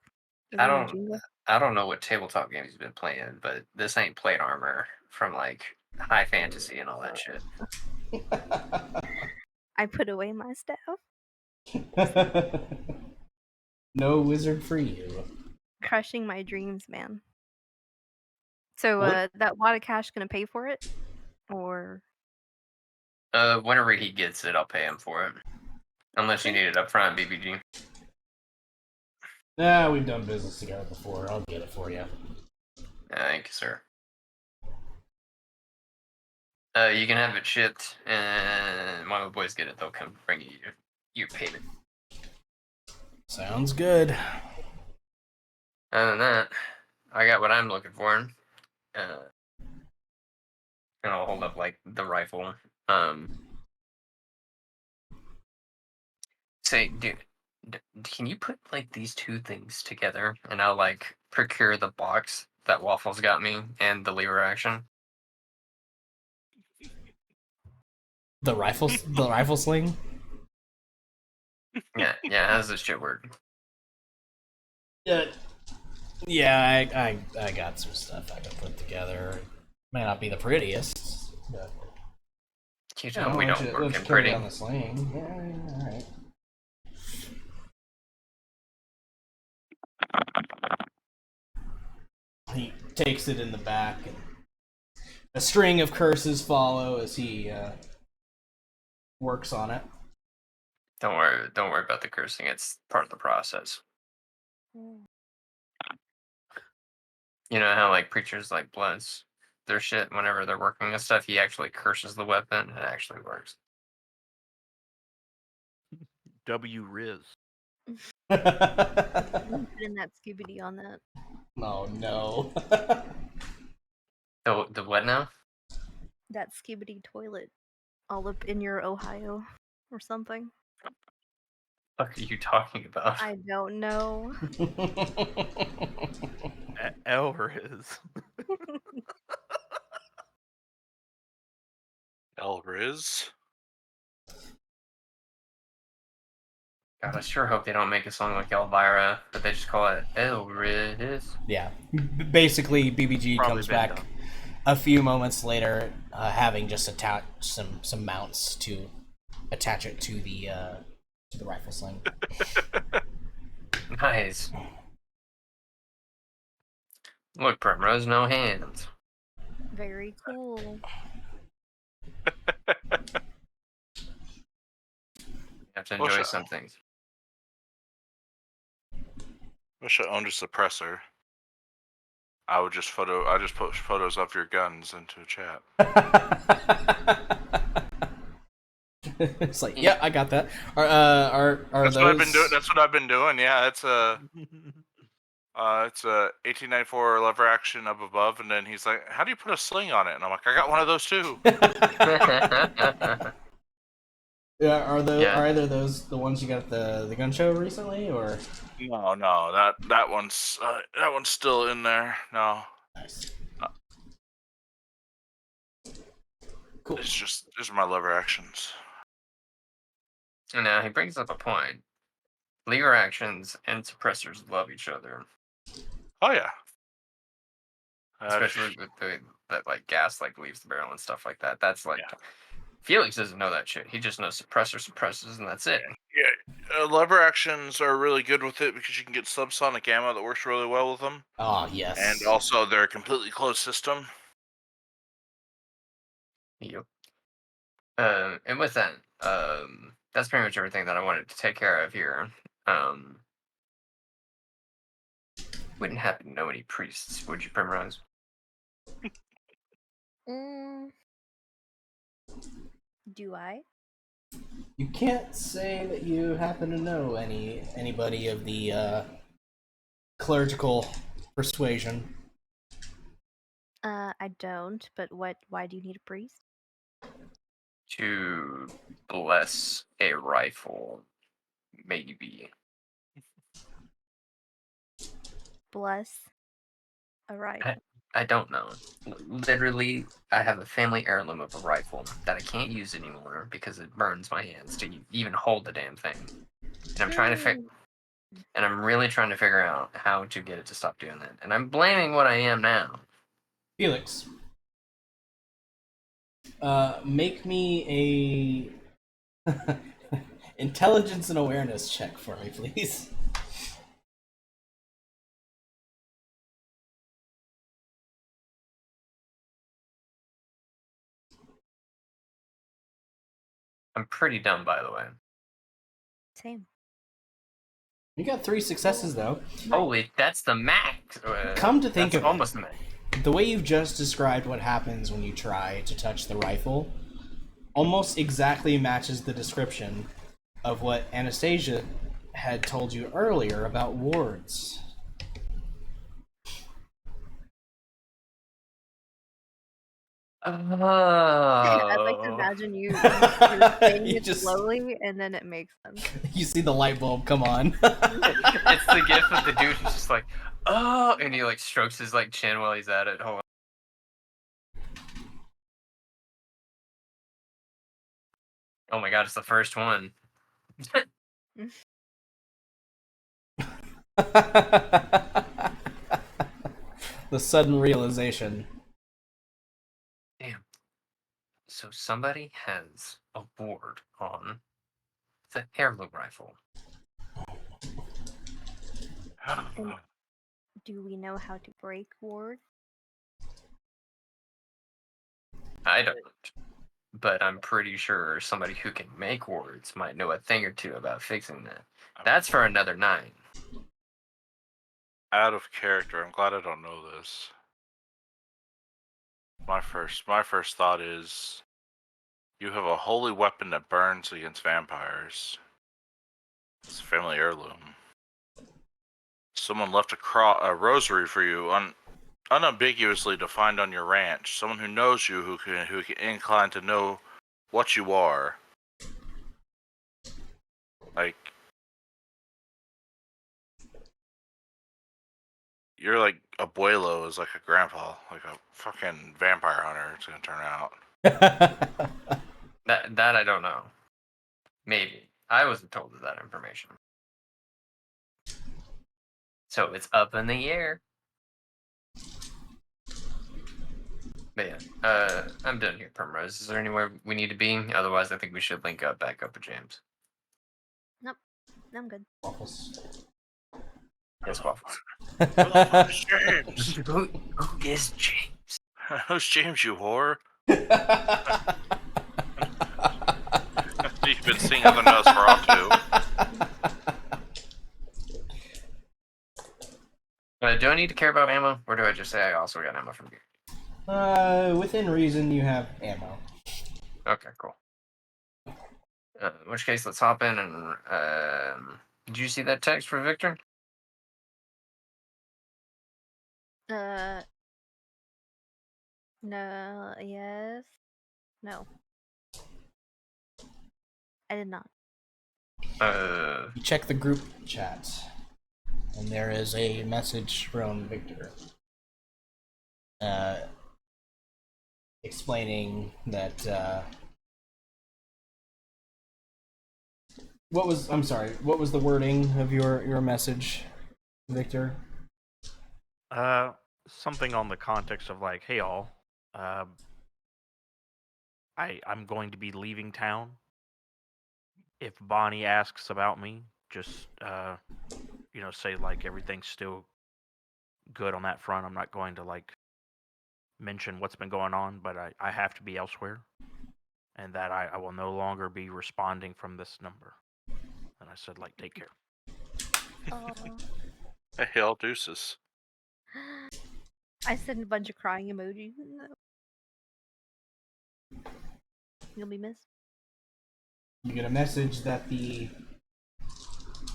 Is I it a don't jingle? I don't know what tabletop games you've been playing, but this ain't plate armor from like high fantasy and all that shit. I put away my staff. No wizard for you. Crushing my dreams, man. So What? that wad of cash gonna pay for it? Or Whenever he gets it, I'll pay him for it. Unless you need it up front, BBG. Nah, we've done business together before. I'll get it for you. Thank you, sir. You can have it shipped, and when my boys get it, they'll come bring you your payment. Sounds good. Other than that, I got what I'm looking for. And I'll hold up like the rifle. Say, dude, can you put like these two things together, and I'll like procure the box that Waffles got me and the lever action. The rifle sling. Yeah, how does this shit work? Yeah, I got some stuff I can put together. May not be the prettiest, but You know we don't work in pretty. on the sling. Yeah, all right. He takes it in the back, and a string of curses follow as he works on it. Don't worry about the cursing. It's part of the process. You know how like preachers like bless their shit whenever they're working and stuff. He actually curses the weapon. It actually works. W Riz. put in that Scooby-Doo on that. Oh no. The what now? That Scooby-Doo toilet all up in your Ohio or something. What are you talking about? I don't know. L Riz. Elriz. God, I sure hope they don't make a song like Elvira, but they just call it Elriz. Yeah. Basically, BBG Probably comes been back done. a few moments later, having just attached some mounts to attach it to the rifle sling. Nice. Look, Primrose, no hands. Very cool. You have to Well, enjoy shit. some things. Wish I owned a suppressor. I just put photos of your guns into a chat. It's like, yeah, I got that. Are That's those? what I've been doing. That's what I've been doing. Yeah, it's a 1894 lever action up above, and then he's like, "How do you put a sling on it?" And I'm like, "I got one of those too." Yeah, are Yeah. either those the ones you got at the gun show recently, or? No, that one's still in there. No, Nice. Cool. it's just these are my lever actions. Now he brings up a point. Lever actions and suppressors love each other, Oh yeah. especially with that like gas like leaves the barrel and stuff like that. That's like Yeah. Felix doesn't know that shit. He just knows suppressor suppresses and that's it. Yeah, lever actions are really good with it because you can get subsonic ammo that works really well with them, Oh yes. and also they're a completely closed system. Yep. And with that, that's pretty much everything that I wanted to take care of here. Wouldn't happen to know any priests, would you, Primrose? Mm. Do I? You can't say that you happen to know anybody of the clerical persuasion. I don't. But what? Why do you need a priest? To bless a rifle, maybe. Bless a rifle. I don't know. Literally, I have a family heirloom of a rifle that I can't use anymore because it burns my hands to even hold the damn thing. And I'm trying to and I'm really trying to figure out how to get it to stop doing that. And I'm blaming what I am now. Felix, make me a intelligence and awareness check for me, please. I'm pretty dumb, by the way. Same. You got 3 successes though. Holy, that's the max. Come to think that's of almost it, the max. the way you've just described what happens when you try to touch the rifle almost exactly matches the description of what Anastasia had told you earlier about wards. I'd like to Oh. imagine you're saying You it just- slowly, and then it makes sense. You see the light bulb come on. It's the gif of the dude who's just like, oh, and he like strokes his like chin while he's at it. Hold on. Oh my god, it's the first one. The sudden realization. Damn. So somebody has a ward on the heirloom rifle. Do we know how to break ward? I don't. But I'm pretty sure somebody who can make wards might know a thing or two about fixing that. That's for another 9. Out of character. I'm glad I don't know this. My first thought is, you have a holy weapon that burns against vampires. It's a family heirloom. Someone left a rosary for you unambiguously to find on your ranch. Someone who knows you, who can inclined to know what you are. Like, you're like abuelo is like a grandpa, like a fucking vampire hunter. It's gonna turn out. That I don't know. Maybe. I wasn't told of that information. So it's up in the air. But yeah, I'm done here, Primrose. Is there anywhere we need to be? Otherwise, I think we should link up back up with James. Nope. I'm good. Waffles. Yes, Waffles. Who the fuck's James? Who is James? Who's James, you whore? You've been singing the Nosferatu. Do I need to care about ammo, or do I just say I also got ammo from you? Within reason, you have ammo. Okay, cool. In which case, let's hop in and. Did you see that text for Victor? No, yes. No. I did not. You check the group chat, and there is a message from Victor. Explaining that, what was the wording of your message, Victor? Something on the context of like, hey all, I'm going to be leaving town. If Bonnie asks about me, just say like everything's still good on that front. I'm not going to like mention what's been going on, but I have to be elsewhere, and that I will no longer be responding from this number. And I said, like, take care. Oh. Hey, all deuces. I sent a bunch of crying emojis. No. You'll be missed. You get a message that the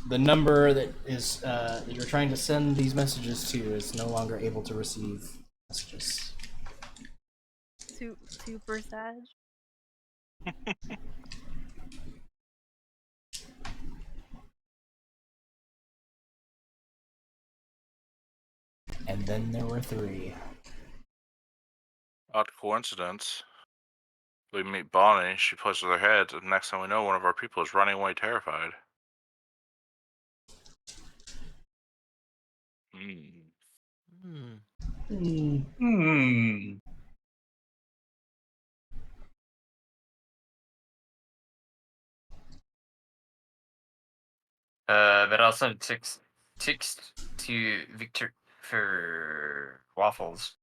number that is that you're trying to send these messages to is no longer able to receive messages. Super sad. And then there were 3. Odd coincidence. We meet Bonnie, she plays with her head, and next thing we know, one of our people is running away terrified. But I'll send a text to Victor for waffles.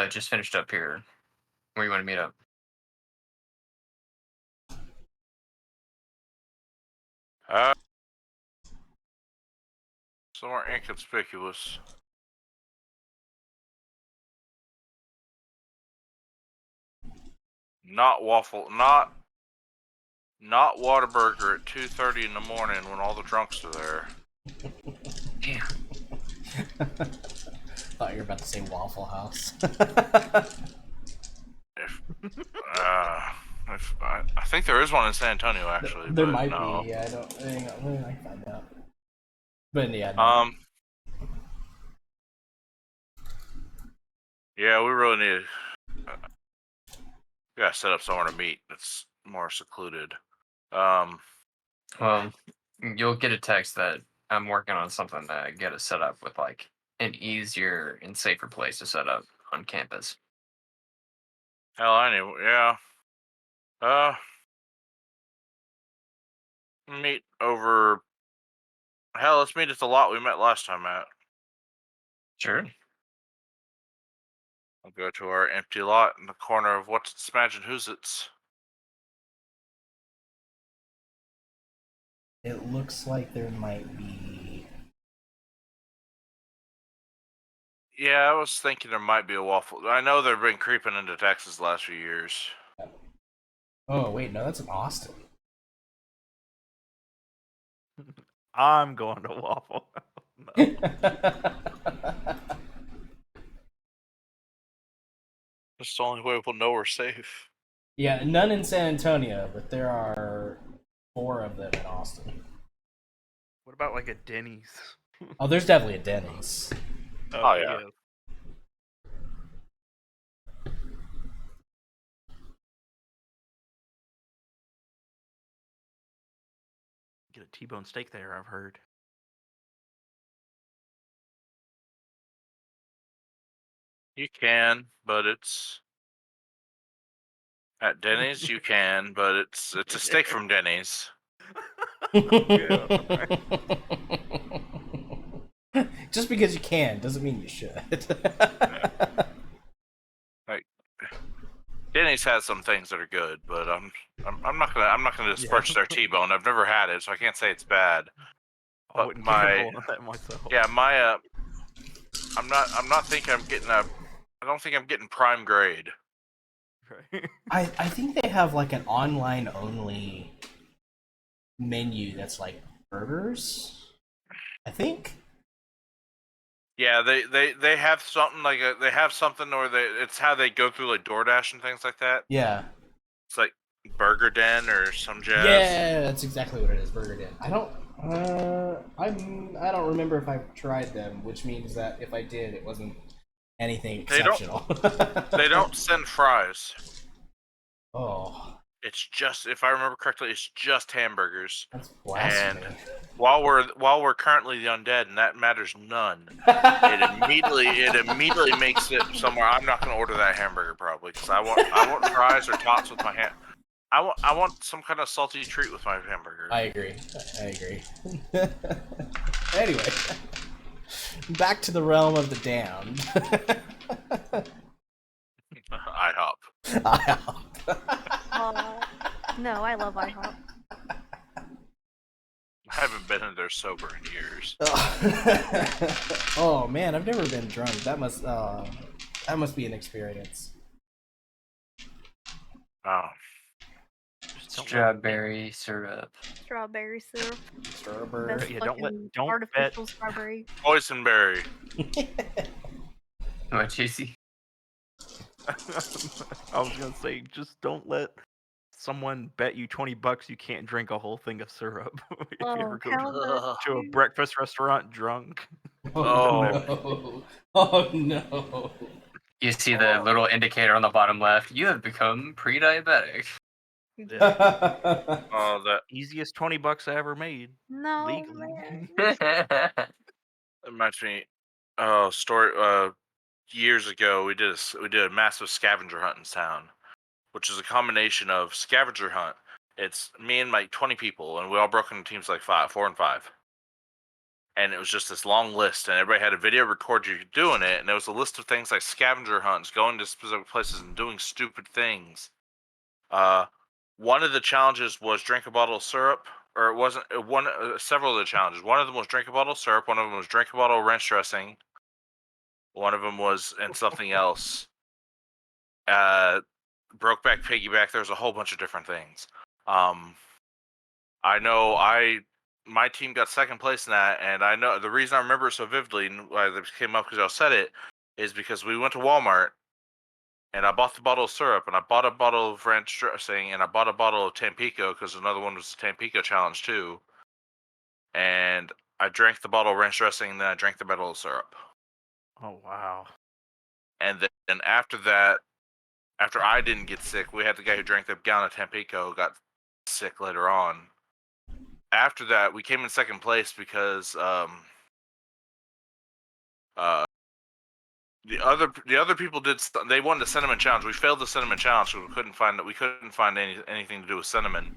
Just finished up here. Where you want to meet up? Somewhere inconspicuous. Not Whataburger at 2:30 in the morning when all the drunks are there. Damn. Thought you were about to say Waffle House. I think there is one in San Antonio actually. There but might no. be. Yeah, I don't. Hang on, I can find out. But yeah. No. Yeah, we really need. We gotta set up somewhere to meet that's more secluded. Well, you'll get a text that I'm working on something to get it set up with like an easier and safer place to set up on campus. Hell, anyway, yeah. Meet over. Hell, let's meet at the lot we met last time at. Sure. I'll go to our empty lot in the corner of what's it's Imagine Who's It's. It looks like there might be. Yeah, I was thinking there might be a waffle. I know they've been creeping into Texas the last few years. Oh wait, no, that's in Austin. I'm going to Waffle House. No. That's the only way we'll know we're safe. Yeah, none in San Antonio, but there are 4 of them in Austin. What about like a Denny's? Oh, there's definitely a Denny's. Oh, yeah. Get a T-bone steak there, I've heard. You can, but it's at Denny's. You can, but it's a steak from Denny's. Just because you can doesn't mean you should. Like Denny's has some things that are good, but I'm not gonna disparage their T-bone. I've never had it, so I can't say it's bad. I But wouldn't my gamble on that myself. yeah, my I'm not thinking I'm getting I don't think I'm getting prime grade. Right. I think they have like an online only menu that's like burgers. I think. Yeah, they have something like they have something, or it's how they go through like DoorDash and things like that. Yeah. It's like Burger Den or some jazz. Yeah, that's exactly what it is. Burger Den. I don't remember if I've tried them, which means that if I did, it wasn't anything exceptional. They don't send fries. Oh, It's just, if I remember correctly, it's just hamburgers. that's blasphemy. And while we're currently the undead, and that matters none, it immediately makes it somewhere. I'm not going to order that hamburger probably because I want fries or tots with my ham. I want some kind of salty treat with my hamburger. I agree. Anyway, back to the realm of the damned. IHOP. No, I love IHOP. I haven't been in there sober in years. Oh man, I've never been drunk. That must be an experience. Oh. Strawberry syrup. Strawberry syrup. Strawberry. Best Yeah, fucking don't artificial strawberry. Boysenberry. What, JC? I was gonna say, just don't let someone bet you $20 you can't drink a whole thing of syrup if you Oh, ever go hell no. Ugh. to a breakfast restaurant drunk. Oh no! Oh no! You see the little indicator on the bottom left. You have become pre-diabetic. Yeah. Oh, that Easiest $20 I ever made No, legally. man. reminds me. Oh, story. Years ago, we did a massive scavenger hunt in town, which is a combination of scavenger hunt. It's me and like 20 people, and we all broke into teams like 4 and 5. And it was just this long list, and everybody had a video record you doing it, and there was a list of things like scavenger hunts, going to specific places and doing stupid things. One of the challenges was drink a bottle of syrup, or it wasn't one. Several of the challenges. One of them was drink a bottle of syrup. One of them was drink a bottle of ranch dressing. One of them was and something else. Brokeback piggyback. There's a whole bunch of different things. I know my team got second place in that, and I know the reason I remember it so vividly, and why this came up because y'all said it, is because we went to Walmart, and I bought the bottle of syrup, and I bought a bottle of ranch dressing, and I bought a bottle of Tampico because another one was the Tampico challenge too. And I drank the bottle of ranch dressing, and then I drank the bottle of syrup. Oh wow. And then after that, after I didn't get sick, we had the guy who drank the gallon of Tampico got sick later on. After that, we came in second place because the other people they won the cinnamon challenge. We failed the cinnamon challenge because we couldn't find anything to do with cinnamon.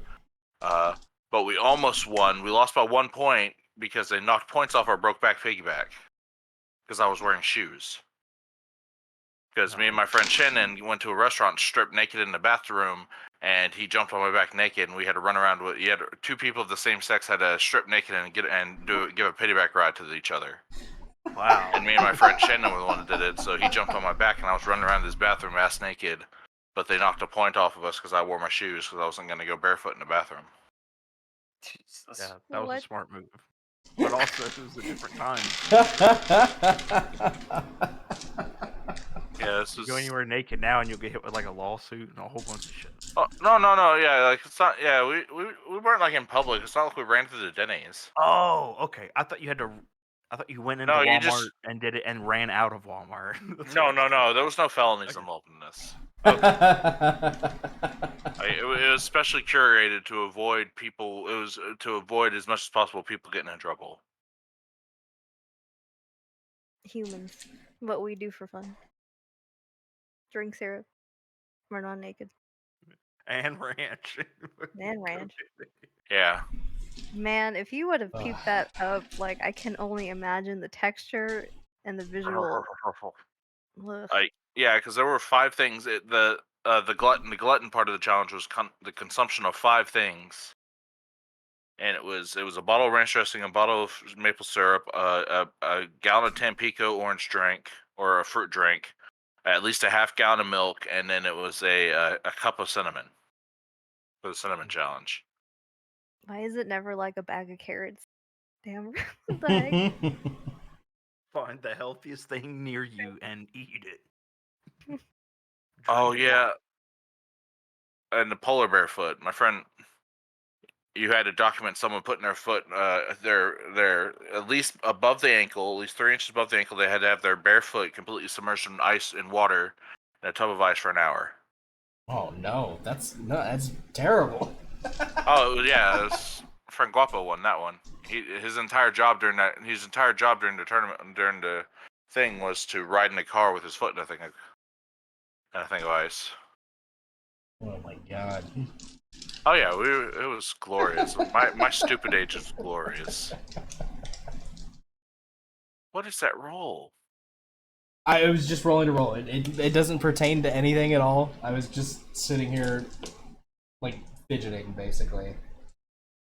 But we almost won. We lost by 1 point because they knocked points off our Brokeback piggyback because I was wearing shoes. Because me and my friend Shannon went to a restaurant stripped naked in the bathroom, and he jumped on my back naked, and we had to run around with. You had 2 people of the same sex had to strip naked and give a piggyback ride to each other. Wow. And me and my friend Shannon were the one that did it, so he jumped on my back, and I was running around this bathroom ass naked. But they knocked a point off of us because I wore my shoes because I wasn't going to go barefoot in the bathroom. Jesus. Yeah, that was What? a smart move. But also, it was a different time. Yeah, this You was. go anywhere naked now, and you'll get hit with like a lawsuit and a whole bunch of shit. Oh, no, yeah, like it's not. Yeah, we weren't like in public. It's not like we ran through the Denny's. Oh, okay. I thought you went into No, you Walmart just- and did it and ran out of Walmart. That's No, what I thought. there was no felonies Okay. involved in this. Okay. It was specially curated to avoid people. It was to avoid as much as possible people getting in trouble. Humans. What we do for fun. Drink syrup. We're not naked. And ranch. And ranch. Yeah. Man, if you would have peeped that up, like I can only imagine the texture and the visual. Ugh. Yeah, because there were 5 things. The glutton part of the challenge was the consumption of 5 things, and it was a bottle of ranch dressing, a bottle of maple syrup, a gallon of Tampico orange drink or a fruit drink, at least a half gallon of milk, and then it was a cup of cinnamon for the cinnamon challenge. Why is it never like a bag of carrots? Damn. What the heck? Find the healthiest thing near you and eat it. Oh Drink it. yeah, and the polar bear foot. My friend, you had to document someone putting their foot, their at least above the ankle, at least 3 inches above the ankle. They had to have their bare foot completely submerged in ice and water in a tub of ice for an hour. Oh no, that's terrible. Oh yeah, it was friend Guapo won that one. His entire job during the tournament during the thing was to ride in a car with his foot in a thing of ice. Oh my god. Oh yeah, it was glorious. my stupid age was glorious. What is that roll? I was just rolling to roll. It doesn't pertain to anything at all. I was just sitting here, like, fidgeting, basically.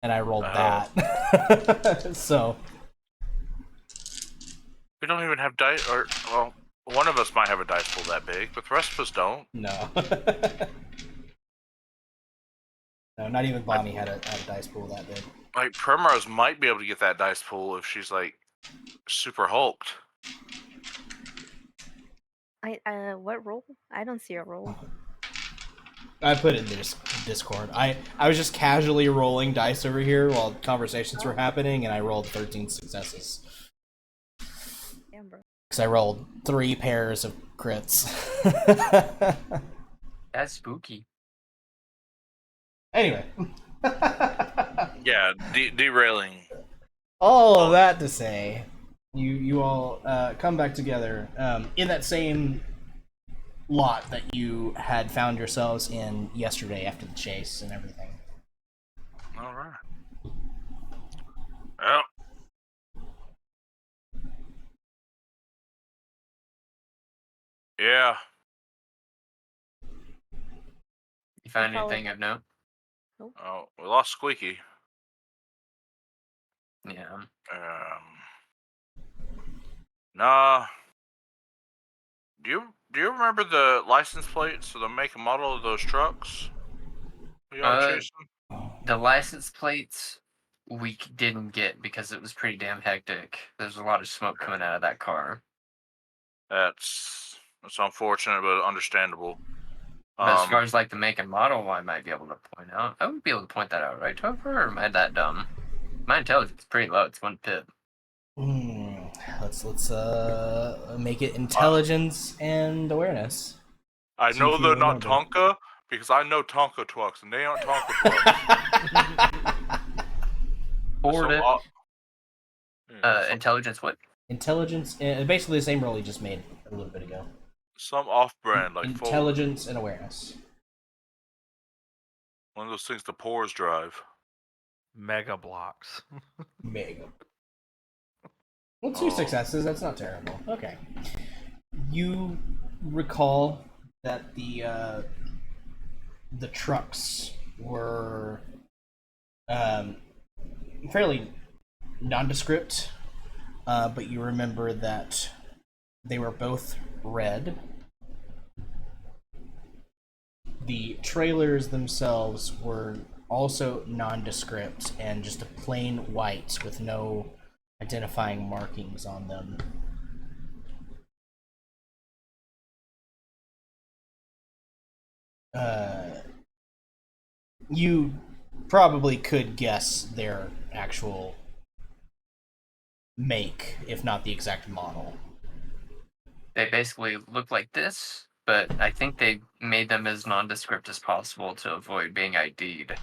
And I rolled that. So. We don't even have dice, or, well, one of us might have a dice pool that big, but the rest of us don't. No. No, not even Bonnie had a dice pool that big. Like Primrose might be able to get that dice pool if she's like super hulked. What roll? I don't see a roll. I put it in the Discord. I was just casually rolling dice over here while conversations were happening, and I rolled 13 successes. Damn, bro. Because I rolled 3 pairs of crits. That's spooky. Anyway. Yeah, derailing. All of that to say, you all come back together in that same lot that you had found yourselves in yesterday after the chase and everything. All right. Well. Yeah. You found Follow- anything of note? Oh, we lost Squeaky. Yeah. Nah. Do you remember the license plates or the make and model of those trucks we all chasing? The license plates we didn't get because it was pretty damn hectic. There's a lot of smoke coming out of that car. That's unfortunate, but understandable. But as far as like the make and model, I might be able to point out. I would be able to point that out, right, Topher? Or am I that dumb? My intelligence is pretty low. It's 1 pip. Let's make it intelligence and awareness. I See know if you they're not remember. Tonka because I know Tonka trucks, and they aren't Tonka trucks. Forward it. Yeah, Intelligence what? Intelligence, basically the same roll you just made a little bit ago. some off-brand like Ford. Intelligence and awareness. One of those things the pores drive. Mega blocks. Mega. Well, 2 successes. That's not terrible. Okay. You recall that the trucks were fairly nondescript, but you remember that they were both red. The trailers themselves were also nondescript and just a plain white with no identifying markings on them. You probably could guess their actual make, if not the exact model. They basically look like this, but I think they made them as nondescript as possible to avoid being ID'd.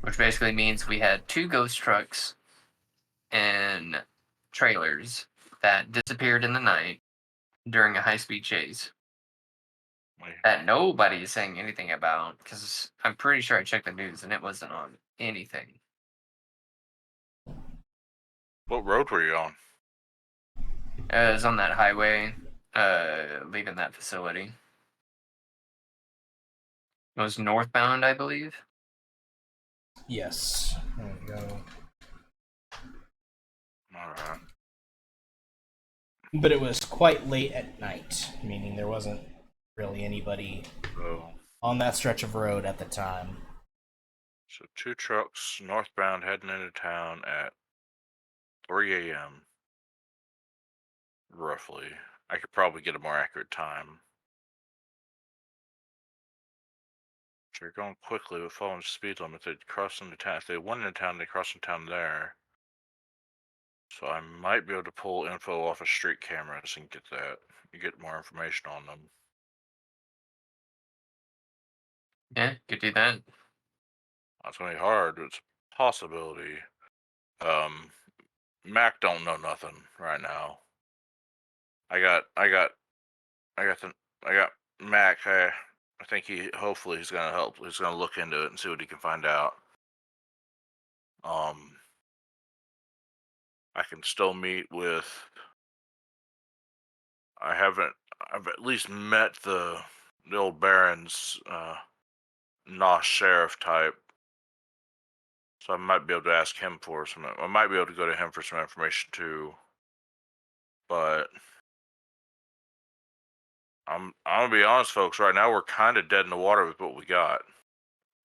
Which basically means we had 2 ghost trucks and trailers that disappeared in the night during a high-speed chase that nobody is saying anything about, because I'm pretty sure I checked the news and it wasn't on anything. What road were you on? It was on that highway, leaving that facility. It was northbound, I believe. Yes. There we go. Alright. But it was quite late at night, meaning there wasn't really anybody So, on that stretch of road at the time. 2 trucks northbound heading into town at 3 a.m. Roughly. I could probably get a more accurate time. So you're going quickly with following the speed limit. They'd cross into town. If they went into town, they cross into town there. So I might be able to pull info off of street cameras and get that. You get more information on them. Yeah, could do that. That's gonna be hard, but it's a possibility. Mac don't know nothing right now. I got Mac. I think hopefully he's gonna help. He's gonna look into it and see what he can find out. I can still meet with. I've at least met the old Baron's Nosh sheriff type. So I might be able to ask him for some. I might be able to go to him for some information too. But I'm gonna be honest, folks. Right now, we're kind of dead in the water with what we got.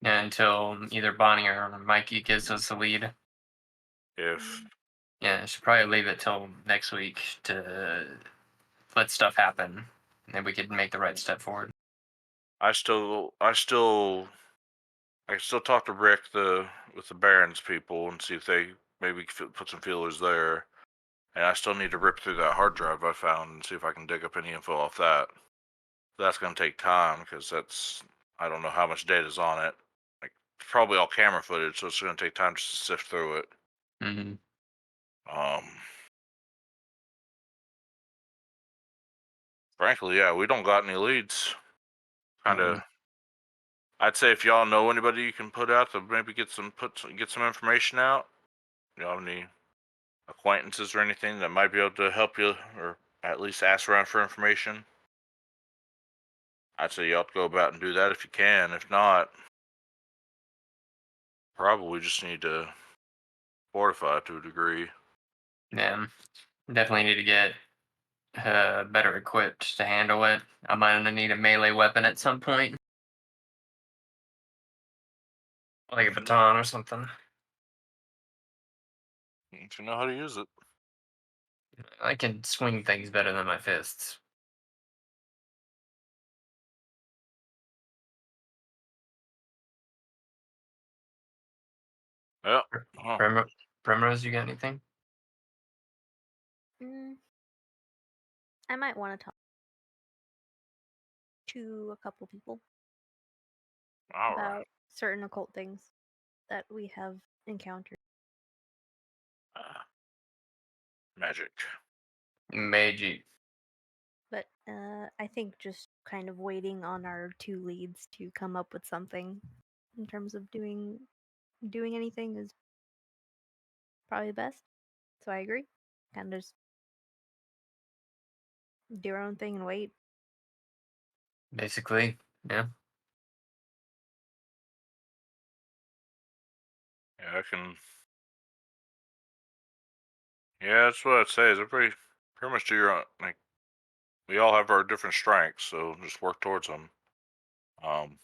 Yeah, until either Bonnie or Mikey gives us the lead. If Yeah, I should probably leave it till next week to let stuff happen, and then we could make the right step forward. I still talk to Rick with the Barons people and see if they maybe put some feelers there. And I still need to rip through that hard drive I found and see if I can dig up any info off that. That's going to take time because I don't know how much data's on it. Like, it's probably all camera footage, so it's going to take time just to sift through it. Mm-hmm. Frankly, yeah, we don't got any leads. Kind of. I'd say if y'all know anybody you can put out to maybe get some information out. You have any acquaintances or anything that might be able to help you, or at least ask around for information? I'd say you ought to go about and do that if you can. If not, probably just need to fortify to a degree. Yeah, definitely need to get better equipped to handle it. I might need a melee weapon at some point, like a baton or something. If you know how to use it. I can swing things better than my fists. Yeah. Huh. Primrose, you got anything? I might want to talk to a couple people All about right. certain occult things that we have encountered. Magic. Magic. But I think just kind of waiting on our two leads to come up with something in terms of doing anything is probably the best. So I agree. Kind of just do our own thing and wait. Basically, yeah. Yeah, I can. Yeah, that's what I'd say. Is pretty much do your own. Like, we all have our different strengths, so just work towards them. I'm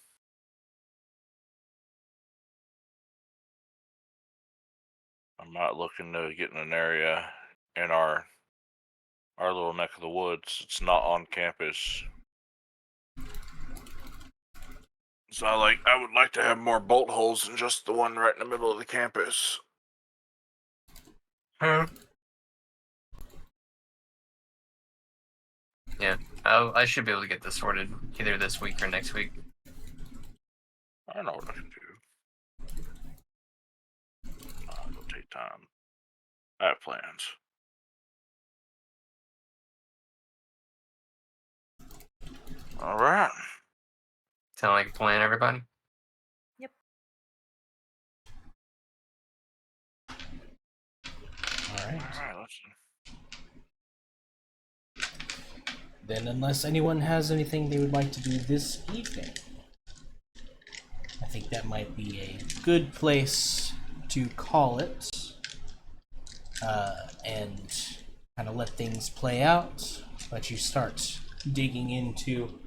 not looking to get in an area in our little neck of the woods. It's not on campus. So I would like to have more bolt holes than just the one right in the middle of the campus. Yeah, I should be able to get this sorted either this week or next week. I know what I can do. It'll take time. I have plans. All right. Sound like a plan, everybody? Yep. All right. All right. Let's. Then, unless anyone has anything they would like to do this evening, I think that might be a good place to call it, and kind of let things play out. Let you start digging into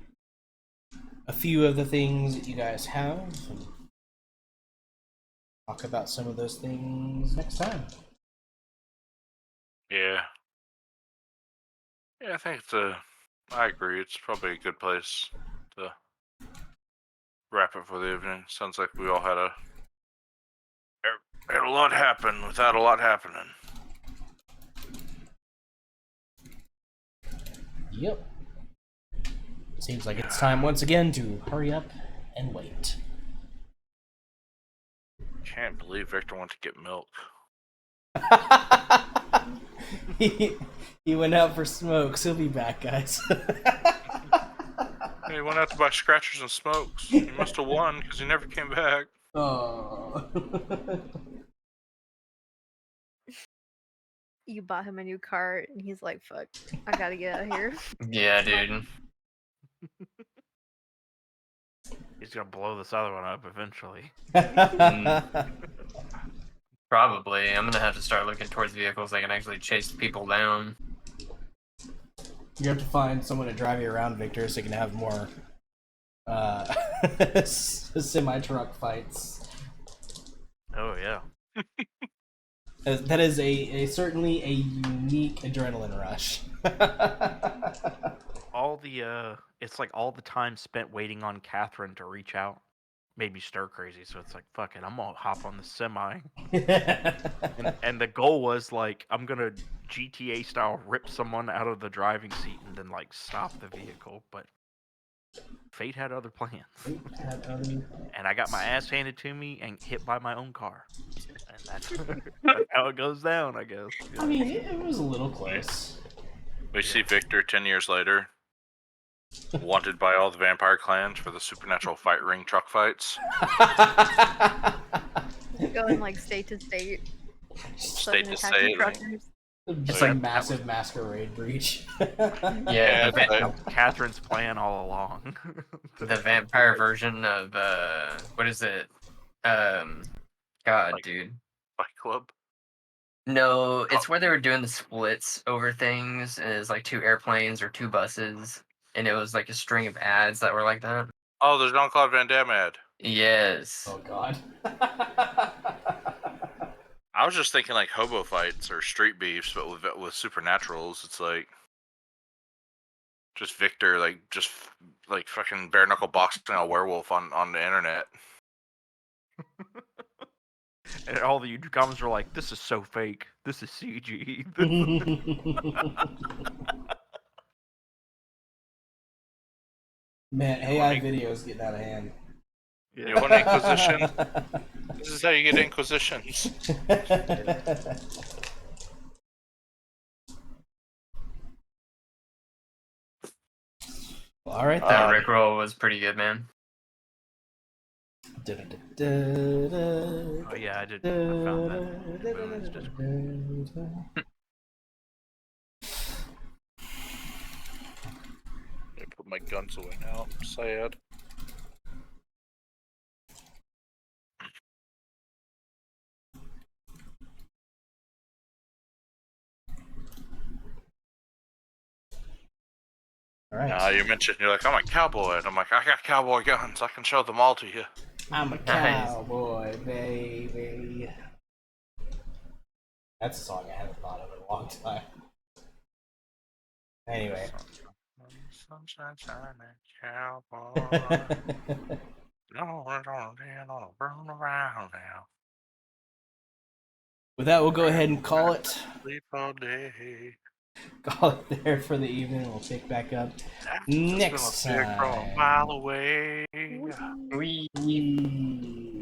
a few of the things that you guys have, and talk about some of those things next time. Yeah. Yeah, I think I agree. It's probably a good place to wrap it for the evening. Sounds like we all had a lot happen without a lot happening. Yep. Seems like it's time once again to hurry up and wait. Can't believe Victor went to get milk. he went out for smokes. He'll be back, guys. He went out to buy scratchers and smokes. He must have won because he never came back. Oh. You bought him a new car, and he's like, "Fuck, I gotta get out of here." Yeah, dude. He's gonna blow this other one up eventually. Probably. I'm gonna have to start looking towards vehicles that can actually chase people down. You have to find someone to drive you around, Victor, so you can have more semi-truck fights. Oh yeah. That is a certainly a unique adrenaline rush. All the it's like all the time spent waiting on Catherine to reach out made me stir crazy. So it's like, fuck it, I'm gonna hop on the semi. And the goal was like, I'm gonna GTA style rip someone out of the driving seat and then like stop the vehicle. But fate had other plans, and I got my ass handed to me and hit by my own car. And that's, that's how it goes down, I guess. I mean, it was a little close. We see Victor 10 years later, wanted by all the vampire clans for the supernatural fight ring truck fights. Going like state to state. State to attacking state. Like, truckers. Just like, a massive masquerade breach. Yeah, Catherine's plan all along. the vampire version of what is it? God, Like- dude. Fight Club. No, it's where they were doing the splits over things, and it's like 2 airplanes or 2 buses, and it was like a string of ads that were like that. Oh, there's Jean-Claude Van Damme ad. Yes. Oh god. I was just thinking like hobo fights or street beefs, but with supernaturals. It's like just Victor, like just like fucking bare knuckle boxing a werewolf on the internet. And all the YouTube comments were like, "This is so fake. This is CG." Man, AI videos getting out of hand. You want Inquisition? This is how you get Inquisitions. All right, That then. Rickroll was pretty good, man. Oh yeah, I did. I found that in Moon's Discord. I put my guns away now. I'm sad. All right. You mentioned you're like, I'm a cowboy, and I'm like, I got cowboy guns. I can show them all to you. I'm a Nice. cowboy, baby. That's a song I haven't thought of in a long time. Anyway. Sunshine, cowboy. No, we're gonna burn around now. With that, we'll go ahead and call it. Sleep all day. Call it there for the evening. We'll pick back up next From a time. mile away. Wee. Wee.